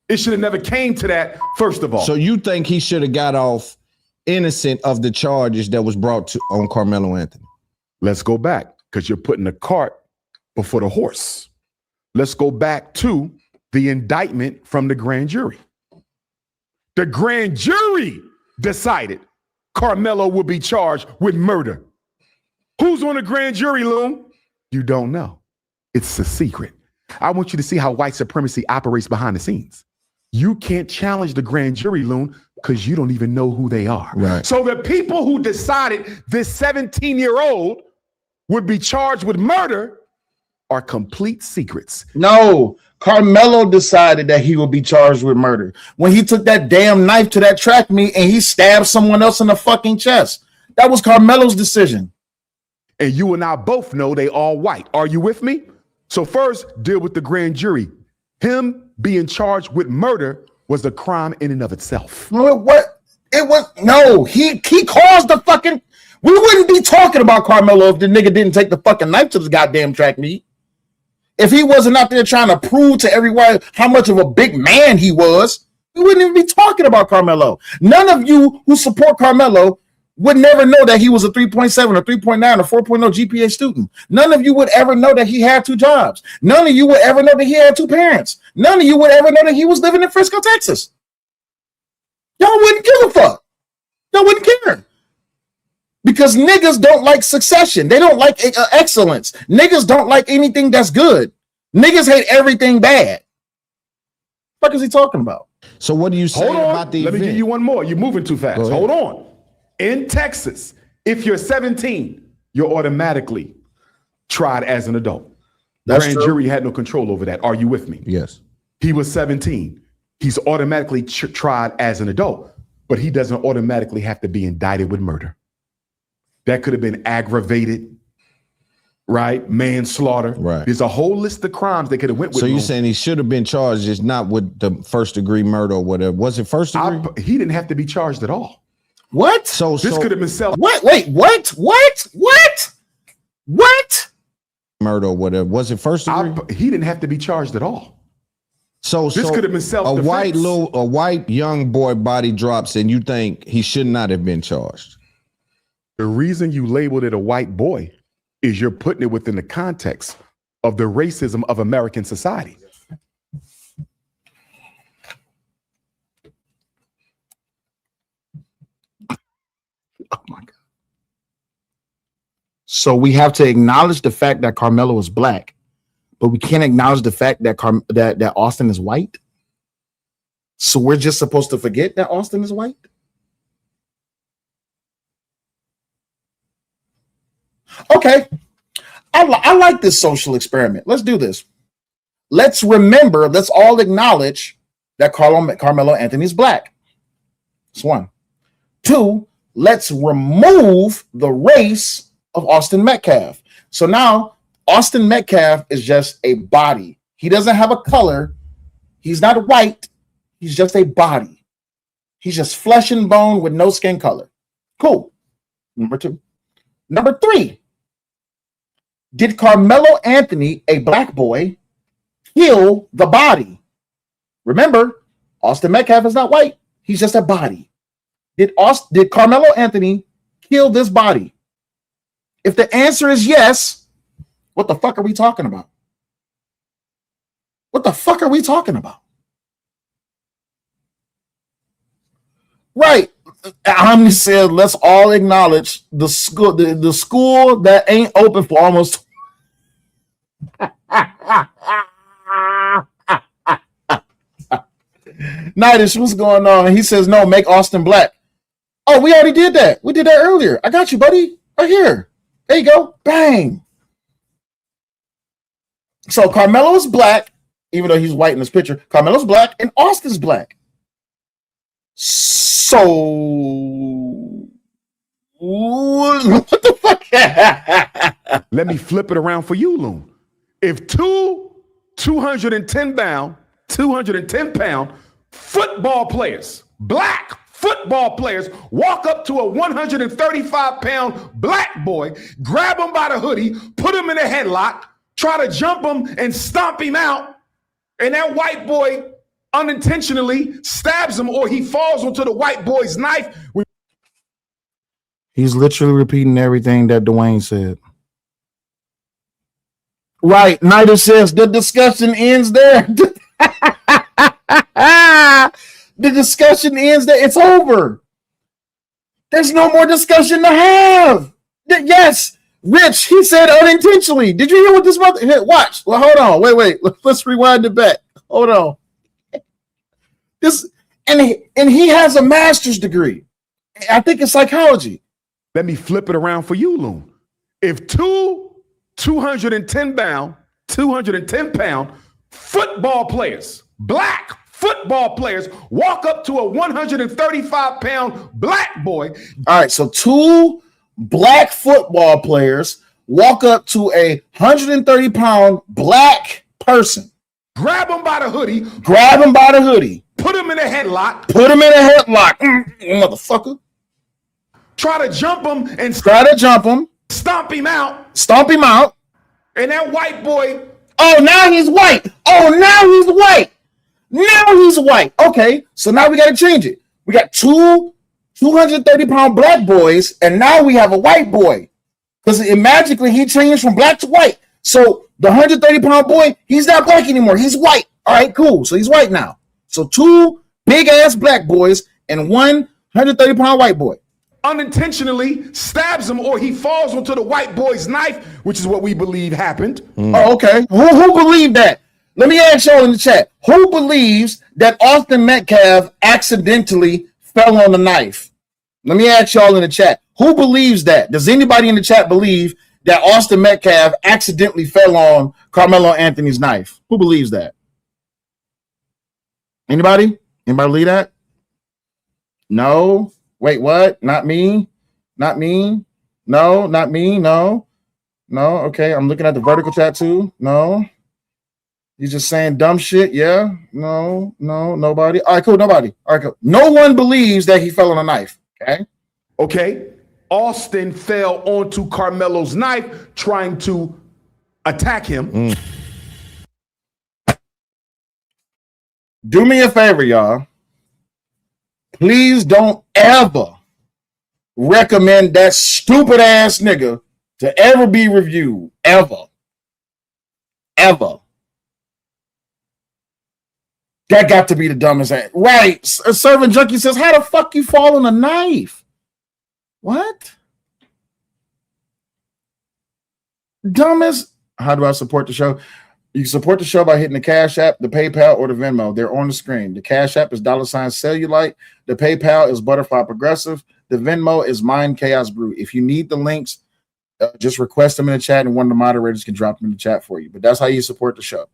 It should have never came to that, first of all. So you think he should have got off innocent of the charges that was brought on Karmelo Anthony? Let's go back, because you're putting the cart before the horse. Let's go back to the indictment from the grand jury. The grand jury decided Karmelo would be charged with murder. Who's on the grand jury, Loon? You don't know. It's a secret. I want you to see how white supremacy operates behind the scenes. You can't challenge the grand jury, Loon, because you don't even know who they are. Right. So the people who decided this 17-year-old would be charged with murder are complete secrets. No, Karmelo decided that he would be charged with murder when he took that damn knife to that track meet and he stabbed someone else in the fucking chest. That was Karmelo's decision. And you and I both know they all white. Are you with me? So first, deal with the grand jury. Him being charged with murder was a crime in and of itself. No, he caused the fucking. We wouldn't be talking about Karmelo if the nigga didn't take the fucking knife to the goddamn track meet. If he wasn't out there trying to prove to everyone how much of a big man he was, we wouldn't even be talking about Karmelo. None of you who support Karmelo would never know that he was a 3.7 or 3.9 or 4.0 GPA student. None of you would ever know that he had 2 jobs. None of you would ever know that he had 2 parents. None of you would ever know that he was living in Frisco, Texas. Y'all wouldn't give a fuck. Y'all wouldn't care. Because niggas don't like succession. They don't like excellence. Niggas don't like anything that's good. Niggas hate everything bad. What is he talking about? So what do you say about the event? Let me give you one more. You're moving too fast. Go Hold on. In Texas, if you're 17, you're automatically tried as an adult. That's Grand true. jury had no control over that. Are you with me? Yes. He was 17. He's automatically tried as an adult, but he doesn't automatically have to be indicted with murder. That could have been aggravated, right? Manslaughter. Right. There's a whole list of crimes they could have went with. So you're saying he should have been charged, just not with the first degree murder or whatever. Was it first degree? He didn't have to be charged at all. What? So this could have been self. What? Wait, what? Murder or whatever. Was it first degree? He didn't have to be charged at all. So this could have been self-defense. A white young boy body drops, and you think he should not have been charged. The reason you labeled it a white boy is you're putting it within the context of the racism of American society. Oh my God. So we have to acknowledge the fact that Karmelo is black, but we can't acknowledge the fact that that Austin is white. So we're just supposed to forget that Austin is white? Okay. I like this social experiment. Let's do this. Let's all acknowledge that Karmelo Anthony is black. That's one. 2, let's remove the race of Austin Metcalf. So now Austin Metcalf is just a body. He doesn't have a color. He's not white. He's just a body. He's just flesh and bone with no skin color. Cool. Number 2. Number 3. Did Karmelo Anthony, a black boy, kill the body? Remember, Austin Metcalf is not white. He's just a body. Did Karmelo Anthony kill this body? If the answer is yes, what the fuck are we talking about? What the fuck are we talking about? Right. Omni said, let's all acknowledge the school, the school that ain't open for almost. Nidus, what's going on? He says, no, make Austin black. Oh, we already did that. We did that earlier. I got you, buddy. Right here. There you go. Bang. So Karmelo is black, even though he's white in this picture. Karmelo's black and Austin's black. So what the fuck? Let me flip it around for you, Loon. If two 210-pound football players, black football players, walk up to a 135-pound black boy, grab him by the hoodie, put him in a headlock, try to jump him and stomp him out, and that white boy unintentionally stabs him, or he falls onto the white boy's knife. He's literally repeating everything that Dwayne said. Right. Nidus says the discussion ends there. The discussion ends there. It's over. There's no more discussion to have. Yes. Rich, he said unintentionally. Did you hear what this mother? Here, watch. Well, hold on. Wait. Let's rewind it back. Hold on. This and he has a master's degree. I think in psychology. Let me flip it around for you, Loon. If two 210-pound football players, black football players, walk up to a 135-pound black boy. All right, so two black football players walk up to a 130-pound black person. Grab him by the hoodie. Put him in a headlock. Motherfucker. Try to jump him. Stomp him out. And that white boy. Oh, now he's white. Okay, so now we got to change it. We got two 230-pound black boys, and now we have a white boy. Because magically he changed from black to white. So the 130-pound boy, he's not black anymore. He's white. All right, cool. So he's white now. So two big-ass black boys and one 130-pound white boy. Unintentionally stabs him, or he falls onto the white boy's knife, which is what we believe happened. Oh, okay. Who believed that? Let me ask y'all in the chat. Who believes that Austin Metcalf accidentally fell on the knife? Let me ask y'all in the chat. Who believes that? Does anybody in the chat believe that Austin Metcalf accidentally fell on Karmelo Anthony's knife? Who believes that? Anybody? Anybody believe that? No. Wait, what? Not me? No, not me. No. Okay, I'm looking at the vertical chat too. No. He's just saying dumb shit. Yeah. No, nobody. All right, cool. Nobody. All right, cool. No one believes that he fell on a knife. Okay. Austin fell onto Karmelo's knife trying to attack him. Do me a favor, y'all. Please don't ever recommend that stupid ass nigga to ever be reviewed. Ever. That got to be the dumbest ass. Right. A servant junkie says, how the fuck you fall on a knife? What? Dumbest. How do I support the show? You can support the show by hitting the Cash App, the PayPal, or the Venmo. They're on the screen. The Cash App is $Cellulite. The PayPal is Butterfly Progressive. The Venmo is Mind Chaos Brew. If you need the links, just request them in the chat, and one of the moderators can drop them in the chat for you. But that's how you support the show.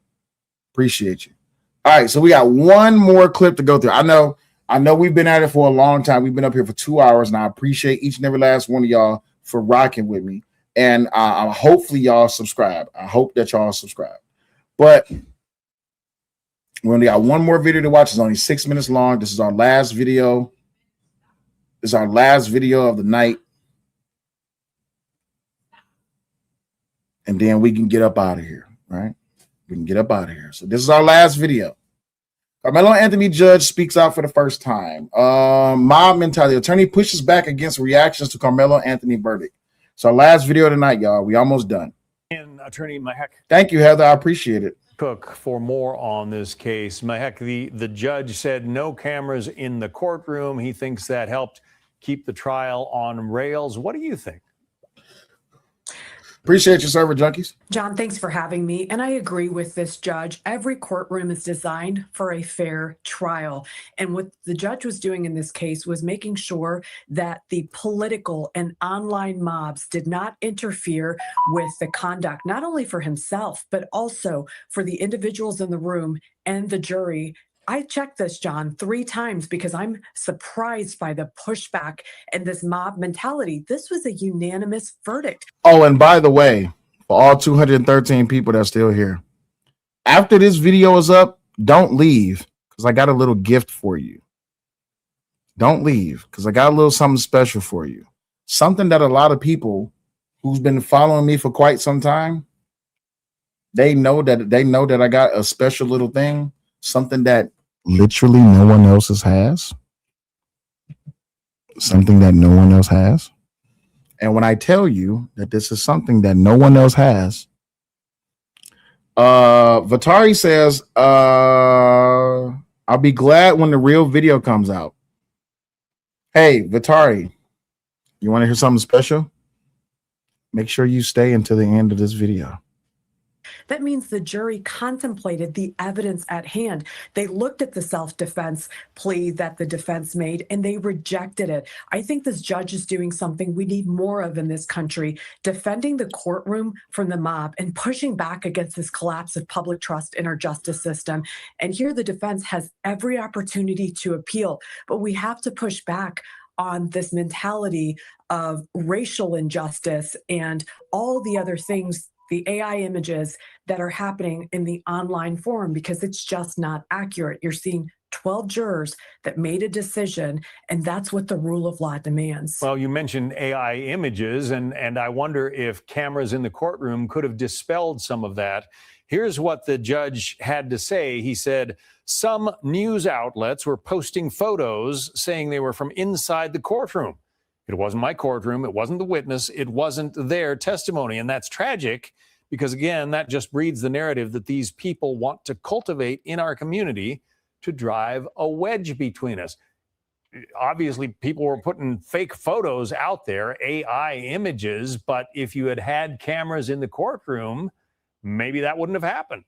Appreciate you. All right, so we got one more clip to go through. I know we've been at it for a long time. We've been up here for 2 hours, and I appreciate each and every last one of y'all for rocking with me. And hopefully y'all subscribe. I hope that y'all subscribe. But we only got one more video to watch. It's only 6 minutes long. This is our last video. This is our last video of the night. And then we can get up out of here, right? We can get up out of here. So this is our last video. Karmelo Anthony judge speaks out for the first time. Mob mentality. Attorney pushes back against reactions to Karmelo Anthony verdict. So our last video tonight, y'all. We almost done. And Attorney Mahek. Thank you, Heather. I appreciate it. Cook for more on this case. Mahek, the judge said no cameras in the courtroom. He thinks that helped keep the trial on rails. What do you think? Appreciate you, server junkies. John, thanks for having me. And I agree with this judge. Every courtroom is designed for a fair trial. And what the judge was doing in this case was making sure that the political and online mobs did not interfere with the conduct, not only for himself, but also for the individuals in the room and the jury. I checked this, John, 3 times because I'm surprised by the pushback and this mob mentality. This was a unanimous verdict. Oh, and by the way, for all 213 people that are still here, after this video is up, don't leave because I got a little gift for you. Don't leave because I got a little something special for you. Something that a lot of people who's been following me for quite some time, they know that I got a special little thing, something that literally no one else has. Something that no one else has. And when I tell you that this is something that no one else has, Vatari says, I'll be glad when the real video comes out. Hey, Vatari, you want to hear something special? Make sure you stay until the end of this video. That means the jury contemplated the evidence at hand. They looked at the self-defense plea that the defense made and they rejected it. I think this judge is doing something we need more of in this country, defending the courtroom from the mob and pushing back against this collapse of public trust in our justice system. And here the defense has every opportunity to appeal, but we have to push back on this mentality of racial injustice and all the other things, the AI images that are happening in the online forum, because it's just not accurate. You're seeing 12 jurors that made a decision, and that's what the rule of law demands. Well, you mentioned AI images, and I wonder if cameras in the courtroom could have dispelled some of that. Here's what the judge had to say. He said, some news outlets were posting photos saying they were from inside the courtroom. It wasn't my courtroom. It wasn't the witness. It wasn't their testimony. And that's tragic because, again, that just breeds the narrative that these people want to cultivate in our community to drive a wedge between us. Obviously, people were putting fake photos out there, AI images, but if you had had cameras in the courtroom, maybe that wouldn't have happened.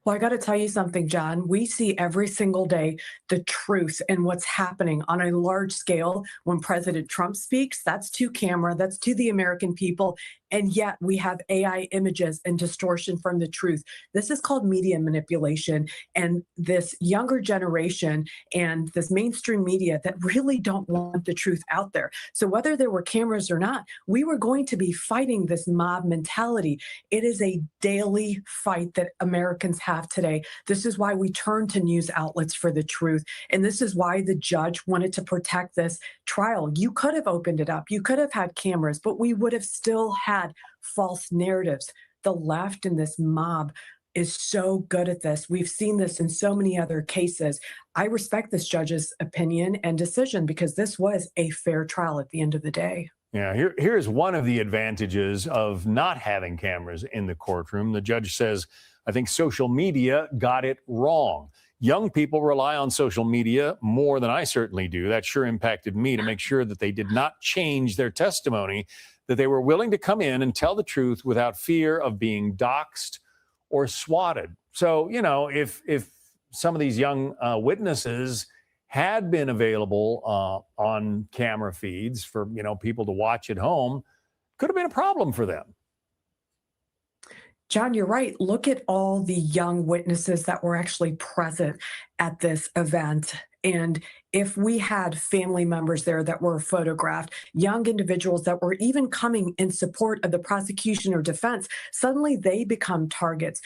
Well, I got to tell you something, John. We see every single day the truth and what's happening on a large scale. When President Trump speaks, that's to camera, that's to the American people. And yet we have AI images and distortion from the truth. This is called media manipulation. And this younger generation and this mainstream media that really don't want the truth out there. So whether there were cameras or not, we were going to be fighting this mob mentality. It is a daily fight that Americans have today. This is why we turn to news outlets for the truth. And this is why the judge wanted to protect this trial. You could have opened it up. You could have had cameras, but we would have still had false narratives. The left and this mob is so good at this. We've seen this in so many other cases. I respect this judge's opinion and decision because this was a fair trial at the end of the day. Yeah, here's one of the advantages of not having cameras in the courtroom. The judge says, I think social media got it wrong. Young people rely on social media more than I certainly do. That sure impacted me to make sure that they did not change their testimony, that they were willing to come in and tell the truth without fear of being doxxed or swatted. So, you know, if some of these young witnesses had been available on camera feeds for, you know, people to watch at home, could have been a problem for them. John, you're right. Look at all the young witnesses that were actually present at this event. And if we had family members there that were photographed, young individuals that were even coming in support of the prosecution or defense, suddenly they become targets.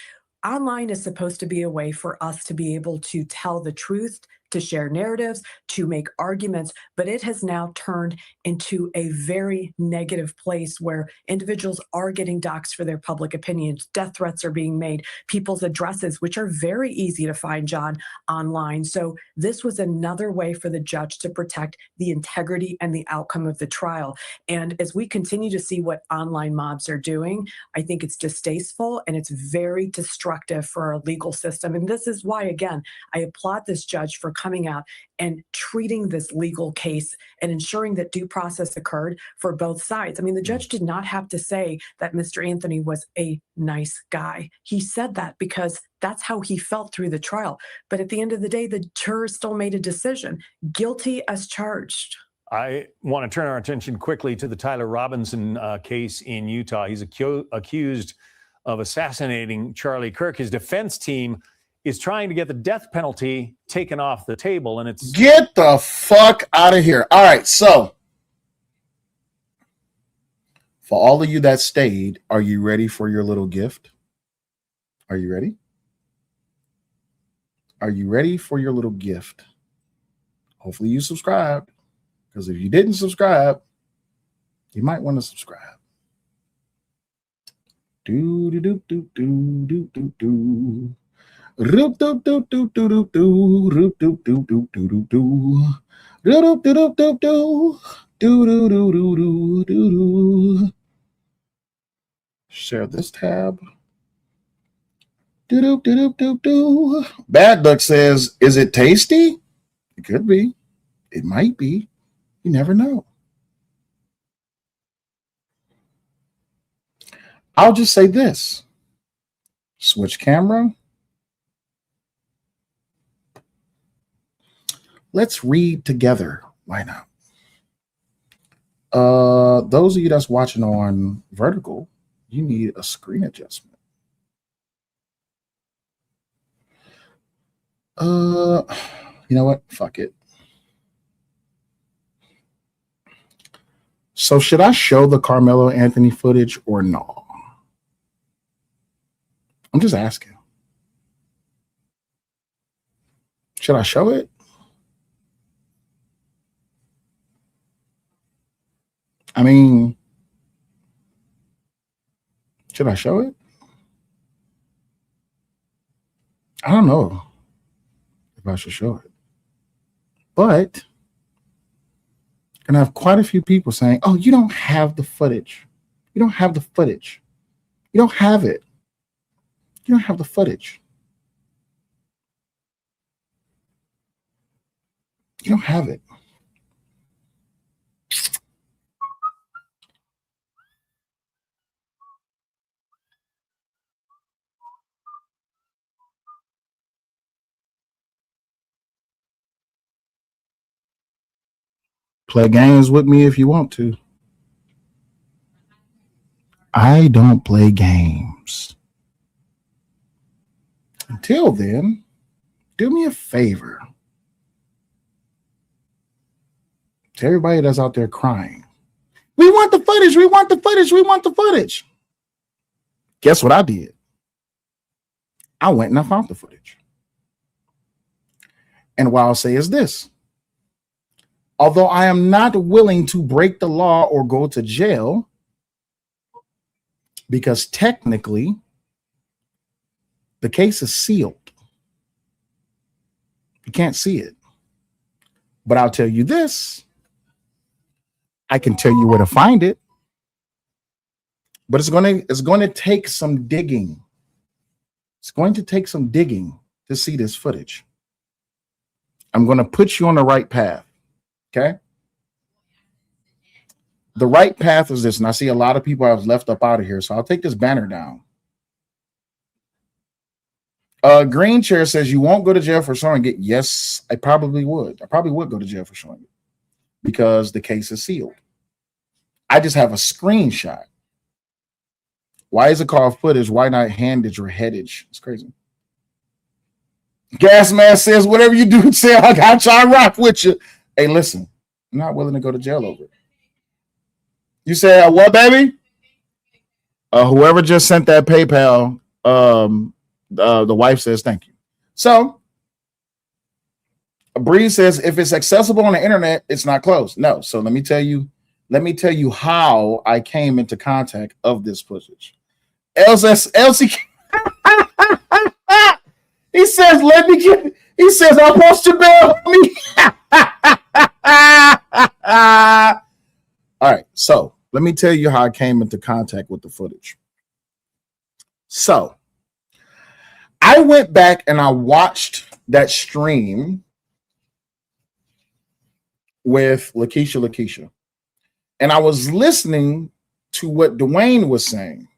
Online is supposed to be a way for us to be able to tell the truth, to share narratives, to make arguments, but it has now turned into a very negative place where individuals are getting doxxed for their public opinions. Death threats are being made, people's addresses, which are very easy to find, John, online. So this was another way for the judge to protect the integrity and the outcome of the trial. And as we continue to see what online mobs are doing, I think it's distasteful and it's very destructive for our legal system. And this is why, again, I applaud this judge for coming out and treating this legal case and ensuring that due process occurred for both sides. I mean, the judge did not have to say that Mr. Anthony was a nice guy. He said that because that's how he felt through the trial. But at the end of the day, the jurors still made a decision. Guilty as charged. I want to turn our attention quickly to the Tyler Robinson case in Utah. He's accused of assassinating Charlie Kirk. His defense team is trying to get the death penalty taken off the table, and it's... Get the fuck out of here. All right, so for all of you that stayed, are you ready for your little gift? Are you ready? Are you ready for your little gift? Hopefully you subscribed, because if you didn't subscribe, you might want to subscribe. Do do do do do do do do. Roop doop doop doop doop doop roop doop doop doop doop doop doop doop doop doop doop do do do do do do. Share this tab. Do do do do do do. Bad Duck says, "Is it tasty?" It could be. It might be. You never know. I'll just say this. Switch camera. Let's read together. Why not? Those of you that's watching on vertical, you need a screen adjustment. You know what? Fuck it. So should I show the Karmelo Anthony footage or no? I'm just asking. Should I show it? I mean, should I show it? I don't know if I should show it. But and I have quite a few people saying, "Oh, you don't have the footage. You don't have the footage. You don't have it. You don't have the footage. You don't have it." Play games with me if you want to. I don't play games. Until then, do me a favor. To everybody that's out there crying, "We want the footage, we want the footage, we want the footage." Guess what I did? I went and I found the footage. And what I'll say is this. Although I am not willing to break the law or go to jail, because technically the case is sealed. You can't see it. But I'll tell you this. I can tell you where to find it. But it's going to take some digging. It's going to take some digging to see this footage. I'm going to put you on the right path. Okay. The right path is this, and I see a lot of people I was left up out of here, so I'll take this banner down. Green Chair says you won't go to jail for showing it. Yes, I probably would. I probably would go to jail for showing it because the case is sealed. I just have a screenshot. Why is it called footage? Why not handage or headage? It's crazy. Gasman says, "Whatever you do, say I'll try to rock with you." Hey, listen, I'm not willing to go to jail over it. You say, what, baby? Whoever just sent that PayPal, the wife says, thank you. So, Bree says, if it's accessible on the internet, it's not closed. No. So let me tell you how I came into contact of this footage. Elsie, he says, I'll post your bill. All right, so let me tell you how I came into contact with the footage. So I went back and I watched that stream with Lakeisha. And I was listening to what Dwayne was saying.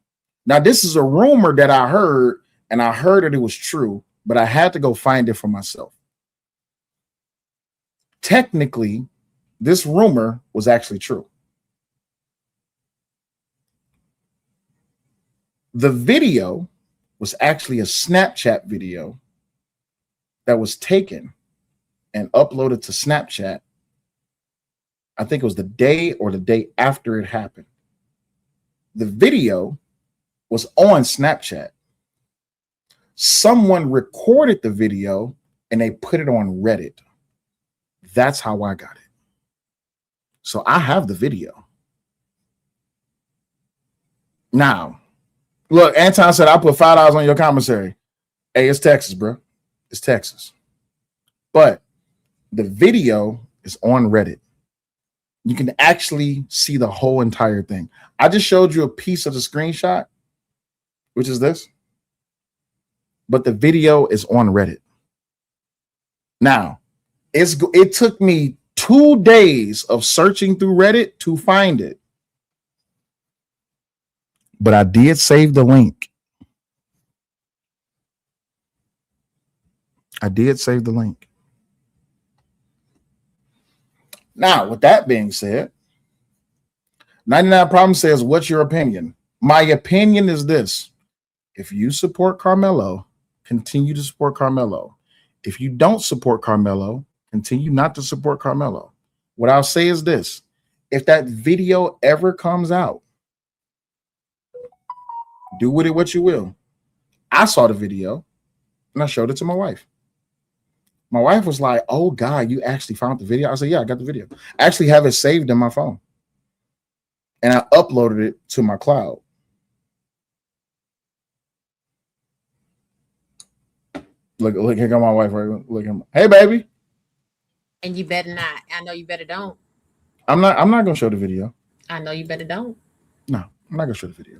Now, this is a rumor that I heard, and I heard that it was true, but I had to go find it for myself. Technically, this rumor was actually true. The video was actually a Snapchat video that was taken and uploaded to Snapchat. I think it was the day or the day after it happened. The video was on Snapchat. Someone recorded the video and they put it on Reddit. That's how I got it. So I have the video. Now, look, Anton said, I put $5 on your commissary. Hey, it's Texas, bro. It's Texas. But the video is on Reddit. You can actually see the whole entire thing. I just showed you a piece of the screenshot, which is this. But the video is on Reddit. Now, it took me 2 days of searching through Reddit to find it. But I did save the link. I did save the link. Now, with that being said, 99 Problem says, what's your opinion? My opinion is this. If you support Karmelo, continue to support Karmelo. If you don't support Karmelo, continue not to support Karmelo. What I'll say is this. If that video ever comes out, do with it what you will. I saw the video and I showed it to my wife. My wife was like, oh, God, you actually found the video? I said, yeah, I got the video. I actually have it saved in my phone. And I uploaded it to my cloud. Look, here come my wife. Right? Look at my, hey, baby. And you better not. I know you better don't. I'm not going to show the video. I know you better don't. No, I'm not going to show the video.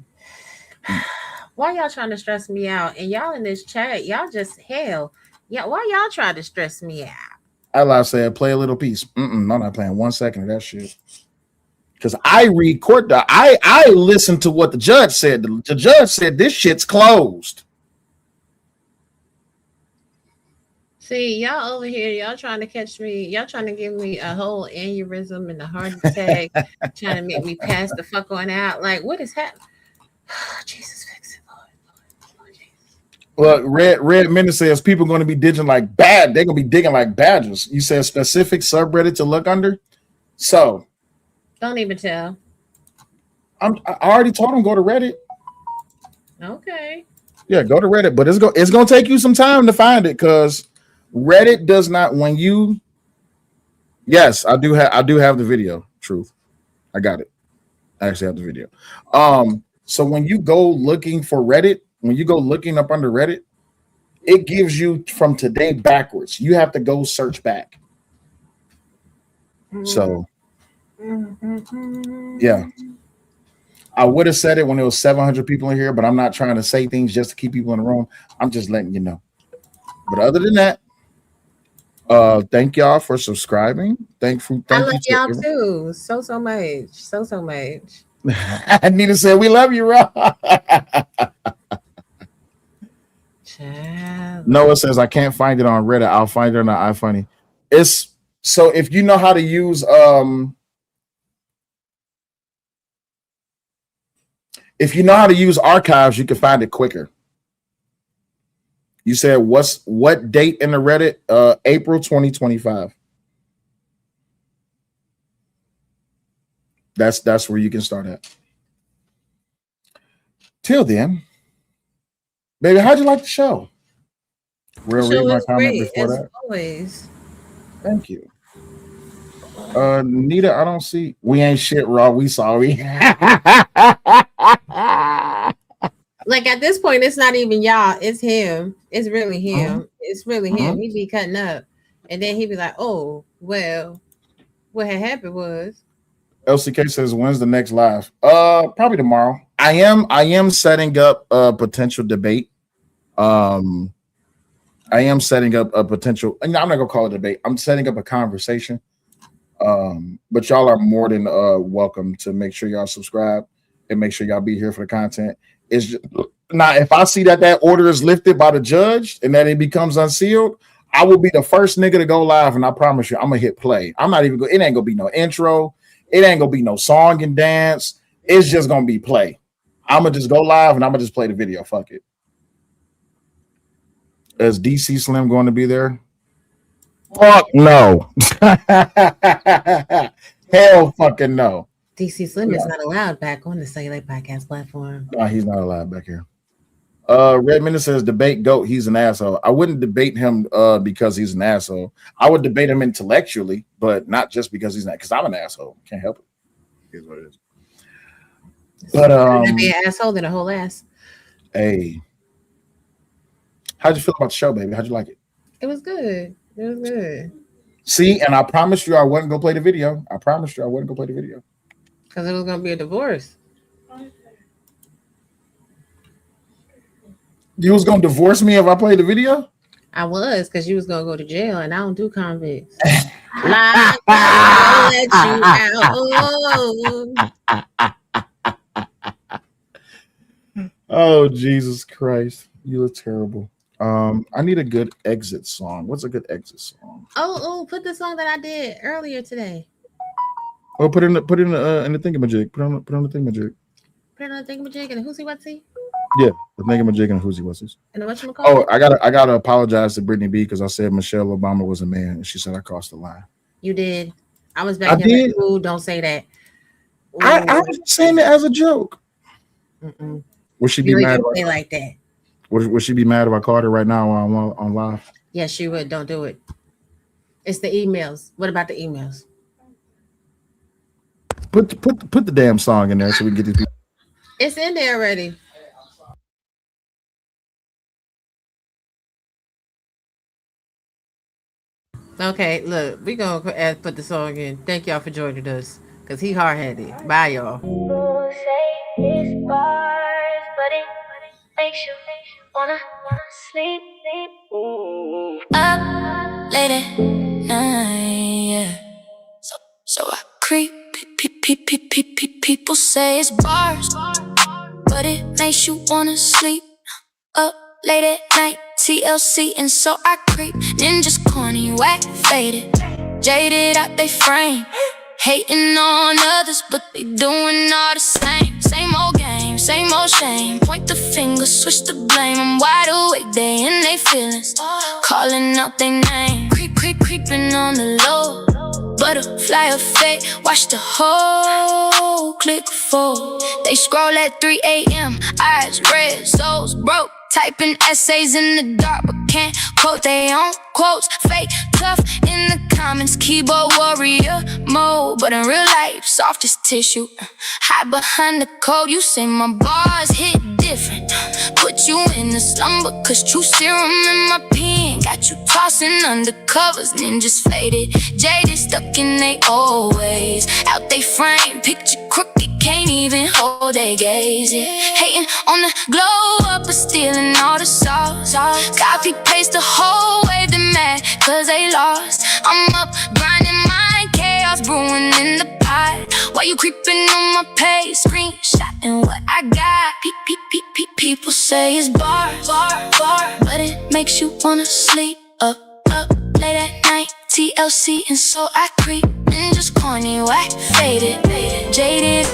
Why y'all trying to stress me out? And y'all in this chat, y'all just hell. Yeah, why y'all trying to stress me out? I said, play a little piece. I'm not playing 1 second of that shit. Because I read court. I listened to what the judge said. The judge said this shit's closed. See, y'all over here, y'all trying to catch me. Y'all trying to give me a whole aneurysm and a heart attack, trying to make me pass the fuck on out. Like, what is happening? Jesus, fix it, Lord Jesus. Well, Red Minute says people are going to be digging like bad. They're going to be digging like badgers. You said specific subreddit to look under. So don't even tell. I already told them go to Reddit. Okay. Yeah, go to Reddit, but it's going to take you some time to find it because Reddit does not. When you, yes, I do have the video. Truth, I got it. I actually have the video. So when you go looking for Reddit, when you go looking up under Reddit, it gives you from today backwards. You have to go search back. So, yeah. I would have said it when there was 700 people in here, but I'm not trying to say things just to keep people in the room. I'm just letting you know. But other than that, thank y'all for subscribing. Thank I love y'all too. So much. So much. Nina said, we love you, Rob. Noah says, I can't find it on Reddit. I'll find it on iFunny. It's so if you know how to use if you know how to use archives, you can find it quicker. You said what date in the Reddit? April 2025. That's where you can start at. Till then, baby, how'd you like the show? Real read my comment before that. Always. Thank you. Nita, I don't see. We ain't shit, Raw. We sorry. Like at this point, it's not even y'all. It's him. It's really him. It's really him. He be cutting up, and then he be like, "Oh, well, what had happened was." LCK says, "When's the next live?" Probably tomorrow. I am setting up a potential debate. I am setting up a potential. I'm not gonna call it a debate. I'm setting up a conversation But y'all are more than welcome to make sure y'all subscribe and make sure y'all be here for the content. It's just, now, if I see that order is lifted by the judge and that it becomes unsealed, I will be the first nigga to go live, and I promise you, I'm gonna hit play. I'm not even it ain't gonna be no intro, it ain't gonna be no song and dance. It's just gonna be play. I'm gonna just go live and I'm gonna just play the video. Fuck it. Is DC Slim going to be there? Fuck no. Hell fucking no. DC Slim is not allowed back on the Cellular Podcast platform. No, he's not allowed back here. Redmond says debate GOAT. He's an asshole. I wouldn't debate him because he's an asshole. I would debate him intellectually, but not just because he's not. Because I'm an asshole. Can't help it. Here's what it is. But be an asshole than a whole ass. Hey, how'd you feel about the show, baby? How'd you like it? It was good. It was good. See, and I promised you I wasn't gonna play the video. I promised you I wasn't gonna play the video because it was gonna be a divorce. You was gonna divorce me if I played the video? I was, because you was gonna go to jail, and I don't do convicts. Like, I'll let you out. Oh, Jesus Christ. You look terrible. I need a good exit song. What's a good exit song? Oh, put the song that I did earlier today. Oh, put in the thingamajig. Put on the thingamajig. Put it on the thingamajig and the hoosie whatsy. Yeah, the thingamajig and the hoosie whatsies. And the whatchamacallit? Oh, I gotta apologize to Brittany B because I said Michelle Obama was a man and she said I crossed the line. You did. I was back here like, ooh, don't say that. Ooh. I was saying it as a joke. Mm-mm. Would she be mad? Say like that. Would she be mad if I called her right now on live? Yes, she would. Don't do it. It's the emails. What about the emails? Put the damn song in there so we can get these people. It's in there already. Okay, look, we gonna put the song in. Thank y'all for joining us, cause he hard-headed. Bye, y'all. People say it's bars, but it makes you wanna sleep. Up late at night, yeah. So I creep. People say it's bars, but it makes you wanna sleep. Up late at night, TLC, and so I creep. Ninjas corny, whack, faded, jaded out they frame. Hating on others, but they doing all the same. Same old game, same old shame. Point the finger, switch the blame. I'm wide awake, they in they feelings, calling out their name. Creeping on the low. Butterfly effect, watch the whole click fall. They scroll at 3 a.m., eyes red, souls broke. Typing essays in the dark, but can't quote their own quotes. Fake tough in the comments, keyboard warrior mode. But in real life, soft as tissue. Hide behind the code, you say my bars hit different. Put you in the slumber, cause true serum in my pen. Got you tossing under covers, ninjas faded, jaded, stuck in they old ways. Out they frame, picture crooked, can't even hold their gaze, yeah. Hating on the glow up, but stealing all the sauce. Copy paste the whole way, they mad cause they lost. I'm up grinding my chaos, brewing in the pot. Why you creeping on my page, screenshotting what I got? People say it's bars, but it makes you wanna sleep. Up late at night, TLC, and so I creep. Ninjas corny, whack, faded, jaded